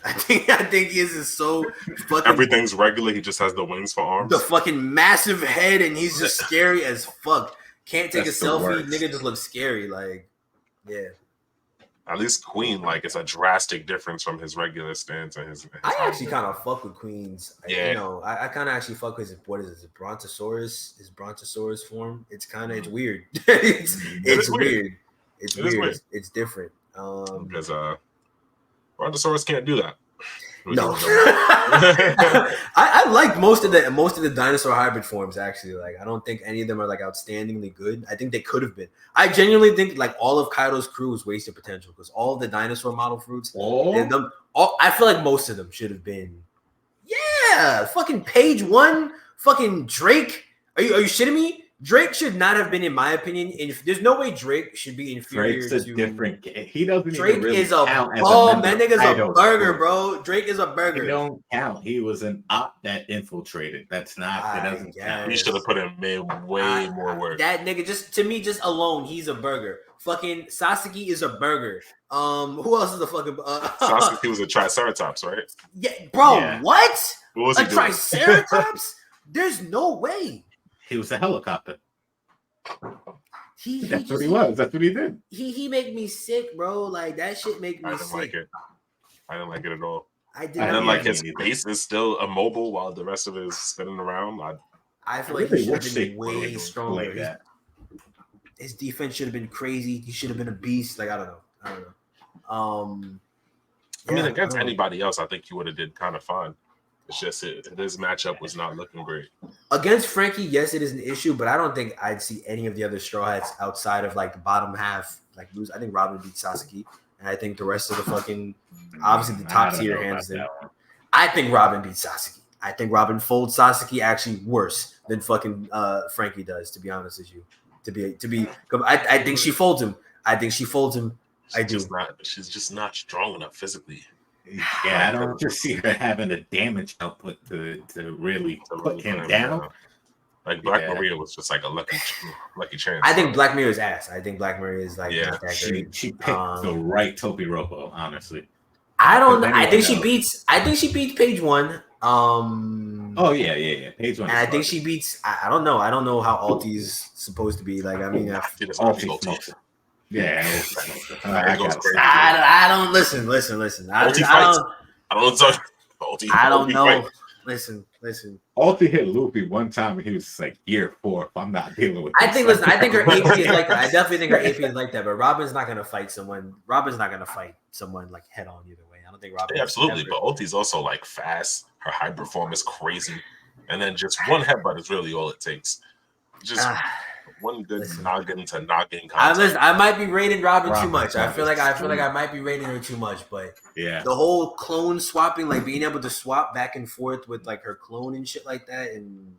I think his is so fucking. Everything's regular. He just has the wings for arms. The fucking massive head, and he's just scary as fuck. Can't take a selfie. Nigga just looks scary. Like, yeah. At least Queen, like, it's a drastic difference from his regular stance and his I actually kind of fuck with Queen's. Yeah. I kind of actually fuck with what is it? Brontosaurus? His Brontosaurus form. It's kind of, it's weird. it's weird. It's weird. It's different. Because Brontosaurus can't do that. No. I like most of the dinosaur hybrid forms, actually. Like, I don't think any of them are like outstandingly good. I think they could have been. I genuinely think like all of Kaido's crew is wasted potential, because all of the dinosaur model fruits, I feel like most of them should have been. Yeah, fucking page 1, fucking Drake. Are you shitting me? Drake should not have been, in my opinion. There's no way Drake should be inferior Drake's a to different. He doesn't Drake. even really Is a count as bum. a That member nigga's of a Idol burger, Squad. bro. Drake is a burger. He don't count. He was an op that infiltrated. That's not. That doesn't count. He should have put in way more work. That nigga, just alone, he's a burger. Fucking Sasuke is a burger. Who else is a fucking? Sasuke was a Triceratops, right? Yeah, bro. Yeah. What? What was he doing? Triceratops? There's no way. He was a helicopter. That's what he was. That's what he did. He make me sick, bro. Like that shit make me sick. Like it. I didn't like it at all. I didn't like his base is still immobile while the rest of it is spinning around. I feel like he should have been way stronger. Like his defense should have been crazy. He should have been a beast. Like I don't know. I mean, against anybody else, I think he would have did kind of fine. It's just this matchup was not looking great. Against Frankie, yes, it is an issue, but I don't think I'd see any of the other Straw Hats outside of like the bottom half like lose. I think Robin beat Sasuke, and I think the rest of the fucking obviously the top tier hands in. I think Robin beat Sasuke. I think Robin folds Sasuke actually worse than fucking Frankie does. To be honest with you, I think she folds him. I do. She's just not strong enough physically. Yeah, I don't just see her having the damage output to really put him down. Like Black Maria was just like a lucky chance. I think Black Maria's ass. I think Black Maria is like not that great. She picked the right Topiropo, honestly. I don't know. I think she beats Page One. Oh yeah. Page One. And I think she beats. I don't know. I don't know how Alti's supposed to be. Like I mean, Alti. Yeah, I don't listen. I don't know. Listen. Alti hit Luffy one time and he was just like year 4. I'm not dealing with. I think her AP is like that. I definitely think her AP is like that. But Robin's not gonna fight someone. Like head on either way. I don't think Robin. Yeah, absolutely. But Alti's also like fast. Her high performance crazy, and then just one headbutt is really all it takes. Just. One good noggin to noggin contact. I might be rating Robin too much. I feel like I might be rating her too much, but yeah, the whole clone swapping, like being able to swap back and forth with like her clone and shit like that, and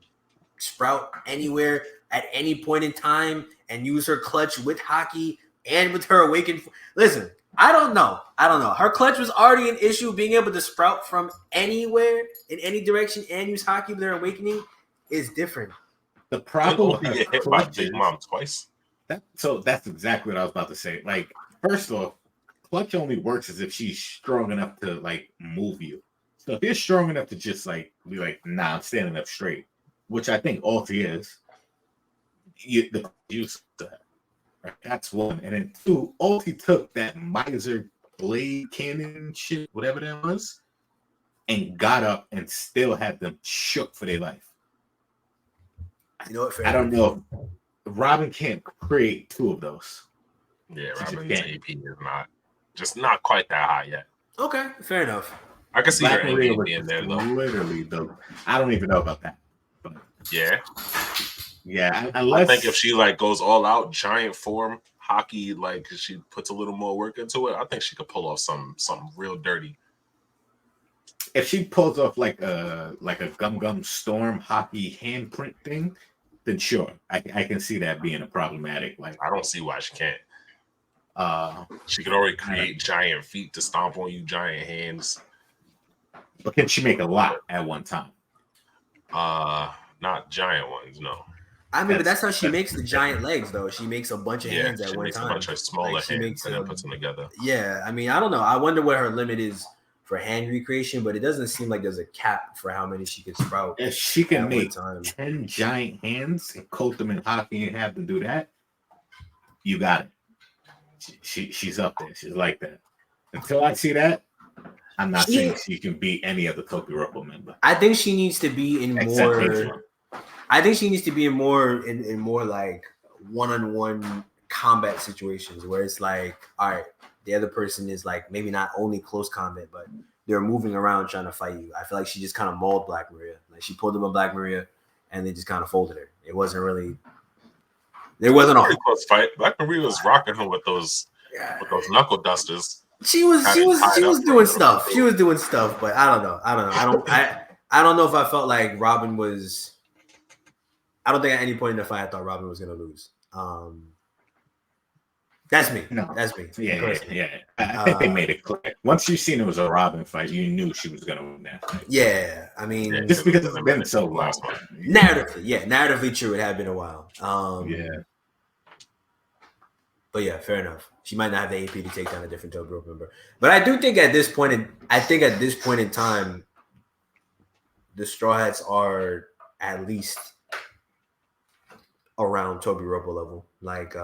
sprout anywhere at any point in time, and use her clutch with hockey and with her awakened. Listen, I don't know. Her clutch was already an issue. Being able to sprout from anywhere in any direction and use hockey with her awakening is different. The problem with hit by Big Mom twice. That's exactly what I was about to say. Like, first off, clutch only works as if she's strong enough to like move you. So if you're strong enough to just like be like, nah, I'm standing up straight, which I think Alti is, the use that. Right? That's one. And then 2, Alti took that miser blade cannon shit, whatever that was, and got up and still had them shook for their life. You know what? I don't know. Robin can't create 2 of those. Yeah, Robin's AP is not quite that high yet. Okay, fair enough. I can see her AP being there though. Literally, though. I don't even know about that. But yeah. Unless I think if she like goes all out, giant form hockey, like she puts a little more work into it, I think she could pull off something real dirty. If she pulls off like a Gum Storm hockey handprint thing, then sure, I can see that being a problematic. Like I don't see why she can't. She could already create giant feet to stomp on you, giant hands. But can she make a lot at one time? Not giant ones, no. I mean, but that's how she makes the giant legs, though. She makes a bunch of hands at one time. She makes a bunch of smaller hands and then puts them together. Yeah, I mean, I don't know. I wonder what her limit is for hand recreation, but it doesn't seem like there's a cap for how many she could sprout. If she can make 10 giant hands and coat them in hockey and have them do that, you got it. She's up there. She's like that. Until I see that, I'm not saying she can beat any other Topiropo member. I think she needs to be in more. I think she needs to be in more like one-on-one combat situations where it's like, all right, the other person is like maybe not only close combat, but they're moving around trying to fight you. I feel like she just kind of mauled Black Maria. Like she pulled up on Black Maria and they just kind of folded her. It wasn't really. There wasn't a close fight. Black Maria was rocking her with those knuckle dusters. She was doing stuff. She was doing stuff, but I don't know. I don't know if I felt like Robin was. I don't think at any point in the fight I thought Robin was gonna lose. That's me. No, that's me. Yeah. I think they made it clear. Once you seen it was a Robin fight, you knew she was gonna win that fight. Yeah, I mean, just because it's been so long. Narratively true. It had been a while. But yeah, fair enough. She might not have the AP to take down a different top rope member, but I do think at this point in time, the Straw Hats are at least around Toby Ropo level, like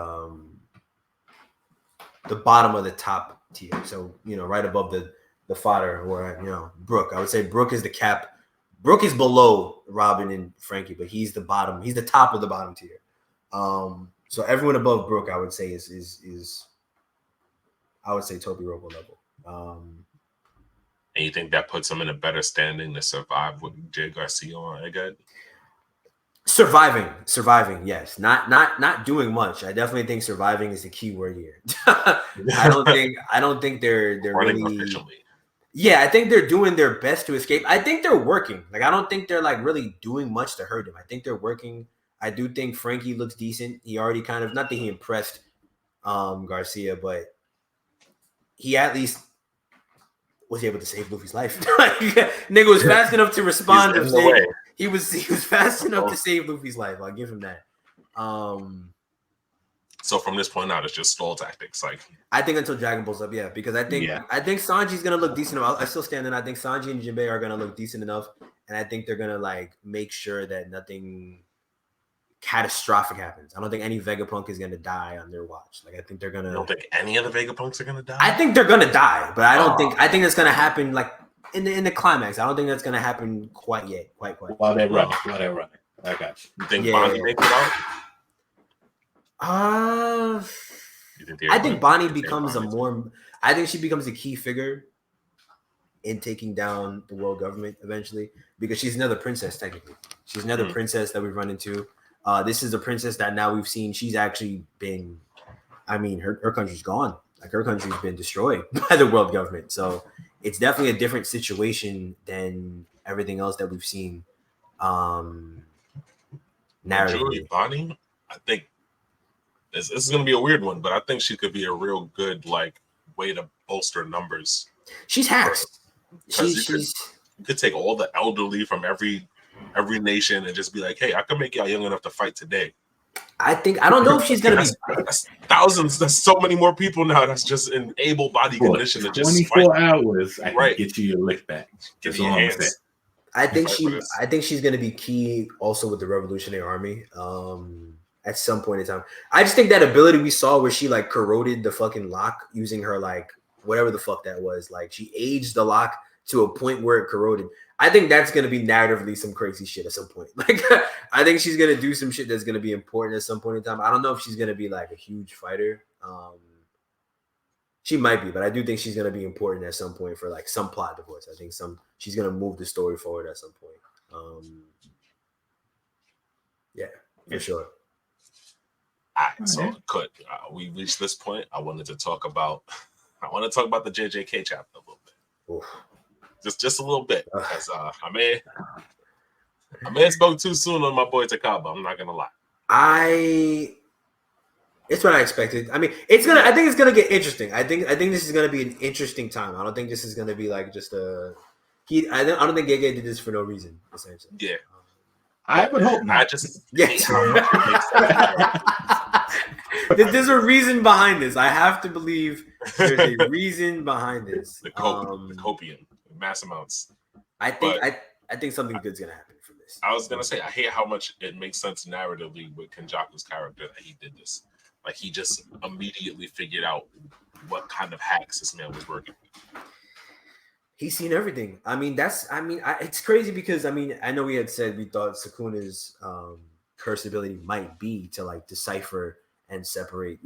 the bottom of the top tier. So, right above the fodder or, Brooke. I would say Brooke is the cap. Brooke is below Robin and Frankie, but he's the bottom. He's the top of the bottom tier. So everyone above Brooke, I would say is I would say Toby Ropo level. And you think that puts him in a better standing to survive with Jay Garcia on Egghead? Surviving, yes. Not doing much. I definitely think surviving is the key word here. I don't think they're running really efficiently. Yeah, I think they're doing their best to escape. I think they're working. Like, I don't think they're like really doing much to hurt him. I think they're working. I do think Frankie looks decent. He already kind of, not that he impressed Garcia, but he at least was able to save Luffy's life. Nigga was fast enough to respond. He was fast enough to save Luffy's life. I'll give him that. So from this point out, it's just stall tactics. Like, I think until Dragon Ball's up, yeah, because I think Sanji's gonna look decent enough. I still stand in. I think Sanji and Jinbei are gonna look decent enough, and I think they're gonna like make sure that nothing catastrophic happens. I don't think any Vegapunk is gonna die on their watch. Like, I think they're gonna. You don't think any of the Vegapunks are gonna die? I think they're gonna die, but I don't think. I think it's gonna happen like in the climax. I don't think that's gonna happen quite yet. Quite. While they're running. I got you. You think Bonnie makes it out? I think Bonnie becomes I think she becomes a key figure in taking down the world government eventually, because she's another princess. Technically, she's another princess that we've run into. This is a princess that now we've seen. She's actually been. I mean, her country's gone. Like, her country's been destroyed by the world government. So it's definitely a different situation than everything else that we've seen. Narratively, Bonnie, I think. This is going to be a weird one, but I think she could be a real good like way to bolster numbers. She's hacks. You could take all the elderly from every nation and just be like, hey, I could make y'all young enough to fight today. I don't know if she's going to be that's thousands. There's so many more people now that's just in able body condition to just 24 hours. I can get you your lick back. Get your hands. I think she's going to be key also with the Revolutionary Army. At some point in time, I just think that ability we saw where she like corroded the fucking lock using her like whatever the fuck that was, like she aged the lock to a point where it corroded. I think that's gonna be narratively some crazy shit at some point. Like, I think she's gonna do some shit that's gonna be important at some point in time. I don't know if she's gonna be like a huge fighter. She might be, but I do think she's gonna be important at some point for like some plot device. I think she's gonna move the story forward at some point. Yeah, for sure. All right, so we reached this point. I wanted to talk about the JJK chapter a little bit. Oof. Just a little bit, because I may have spoke too soon on my boy Takaba. I'm not gonna lie. It's what I expected. I mean, I think it's gonna get interesting. I think this is gonna be an interesting time. I don't think this is gonna be like just a. I don't think Gege did this for no reason. Essentially, yeah. I would hope not. I just hate how much it makes sense. There's a reason behind this. I have to believe there's a reason behind this. The copium, mass amounts. I think something good's gonna happen from this. I was gonna say, I hate how much it makes sense narratively with Kenjaku's character that he did this. Like, he just immediately figured out what kind of hacks this man was working with. He's seen everything. I mean, it's crazy because, I mean, I know we had said we thought Sukuna's curse ability might be to like decipher and separate,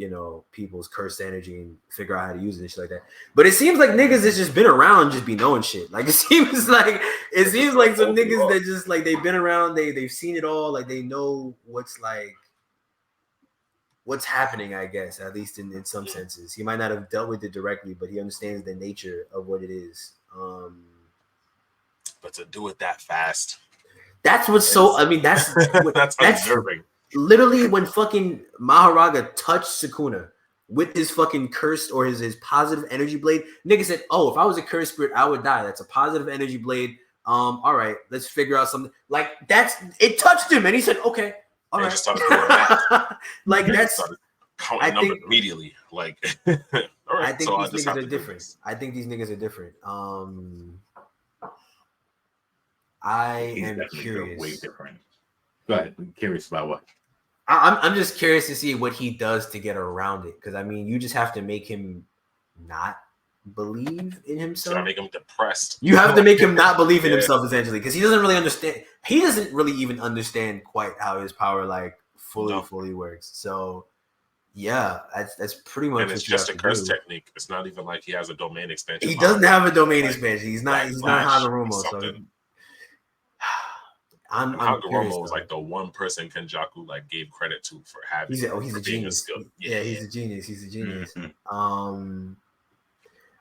people's cursed energy and figure out how to use it and shit like that. But it seems like niggas that's just been around just be knowing shit. Like, it seems like some niggas that just like they've been around, they've seen it all, like they know what's happening, I guess, at least in some senses. He might not have dealt with it directly, but he understands the nature of what it is. But to do it that fast, That's what's so. I mean, that's unnerving. Literally, when fucking Maharaga touched Sukuna with his fucking cursed or his positive energy blade, nigga said, "Oh, if I was a cursed spirit, I would die. That's a positive energy blade. All right, let's figure out something." Like it touched him, and he said, "Okay, all right." Just started doing math. Like that's counting numbers immediately. Like, all right. I think so these niggas are different. I think these niggas are different. I am curious. Way different. Go ahead. I'm curious about what. I'm just curious to see what he does to get around it. Because I mean, you just have to make him not believe in himself. You make him depressed. You have to make him not believe in himself, essentially, because he doesn't really understand. He doesn't really even understand quite how his power fully works. So yeah, that's pretty much. And it's just a curse technique. It's not even like he has a domain expansion. He doesn't have a domain expansion. He's not Hagoromo. So Hagoromo was like the one person Kenjaku like gave credit to for having. He's a genius. Yeah, he's a genius. He's a genius. Mm-hmm.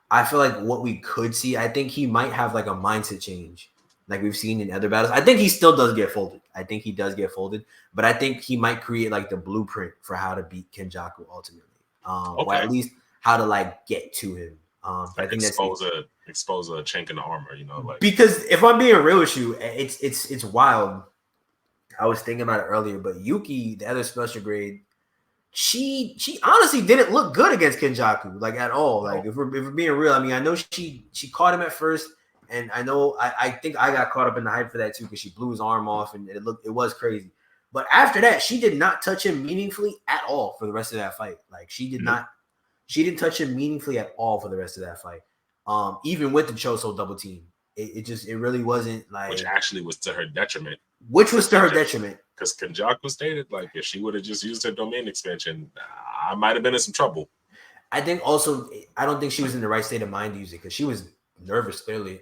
I feel like what we could see, I think he might have like a mindset change, like we've seen in other battles. I think he still does get folded. But I think he might create like the blueprint for how to beat Kenjaku ultimately, or at least how to like get to him. Like I think expose a chink in the armor, like because if I'm being real with you, it's wild. I was thinking about it earlier, but Yuki, the other special grade, she honestly didn't look good against Kenjaku, like at all. Like if we're being real, I mean, I know she caught him at first, and I know I think I got caught up in the hype for that too because she blew his arm off and it was crazy. But after that, she did not touch him meaningfully at all for the rest of that fight. Like she didn't touch him meaningfully at all for the rest of that fight. Even with the Choso double team, it really wasn't like, which actually was to her detriment. Because Kenjaku stated like if she would have just used her domain expansion, I might have been in some trouble. I think also I don't think she was in the right state of mind to use it because she was nervous clearly.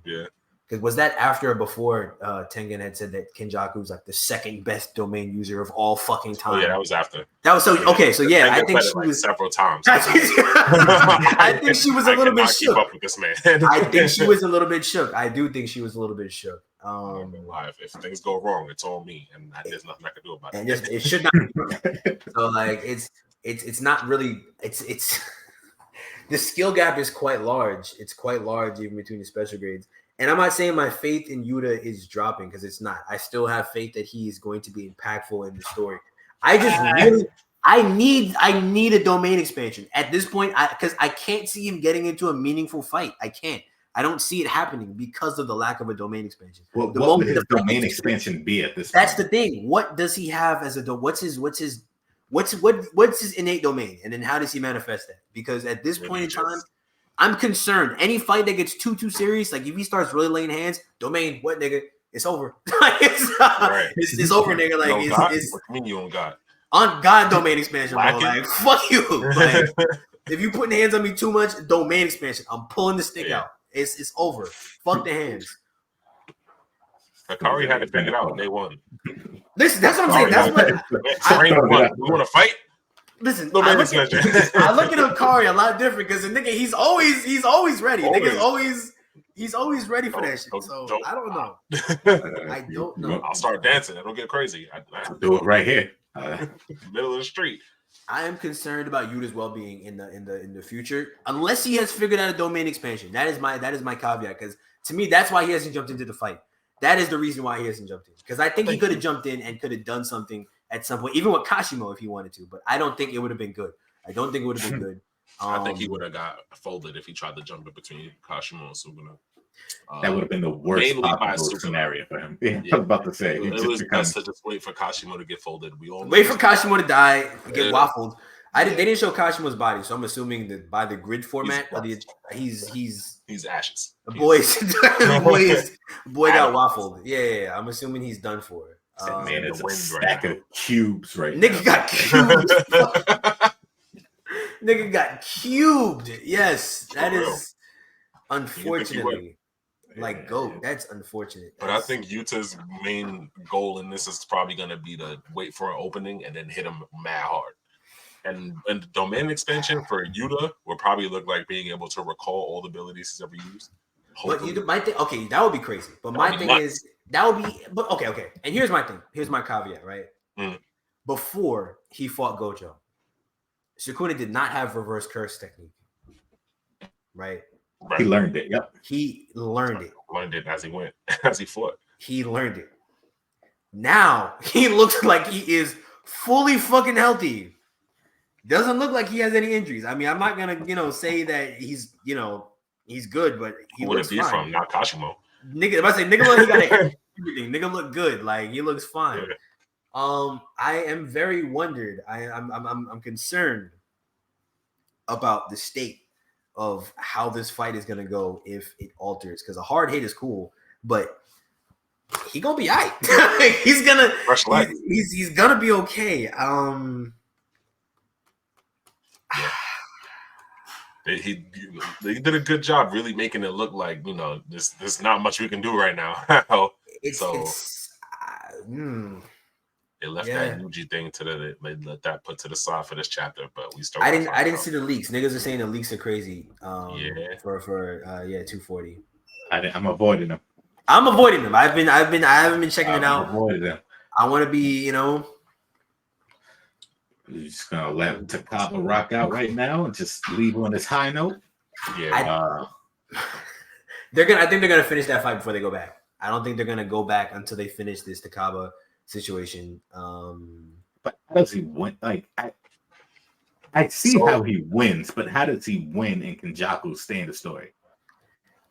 Yeah. Because was that after or before Tengen had said that Kenjaku was like the second best domain user of all fucking time? Oh yeah, that was after. That was so okay. So yeah, I think she was several times. I think she was a little bit shook. Keep up with this man. I think she was a little bit shook. I do think she was a little bit shook. If things go wrong, it's on me, and there's nothing I can do about it. And it should not be. So like it's not really it's the skill gap is quite large. It's quite large even between the special grades. And I'm not saying my faith in Yuta is dropping because it's not. I still have faith that he is going to be impactful in the story. I just really I need a domain expansion at this point because I can't see him getting into a meaningful fight. I can't. I don't see it happening because of the lack of a domain expansion. Well, what would his domain expansion be at this point? That's the thing. What does he have as a what's his innate domain? And then how does he manifest that? Because at this point in time, I'm concerned. Any fight that gets too serious, like if he starts really laying hands, domain, what nigga? It's over. It's over, nigga. Like what you mean you don't got? On God domain expansion, bro. Like fuck you. Like if you putting hands on me too much, domain expansion. I'm pulling the stick out. It's over. Fuck the hands. Hikari had it figured out. They won. Listen, that's what I'm saying. That's what we want to fight. Listen, I look at Hikari a lot different because the nigga he's always ready. Nigga's always ready for that shit. So I don't know. I don't know. I'll start dancing. It'll get crazy. I'll do it right here. Middle of the street. I am concerned about Yuta's well-being in the future, unless he has figured out a domain expansion. That is my caveat, because to me, that's why he hasn't jumped into the fight. That is the reason why he hasn't jumped in. Because I think he could have jumped in and could have done something at some point, even with Kashimo if he wanted to. But I don't think it would have been good. I don't think it would have been good. I think he would have got folded if he tried to jump in between Kashimo and Suguna. That would have been the worst possible scenario for him. Yeah, I was about to say. It was best to just wait for Kashimo to get folded. We all wait for Kashimo to die, get waffled. They didn't show Kashimo's body, so I'm assuming that by the grid format, he's ashes. Boy got waffled. Yeah. I'm assuming he's done for. Man, it's a stack of cubes right now. Nigga got cubed. Yes, that is unfortunately. Like GOAT, that's unfortunate. But I think Yuta's main goal in this is probably going to be to wait for an opening and then hit him mad hard. And the domain expansion for Yuta will probably look like being able to recall all the abilities he's ever used. Hopefully. But my thing, okay, that would be crazy. But my thing is, That would be, but okay. And here's my thing. Here's my caveat, right? Mm. Before he fought Gojo, Sukuna did not have reverse curse technique, right? He learned it. Yep. He learned it. Learned it as he went, as he fought. He learned it. Now he looks like he is fully fucking healthy. Doesn't look like he has any injuries. I mean, I'm not gonna, say that he's good, but he looks fine. From? Not Kashimo. Nigga, if I say nigga look, he got everything. Nigga look good. Like he looks fine. Yeah. I am very wondered. I'm concerned about the state of how this fight is gonna go if it alters. Because a hard hit is cool, but he gonna be alright. he's gonna be okay. Yeah. He did a good job really making it look like, there's not much we can do right now. They left that Yuji thing they let that put to the side for this chapter, but we still. I didn't see the leaks. Niggas are saying the leaks are crazy. For 240. I'm avoiding them. I haven't been checking it out. Avoiding them. I want to be, You're just gonna let Takaba rock out right now and just leave on this high note. Yeah. I think they're gonna finish that fight before they go back. I don't think they're gonna go back until they finish this Takaba situation. But how does he win? Like I see how he wins, but how does he win and Kenjaku stay in the story?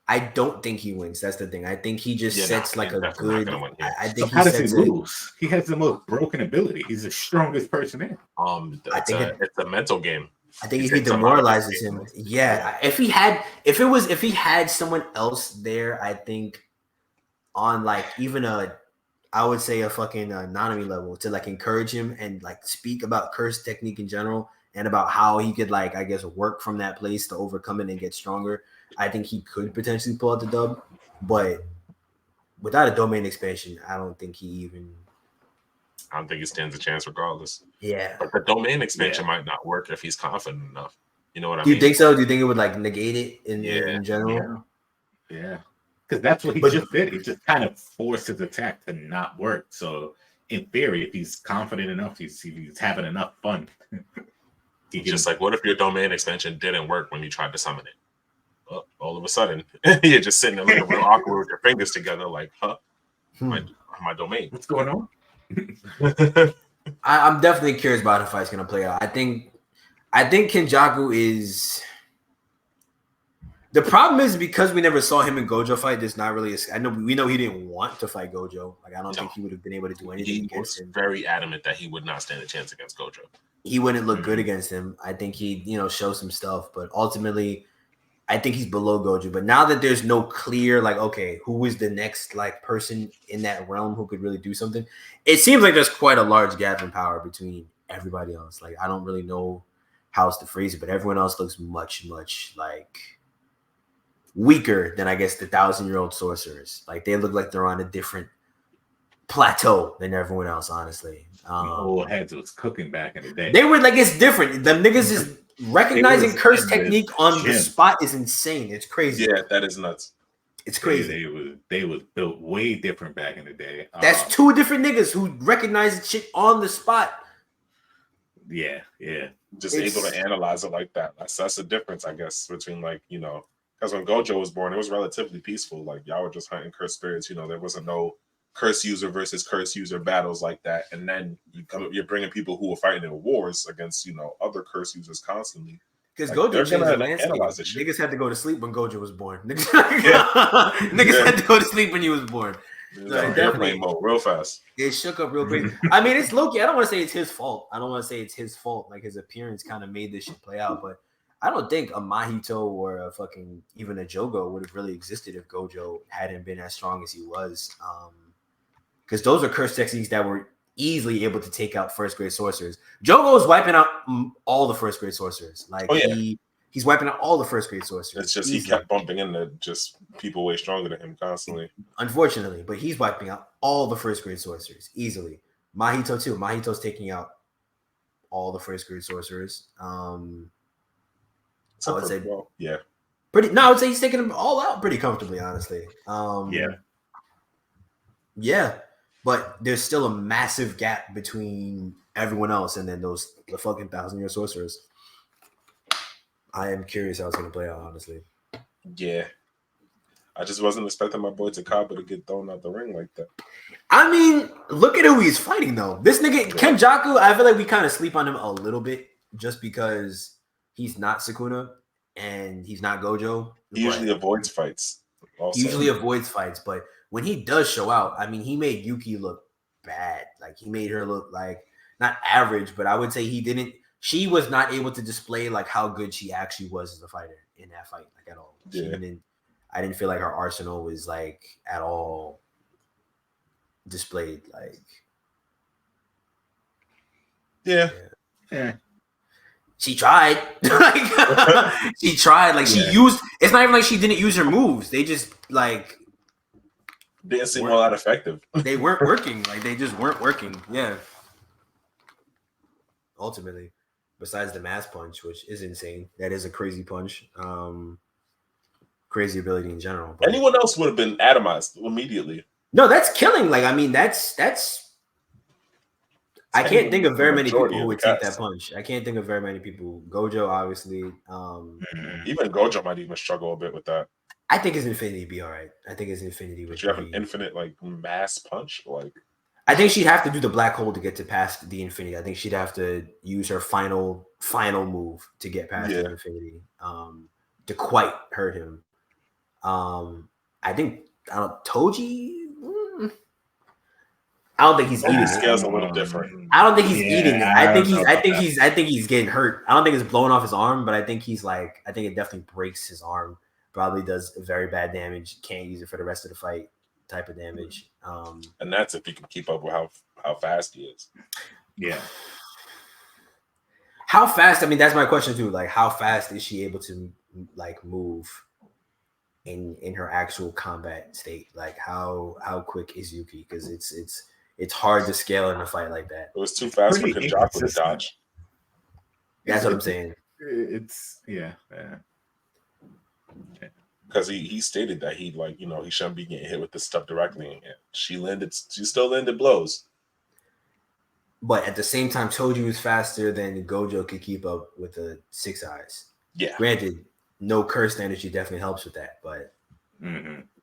I don't think he wins. That's the thing. I think he just sets a good. I think how does he lose? He has the most broken ability. He's the strongest person in. It's a mental game. I think if he demoralizes him, If he had someone else there, I think on even I would say a fucking Nanami level to encourage him and speak about curse technique in general and about how he could work from that place to overcome it and get stronger. I think he could potentially pull out the dub, but without a domain expansion, I don't think he stands a chance regardless. Yeah. But the domain expansion might not work if he's confident enough. You know what I mean? Do you think so? Do you think it would negate it in general? Yeah. Because that's what he just did. He just kind of forced his attack to not work. So in theory, if he's confident enough, he's having enough fun. Just what if your domain expansion didn't work when you tried to summon it? Well, all of a sudden, you're just sitting there looking real awkward with your fingers together, my domain. What's going on? I'm definitely curious about how the fight's gonna play out. I think Kenjaku is. The problem is because we never saw him in Gojo fight. There's not really. We know he didn't want to fight Gojo. I don't think he would have been able to do anything against him. Very adamant that he would not stand a chance against Gojo. He wouldn't look good against him. I think he'd show some stuff, but ultimately, I think he's below Gojo. But now that there's no clear who is the next person in that realm who could really do something, it seems like there's quite a large gap in power between everybody else. I don't really know how else to phrase it, but everyone else looks much weaker than I guess the 1,000-year-old sorcerers. They look like they're on a different plateau than everyone else, honestly. Old heads was cooking back in the day. They were it's different. Them niggas is recognizing curse technique on the spot is insane. It's crazy. Yeah, that is nuts. It's crazy. They was built way different back in the day. That's two different niggas who recognize shit on the spot. Yeah. Just able to analyze it like that. That's the difference, I guess, between because when Gojo was born, it was relatively peaceful. Y'all were just hunting curse spirits. There wasn't no curse user versus curse user battles like that. And then you're bringing people who were fighting in wars against other curse users constantly. Because Gojo changed the landscape. Niggas had to go to sleep when Gojo was born. Niggas had to go to sleep when he was born. Airplane mode real fast. It shook up real quick. I mean, it's low-key. I don't want to say it's his fault. His appearance kind of made this shit play out, but I don't think a Mahito or a fucking even a Jogo would have really existed if Gojo hadn't been as strong as he was. Because those are curse techniques that were easily able to take out first grade sorcerers. Jogo's wiping out all the first grade sorcerers. He's wiping out all the first grade sorcerers. It's just easily. He kept bumping into just people way stronger than him constantly. Unfortunately, but he's wiping out all the first grade sorcerers easily. Mahito too. Mahito's taking out all the first grade sorcerers. I would say, yeah. I would say he's taking them all out pretty comfortably, honestly. Yeah, but there's still a massive gap between everyone else and then the fucking 1,000-year sorcerers. I am curious how it's going to play out, honestly. Yeah. I just wasn't expecting my boy Takaba to get thrown out the ring like that. I mean, look at who he's fighting, though. This nigga, Kenjaku, I feel like we kind of sleep on him a little bit just because he's not Sukuna and he's not Gojo. He usually avoids fights. Also. He usually avoids fights, but when he does show out, I mean, he made Yuki look bad. Like, he made her look like, not average, but I would say she was not able to display, like, how good she actually was as a fighter in that fight, like, at all. Yeah. I didn't feel like her arsenal was, like, at all displayed, like. Yeah. She tried. She tried. Like, she used. It's not even like she didn't use her moves. They just like didn't seem all that effective. They weren't working. Like, they just weren't working. Yeah. Ultimately, besides the mass punch, which is insane. That is a crazy punch. Crazy ability in general. But anyone else would have been atomized immediately. No, that's killing. Like, I mean, that's. I can't think of very many people who would take that punch. I can't think of very many people. Gojo, obviously. Even Gojo might even struggle a bit with that. I think his Infinity would be all right. I think his Infinity would. But you have an infinite like mass punch, like. I think she'd have to do the black hole to get to past the Infinity. I think she'd have to use her final move to get past the Infinity. To quite hurt him. I think Toji. I don't think he's eating it. Scale's a little different. I don't think he's eating it. I think he's getting hurt. I don't think it's blowing off his arm, but I think I think it definitely breaks his arm. Probably does very bad damage. Can't use it for the rest of the fight type of damage. And that's if he can keep up with how fast he is. Yeah. How fast? I mean, that's my question too. Like, how fast is she able to like move in her actual combat state? Like, how quick is Yuki? Because it's hard to scale in a fight like that. It was too fast for Kenjaku to dodge. That's what I'm saying. It's because he stated that he shouldn't be getting hit with this stuff directly. And she still landed blows. But at the same time, Toji was faster than Gojo could keep up with the 6 eyes. Yeah. Granted, no cursed energy definitely helps with that, but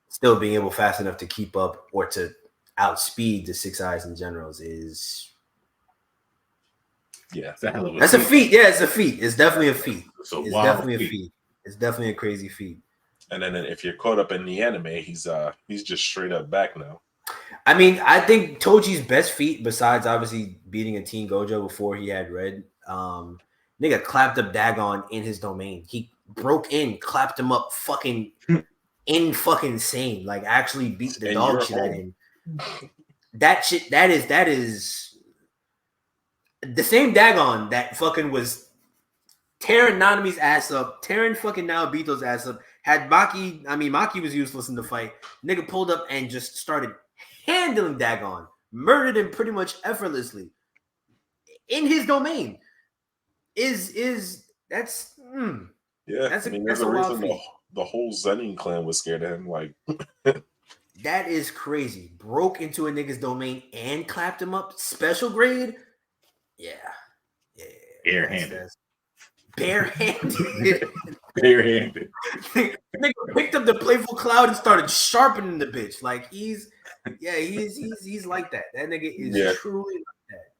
still being able fast enough to keep up or to outspeed the 6 eyes in generals is it's a hell of a that's feat. A feat. Yeah, it's a feat. It's definitely a feat. It's definitely a feat. It's definitely a crazy feat. And then if you're caught up in the anime, he's just straight up back now. I mean, I think Toji's best feat, besides obviously beating a Teen Gojo before he had Red, nigga clapped up Dagon in his domain. He broke in, clapped him up, fucking insane. Like, actually beat the dog shit out of him. That shit. That is the same Dagon that fucking was tearing Nanami's ass up, tearing fucking Naobito's ass up. Had Maki, Maki was useless in the fight. Nigga pulled up and just started handling Dagon, murdered him pretty much effortlessly in his domain. That's that's a reason the whole Zenin clan was scared of him. Like that is crazy. Broke into a nigga's domain and clapped him up. Special grade. Yeah. Barehanded. Barehanded. Nigga picked up the playful cloud and started sharpening the bitch. Like, he's like that. That nigga is truly like that.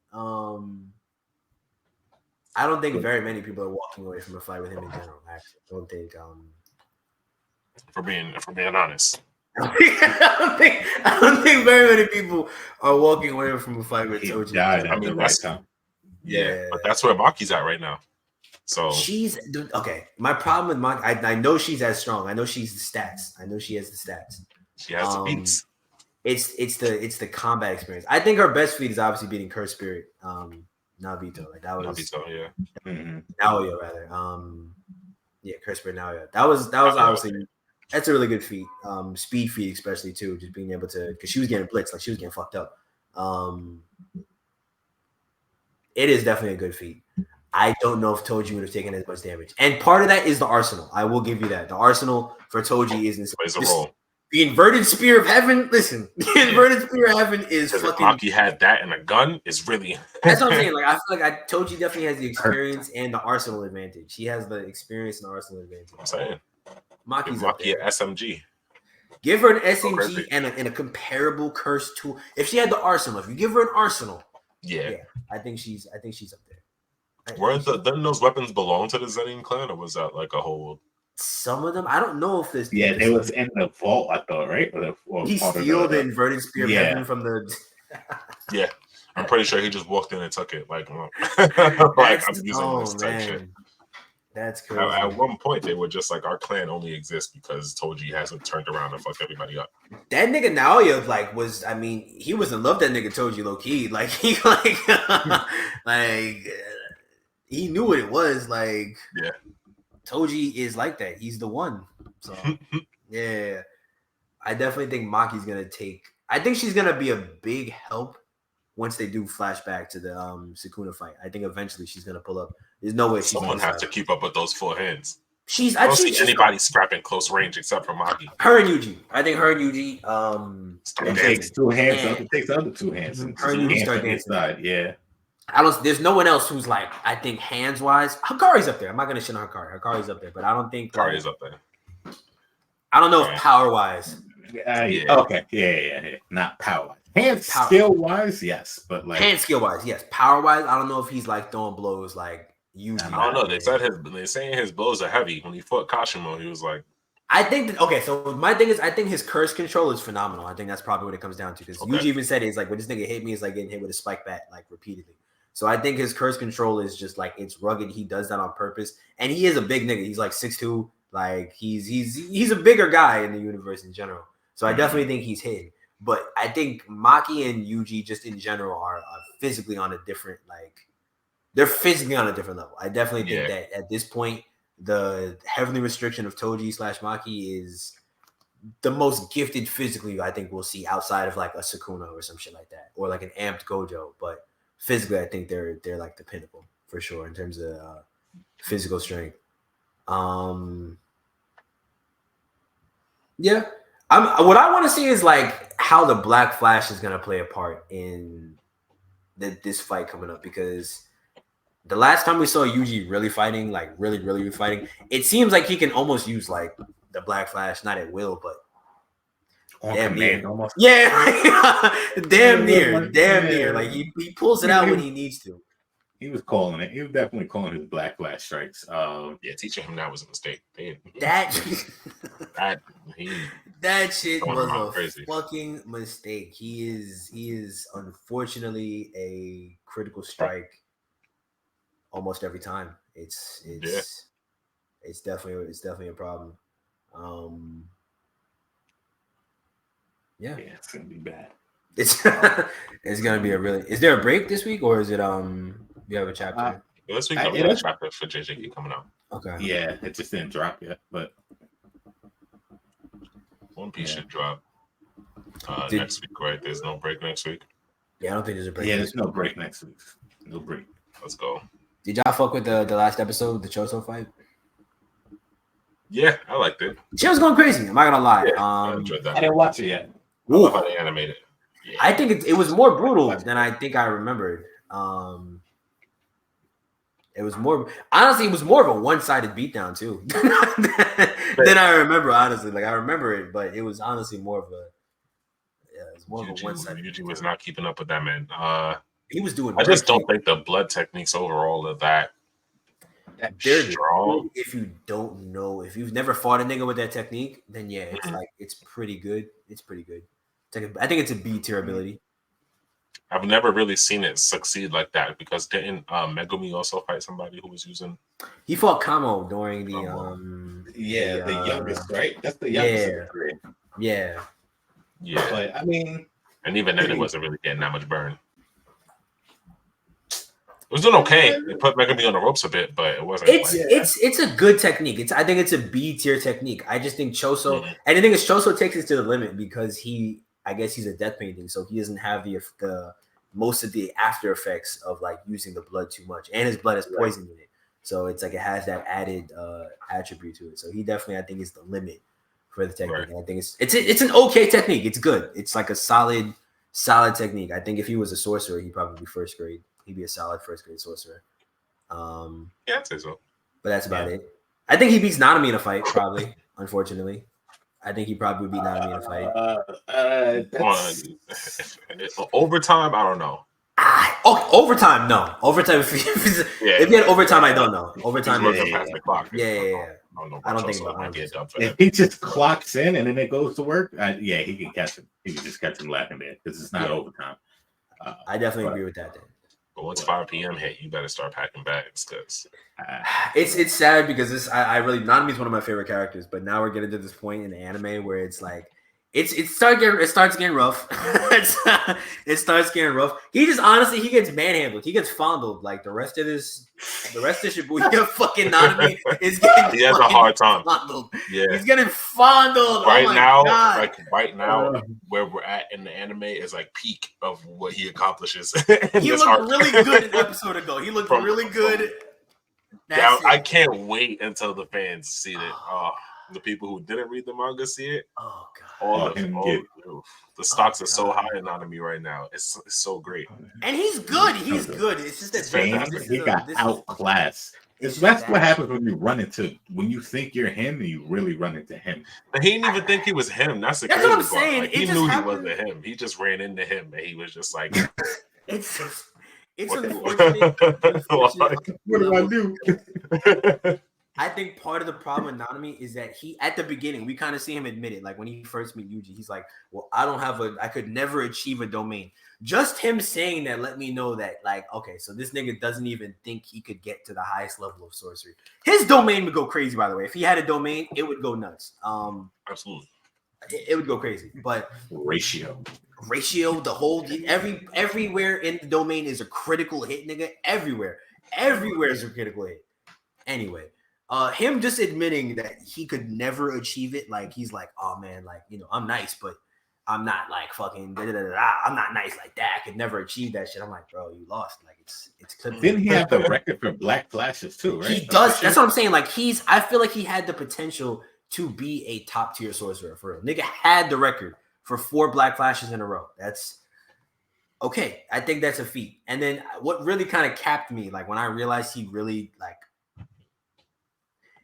I don't think very many people are walking away from a fight with him in general. Actually, I don't think. For being honest, I don't think very many people are walking away from a fight with Toji. Yeah, but that's where Maki's at right now. So she's okay. My problem with Maki, I know she's as strong. I know she's the stats. I know she has the stats. She has the beats. It's the combat experience. I think her best feat is obviously beating Curse Spirit. Naobito. Like, that was Naobito, yeah. Naoya rather. Curse Spirit Naoya. That was obviously that's a really good feat. Speed feat especially too, just being able to, because she was getting blitzed, like she was getting fucked up. It is definitely a good feat. I don't know if Toji would have taken as much damage. And part of that is the arsenal. I will give you that. The arsenal for Toji is plays a role. The inverted spear of heaven. Listen, the inverted spear of heaven is fucking. If Maki had that and a gun, it's really. That's what I'm saying. Like I feel like Toji definitely has the experience and the arsenal advantage. He has the experience and the arsenal advantage. I'm saying. Maki's Maki an SMG. Give her an SMG and a comparable curse tool. If she had the arsenal, if you give her an arsenal, yeah, I think she's up there. Didn't those weapons belong to the Zenin clan, or was that like a whole? Some of them, I don't know if this. Yeah, they was in the vault, I thought, right? He steal the inverted spear of heaven from the. Yeah, I'm pretty sure he just walked in and took it. Like, like I'm using this type shit. That's crazy. At one point, they were just like, our clan only exists because Toji hasn't turned around and fucked everybody up. That nigga Naoya, like, was, I mean, he was in love with that nigga Toji low key. Like, he, like, he knew what it was. Like, yeah, Toji is like that. He's the one. So, yeah. I definitely think Maki's going to take, I think she's going to be a big help once they do flashback to the Sukuna fight. I think eventually she's going to pull up. There's no way someone has to keep up with those 4 hands. I don't see anybody scrapping close range except for Maki. Her and Yuji. I think her and Yuji. It takes 2 hands. It takes the other 2 hands. Her and Yuji start dancing. Yeah. There's no one else who's like, I think hands wise. Hikari's up there. I'm not gonna shit on Hikari. Hikari's up there, but I don't think Hikari's up there. I don't know if power wise. Yeah. Okay. Yeah. Not power wise. Hand skill wise, yes, but like hand skill wise, yes. Power wise, I don't know if he's like throwing blows like Yuji. I don't know. They're saying his blows are heavy. When he fought Kashimo, he was like, I think so my thing is, I think his curse control is phenomenal. I think that's probably what it comes down to, because Yuji even said it's like, when this nigga hit me, it's like getting hit with a spike bat like repeatedly. So I think his curse control is just like, it's rugged. He does that on purpose, and he is a big nigga. He's like 6'2". Like he's a bigger guy in the universe in general. So I definitely think he's hitting. But I think Maki and Yuji just in general are physically on a different, like, they're physically on a different level. I definitely think that at this point, the heavenly restriction of Toji / Maki is the most gifted physically I think we'll see outside of like a Sukuna or some shit like that, or like an amped Gojo. But physically, I think they're like the pinnacle for sure in terms of physical strength. Yeah. What I want to see is like how the Black Flash is going to play a part in this fight coming up, because the last time we saw Yuji really fighting, like really fighting, it seems like he can almost use like the Black Flash, not at will, but damn near. Almost. Yeah, damn near. Like he pulls it out when he needs to. He was calling it. He was definitely calling his Black Flash strikes. Teaching him that was a mistake. That shit was a crazy fucking mistake. He is unfortunately a critical strike almost every time. It's definitely a problem. It's gonna be bad. It's gonna be a really. Is there a break this week, or is it you have a chapter? This week we have a chapter for JJK coming out. Okay. Yeah, it just didn't drop yet, but One Piece should drop next week, right? There's no break next week. Yeah, I don't think there's a break. Yeah, there's no break next week. No break. Let's go. Did y'all fuck with the last episode, the Choso fight? Yeah, I liked it. She was going crazy. I'm not gonna lie. Yeah, I enjoyed that. I didn't watch it yet. I love how they animated. Yeah. I think it was more brutal than I think I remembered. It was more, honestly, it was more of a one-sided beatdown too than I remember. Honestly, like I remember it, but it was honestly more of a one-sided. Yuji was not keeping up with that, man. He was doing. I just don't think the blood techniques overall are that strong. If you don't know, if you've never fought a nigga with that technique, then yeah, it's like it's pretty good. It's pretty good. I think it's a B tier ability. I've never really seen it succeed like that, because didn't Megumi also fight somebody who was using? He fought Kamo during the the youngest, right? That's the youngest of the three. Yeah. But I mean, and even then, it wasn't really getting that much burn. It was doing okay. They put Megumi on the ropes a bit, but it wasn't. It's a good technique. I think it's a B tier technique. I just think Choso, and the thing is, Choso takes it to the limit because I guess he's a death painting, so he doesn't have the most of the after effects of like using the blood too much, and his blood is poison in it, so it's like it has that added attribute to it. So he definitely, I think, is the limit for the technique. Right. And I think it's an okay technique. It's good. It's like a solid technique. I think if he was a sorcerer, he'd probably be first grade. He'd be a solid first grade sorcerer. Yeah, I'd say so. But that's about it. I think he beats Nanami in a fight, probably. Unfortunately, I think he probably would beat Nanami in a fight. Overtime, I don't know. Overtime, no. Overtime. If he had overtime, I don't know. Overtime, past the clock. Yeah. I don't think so. If he just clocks in and then it goes to work, he can catch him. He can just catch him lacking there because it's not overtime. I definitely agree with that. Then. But once 5 p.m. hit, you better start packing bags because it's sad because I really Nanami's one of my favorite characters, but now we're getting to this point in the anime where it's like it starts getting rough. It starts getting rough. He just honestly gets manhandled. He gets fondled. Like the rest of Shibuya fucking Nanami is getting. He has a hard time. Fondled. Yeah, he's getting fondled right now. God. Like right now, where we're at in the anime is like peak of what he accomplishes. He looked really good an episode ago. He looked really good. Now, I can't wait until the fans see it. The people who didn't read the manga see it. Oh god! The stocks are so high in Nanami right now. It's so great. And he's good. He's good. It's just that he got outclassed. That's what happens when you think you're him and you really run into him. And he didn't even think he was him. That's what I'm saying. Like, he knew he wasn't him. He just ran into him and he was just like, it's unfortunate. What do I do? I think part of the problem with Nanami is that he, at the beginning, we kind of see him admit it. Like when he first meet Yuji, he's like, well, I could never achieve a domain. Just him saying that let me know that, like, okay, so this nigga doesn't even think he could get to the highest level of sorcery. His domain would go crazy, by the way. If he had a domain, it would go nuts. Absolutely. It would go crazy. But ratio, the whole everywhere in the domain is a critical hit, nigga. Everywhere is a critical hit. Anyway. Him just admitting that he could never achieve it, like he's like, oh man, like I'm nice, but I'm not like fucking. I'm not nice like that. I could never achieve that shit. I'm like, bro, you lost. Like it's. Didn't he have the record for Black Flashes too? Right? He does. That's what I'm saying. Like I feel like he had the potential to be a top tier sorcerer for real. Nigga had the record for 4 Black Flashes in a row. That's okay. I think that's a feat. And then what really kind of capped me, like when I realized he really like.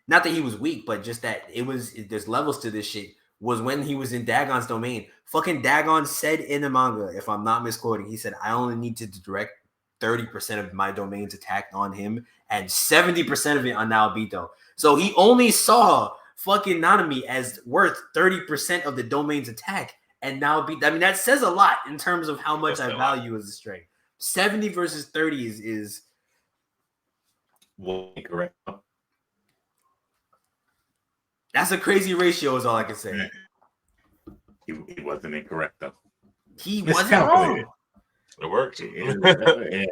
Not that he was weak, but just that there's levels to this shit, was when he was in Dagon's domain. Fucking Dagon said in the manga, if I'm not misquoting, he said, I only need to direct 30% of my domain's attack on him and 70% of it on Naobito. So he only saw fucking Nanami as worth 30% of the domain's attack. And Naobito, I mean, that says a lot in terms of how much I value as a strength. 70 versus 30 is correct. That's a crazy ratio is all I can say. He wasn't incorrect, though. He wasn't wrong. It worked. It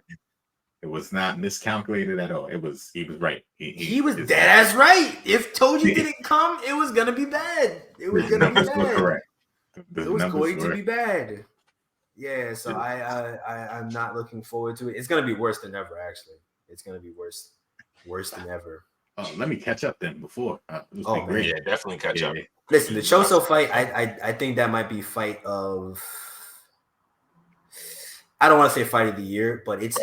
was not miscalculated at all. He was right. He was dead ass right. If Toji didn't come, it was going to be bad. It was going to be bad. Correct. It was going to be bad. Yeah, so I'm not looking forward to it. It's going to be worse than ever, actually. It's going to be worse than ever. Oh, let me catch up then before. Great. Yeah, definitely catch up. Listen, the Choso fight, I think that might be fight of. I don't want to say fight of the year, but it's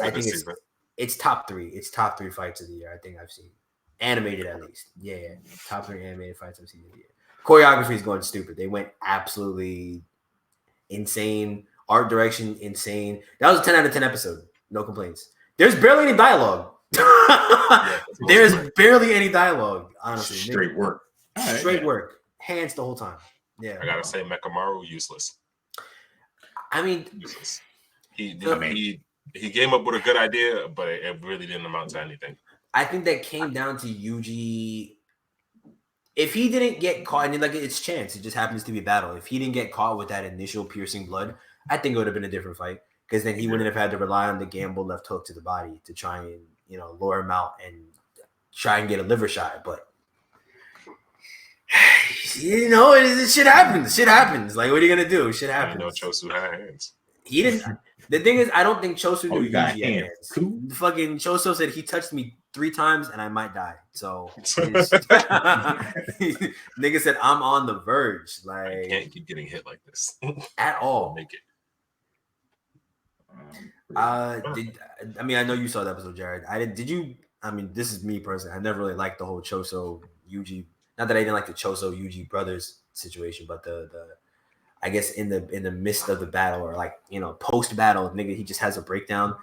it's top 3. It's top 3 fights of the year. I think I've seen animated at least. Yeah, top 3 animated fights I've seen of the year. Choreography is going stupid. They went absolutely insane. Art direction insane. That was a 10 out of 10 episode. No complaints. There's barely any dialogue. There's barely any dialogue, honestly. Straight work. Straight work. Hands the whole time. Yeah. I gotta say, Mekamaru useless. I mean, useless. He came up with a good idea, but it really didn't amount to anything. I think that came down to Yuji. If he didn't get caught, and like it's chance, it just happens to be a battle. If he didn't get caught with that initial piercing blood, I think it would have been a different fight because then he wouldn't have had to rely on the gamble left hook to the body to try and lure him out and try and get a liver shot. But shit happens. Shit happens. Like, what are you gonna do? Shit happens. Chosu had hands. He didn't. The thing is, I don't think Chosu knew Yuji had hands. The fucking Choso said he touched me 3 times and I might die. So nigga said I'm on the verge. Like I can't keep getting hit like this at all. Make it. I mean, I know you saw the episode, Jared. Did you? I mean, this is me personally. I never really liked the whole Choso Yuji. Not that I didn't like the Choso Yuji brothers situation, but the I guess in the midst of the battle or like post battle, nigga, he just has a breakdown.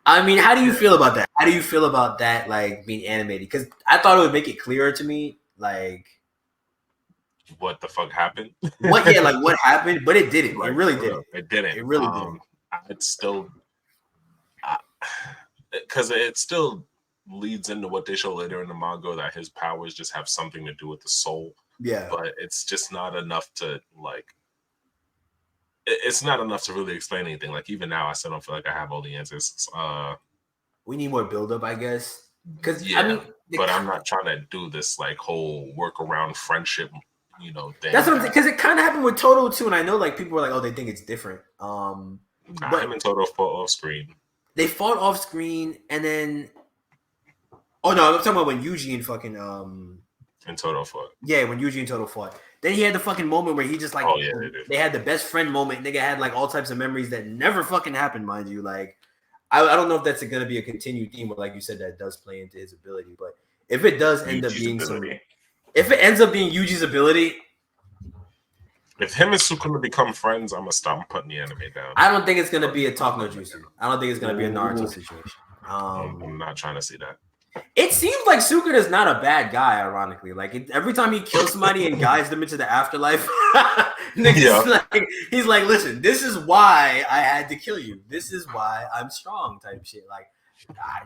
I mean, how do you feel about that? How do you feel about that like being animated? Because I thought it would make it clearer to me, like what the fuck happened. What happened, but it didn't. It really didn't. It didn't. It really didn't. It's still because it still leads into what they show later in the manga that his powers just have something to do with the soul. Yeah, but it's just not enough to like. It's not enough to really explain anything. Like even now, I still don't feel like I have all the answers. We need more build up, I guess. Because but I'm not trying to do this like whole work around friendship, thing. That's what I'm saying. Because it kind of happened with Toto too, and I know like people were like, "Oh, they think it's different." But him and Toto fought off screen. They fought off screen, and then I'm talking about when Yuji and fucking and Toto fought. Yeah, when Yuji and Toto fought. Then he had the fucking moment where he just like they had the best friend moment. Nigga had like all types of memories that never fucking happened, mind you. Like I don't know if that's gonna be a continued theme, but like you said, that does play into his ability. But if it does end up being if it ends up being Yuji's ability, if him and Sukuna become friends, I'm gonna stop putting the anime down. I don't think it's gonna be a Talk No Jutsu. I don't think it's gonna be a Naruto situation. I'm not trying to see that. It seems like Sukuna's not a bad guy, ironically. Like every time he kills somebody and guides them into the afterlife, he's like, listen, this is why I had to kill you. This is why I'm strong, type shit. Like,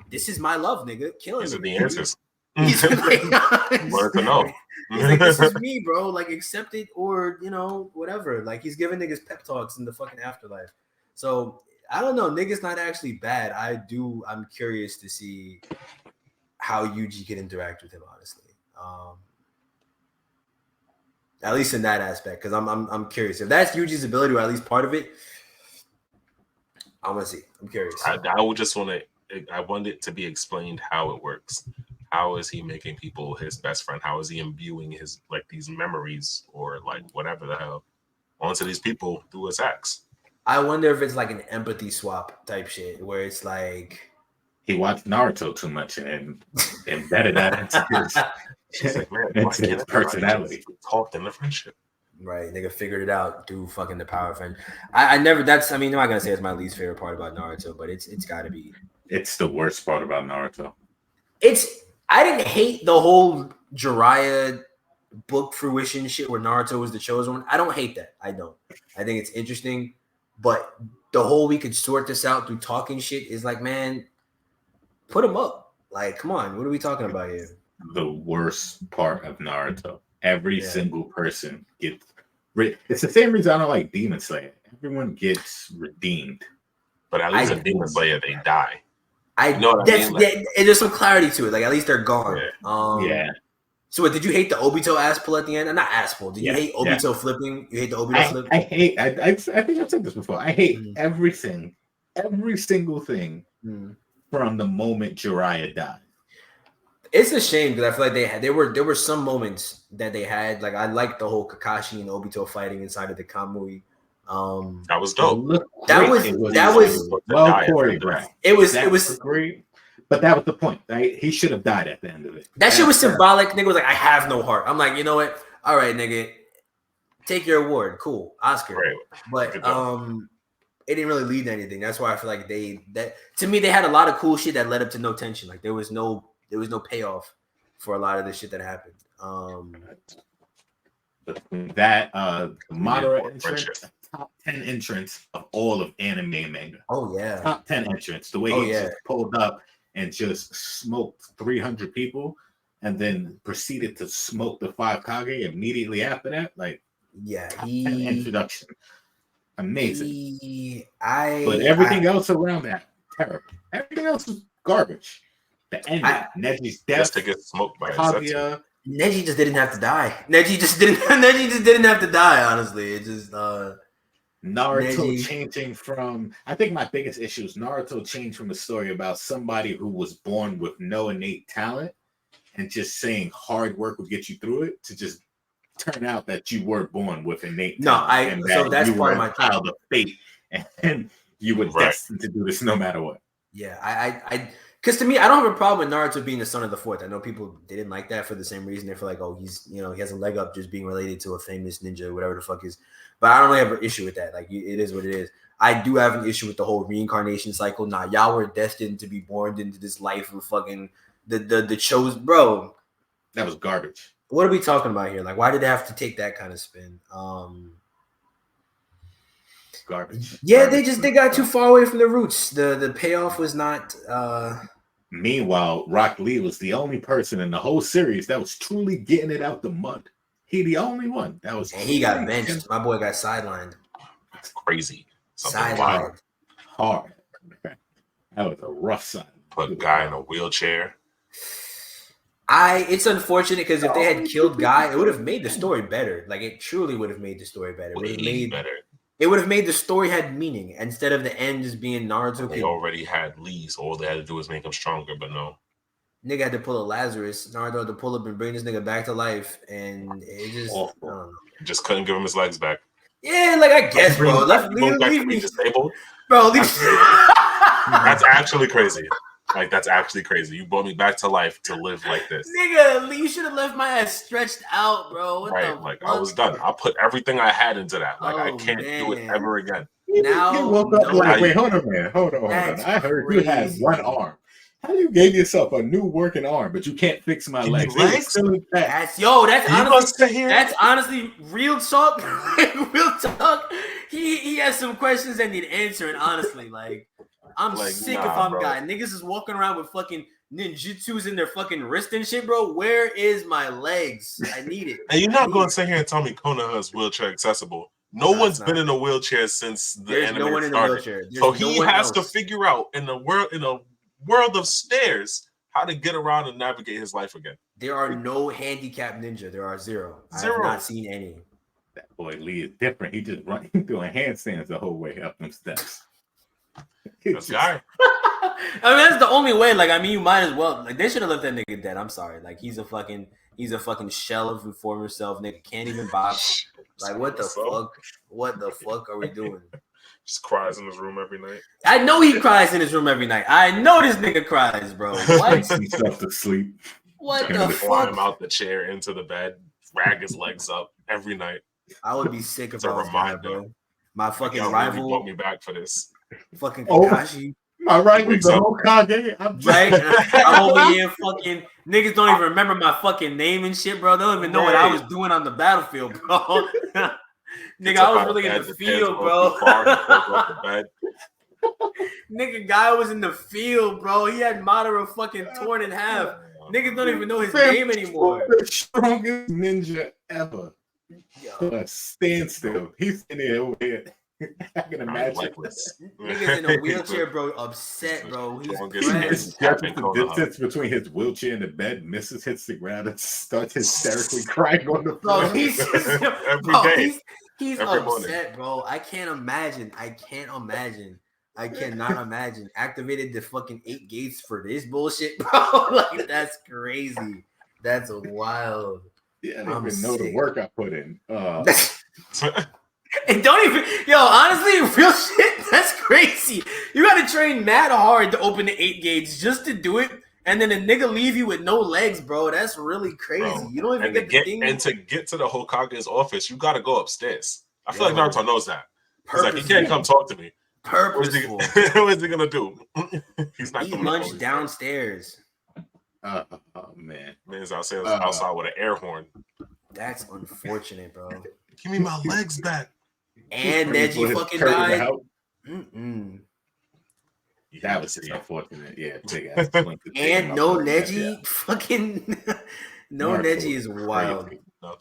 this is my love, nigga. Killing These me. are the answers. He's like, word to know. He's like, this is me, bro. Like, accept it or whatever. Like, he's giving niggas pep talks in the fucking afterlife. So I don't know. Nigga's not actually bad. I'm curious to see how Yuji can interact with him, honestly. At least in that aspect, because I'm curious if that's Yuji's ability or at least part of it. I want to see. I'm curious. I would just want to. I want it to be explained how it works. How is he making people his best friend? How is he imbuing his like these memories or like whatever the hell onto these people through his acts? I wonder if it's like an empathy swap type shit where it's like. He watched Naruto too much and embedded that into his personality. Talked in the friendship. Right, nigga figured it out through fucking the power of friend. I'm not gonna say it's my least favorite part about Naruto, but it's gotta be. It's the worst part about Naruto. I didn't hate the whole Jiraiya book fruition shit where Naruto was the chosen one. I don't hate that. I don't. I think it's interesting, but the whole we could sort this out through talking shit is like, man. Put him up. Like, come on. What are we talking about here? The worst part of Naruto. Every single person gets... It's the same reason I don't like Demon Slayer. Everyone gets redeemed. But at least in Demon Slayer, they die. There's some clarity to it. Like, at least they're gone. Yeah. So what, did you hate the Obito ass pull at the end? Not ass pull. Did you hate Obito flipping? You hate the Obito flip? I think I've said this before. I hate everything. Every single thing. From the moment Jiraiya died. It's a shame because I feel like there were some moments that they had. Like I liked the whole Kakashi and Obito fighting inside of the Kamui. That was dope. That was well choreographed. It was great. But that was the point, right? He should have died at the end of it. That shit was symbolic. Nigga was like, I have no heart. I'm like, you know what? All right, nigga. Take your award. Cool. Oscar. Right. But it didn't really lead to anything. That's why I feel like to me they had a lot of cool shit that led up to no tension. Like there was no payoff for a lot of the shit that happened. That moderate entrance, top 10 entrance of all of anime and manga. Oh yeah, top 10 entrance. The way he just pulled up and just smoked 300 people, and then proceeded to smoke the 5 Kage immediately after that. Like introduction. Amazing. But everything else around that, terrible. Everything else was garbage. The ending, Neji's death, just to get smoked by Kaguya. Neji just didn't have to die. Neji just didn't have to die, honestly. It just Naruto Neji. changing from, I think my biggest issue is Naruto changed from a story about somebody who was born with no innate talent and just saying hard work will get you through it to just turn out that you were born with innate talent and that that's you part were of my a child of fate and you were destined to do this no matter what. Yeah, because to me, I don't have a problem with Naruto being the son of the fourth. I know people didn't like that for the same reason. They feel like, oh, he's, he has a leg up just being related to a famous ninja, whatever the fuck is. But I don't really have an issue with that. Like, it is what it is. I do have an issue with the whole reincarnation cycle. Nah, y'all were destined to be born into this life of fucking the chosen, bro. That was garbage. What are we talking about here? Like, why did they have to take that kind of spin? Garbage. Yeah, Garbage. they got too far away from the roots. The payoff was not. Meanwhile, Rock Lee was the only person in the whole series that was truly getting it out the mud. He the only one that was. And he got benched. My boy got sidelined. That's crazy. Sidelined. Hard. That was a rough side. Put a guy in a wheelchair. It's unfortunate because if they had killed Guy, it would have made the story better. Like, it truly would have made the story better. It would have made the story had meaning instead of the end just being Naruto. They already had Lee, so all they had to do was make him stronger, but no. Nigga had to pull a Lazarus. Naruto had to pull up and bring this nigga back to life, and it just, I don't know. Just couldn't give him his legs back. Yeah, like, I guess, bro. Leave me disabled. Bro, that's actually crazy. Like, that's actually crazy. You brought me back to life to live like this. Nigga, you should have left my ass stretched out, bro. What the like, fuck? I was done. I put everything I had into that. Like, I can't do it ever again. Now, you woke up like, wait, hold on, man. Hold on. I heard you had one arm. How you gave yourself a new working arm, but you can't fix my legs? That's honestly real talk. Real talk. He has some questions that need answering. Honestly, like, I'm sick if I'm bro. Guy. Niggas is walking around with fucking ninjutsus in their fucking wrist and shit, bro. Where is my legs? I need it. And you're not going to sit here and tell me Konoha is wheelchair accessible. No one's been in a wheelchair since the anime started. So he has to figure out in a world of stairs how to get around and navigate his life again. There are no handicap ninja. There are zero. I have not seen any. That boy Lee is different. He just running doing handstands the whole way up them steps. This guy. I mean, that's the only way. Like, I mean, you might as well. Like, they should have left that nigga dead. I'm sorry. Like, he's a fucking shell of his former self. Nigga can't even box. Like, what the fuck? What the fuck are we doing? Just cries in his room every night. I know he cries in his room every night. I know this nigga cries, bro. What? Himself to sleep. What the fuck? Fly him out the chair into the bed, drag his legs up every night. I would be sick if I was that, bro. My fucking rival brought me back for this. Fucking Kakashi. My rival's the Hokage. I'm over here fucking niggas don't even remember my fucking name and shit, bro. They don't even know what I was doing on the battlefield, bro. Nigga, I was really in the field, bro. Nigga, guy was in the field, bro. He had Madara fucking torn in half. Niggas don't even know his name anymore. The strongest ninja ever. Stand still. He's in there over here. I can imagine. Niggas in a wheelchair, bro. Upset, bro. He's the distance between his wheelchair and the bed. Mrs. hits the ground and starts hysterically crying on the floor. Bro, he's every day. He's upset, morning. Bro. I can't imagine. I cannot imagine. Activated the fucking 8 gates for this bullshit, bro. Like, that's crazy. That's wild. Yeah, I don't even know the work I put in. And don't even, honestly, real shit, that's crazy. You got to train mad hard to open the 8 gates just to do it, and then a nigga leave you with no legs, bro. That's really crazy. Bro. You don't even get the thing. And to get to the Hokage's office, you got to go upstairs. I feel like Naruto knows that. He's like, he can't come talk to me. Purposeful. What is he gonna do? He's not. He lunched downstairs. Oh man, man's outside with an air horn. That's unfortunate, bro. Give me my legs back. And Neji fucking died. That was unfortunate. Yeah, big ass. And no Neji, fucking no Neji is wild.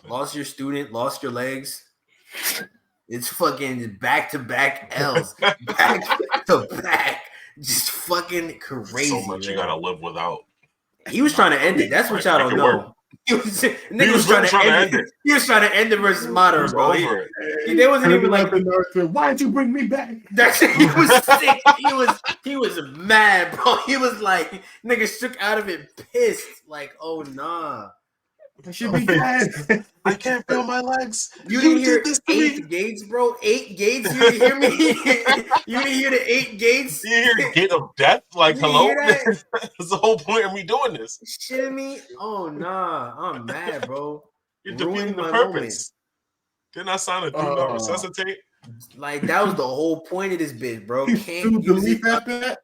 Lost your student, lost your legs. It's fucking back-to-back L's. Back-to-back. Just fucking crazy. So much you gotta live without. He was trying to end it. That's what y'all don't know. He was trying to end it. He was trying to end it versus Madara, bro. There wasn't even like why'd you bring me back? He was sick. He was mad, bro. He was like, nigga shook out of it, pissed. Like, oh nah. I should be dead. I can't feel my legs. You didn't hear 8 gates, bro? 8 gates? You didn't hear me? You didn't hear the 8 gates? You didn't hear Gate of Death? Like, hello? That's the whole point of me doing this. Shitting me? Oh, nah. I'm mad, bro. You're defeating the purpose. Didn't I sign a do not resuscitate? Like, that was the whole point of this bitch, bro. Can't use it after that?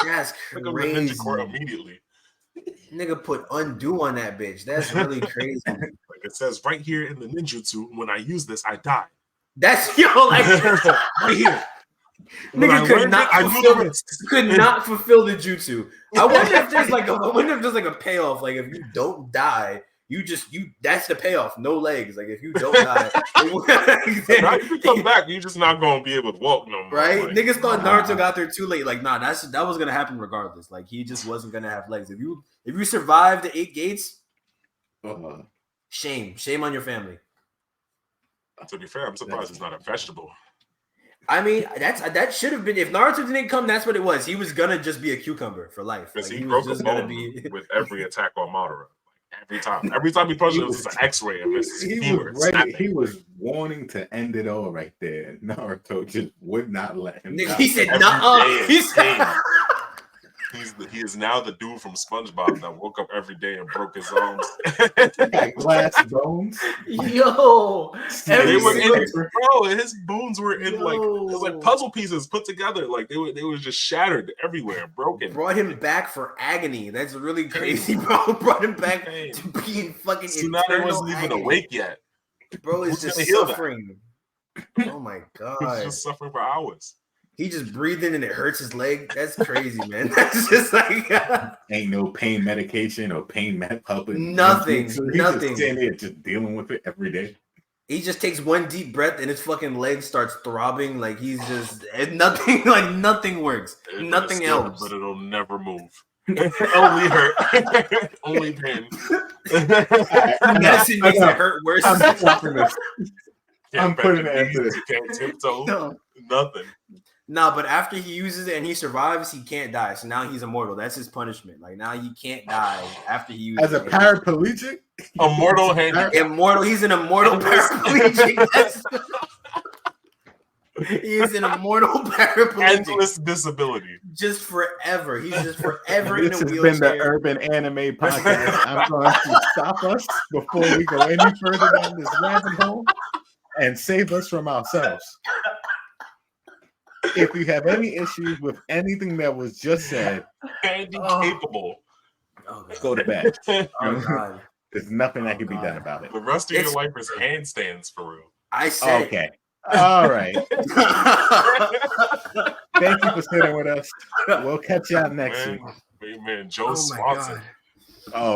That's crazy. Ninja Court immediately. Nigga put undo on that bitch. That's really crazy. Like it says right here in the ninjutsu, when I use this, I die. That's like right here. Nigga could not fulfill the jutsu. I wonder if there's like a payoff. Like if you don't die, that's the payoff. No legs. Like if you don't die, now if you come back, you're just not gonna be able to walk no more. Right? Like, Niggas thought Naruto got there too late. Like, nah, that was gonna happen regardless. Like he just wasn't gonna have legs. If you survive the 8 gates, shame on your family. To be fair, I'm surprised it's not a vegetable. I mean, that should have been if Naruto didn't come. That's what it was. He was gonna just be a cucumber for life. Because like, he broke a bone with every attack on Madara. Every time he punched it, it was just an X-ray of his femur. He was wanting to end it all right there. Naruto just would not let him. He said, "Nuh-uh." He said. He is now the dude from SpongeBob that woke up every day and broke his arms. Got glass bones. Yo, they were in, bro. His bones were in like it was like puzzle pieces put together. Like they were just shattered everywhere, broken. Brought him back for agony. That's really crazy, bro. Brought him back to being fucking. Tsunade wasn't even awake yet. Bro is just suffering. Oh my god, he's just suffering for hours. He just breathing and it hurts his leg. That's crazy, man. That's just like ain't no pain medication or pain puppet. Nothing. He's just sitting here just dealing with it every day. He just takes one deep breath and his fucking leg starts throbbing. Like he's just nothing. Like nothing works. Nothing helps. But it'll never move. Only hurt. Only pain. Medicine makes it hurt worse. I'm putting it into this. You can't tiptoe. No. Nothing. No, but after he uses it and he survives, he can't die. So now he's immortal. That's his punishment. Like now he can't die after he uses it. As a paraplegic? Immortal handicap. Immortal. He's an immortal paraplegic. He is an immortal paraplegic. Endless disability. Just forever. He's just forever in a wheelchair. This has been the Urban Anime Podcast. I'm going to stop us before we go any further down this rabbit hole and save us from ourselves. If you have any issues with anything that was just said, capable, go to bed. Oh, God. There's nothing that can be done about it. The rest of your life is handstands for real. I said okay. All right. Thank you for sitting with us. We'll catch you out next week. Man, Joe Swanson. Oh.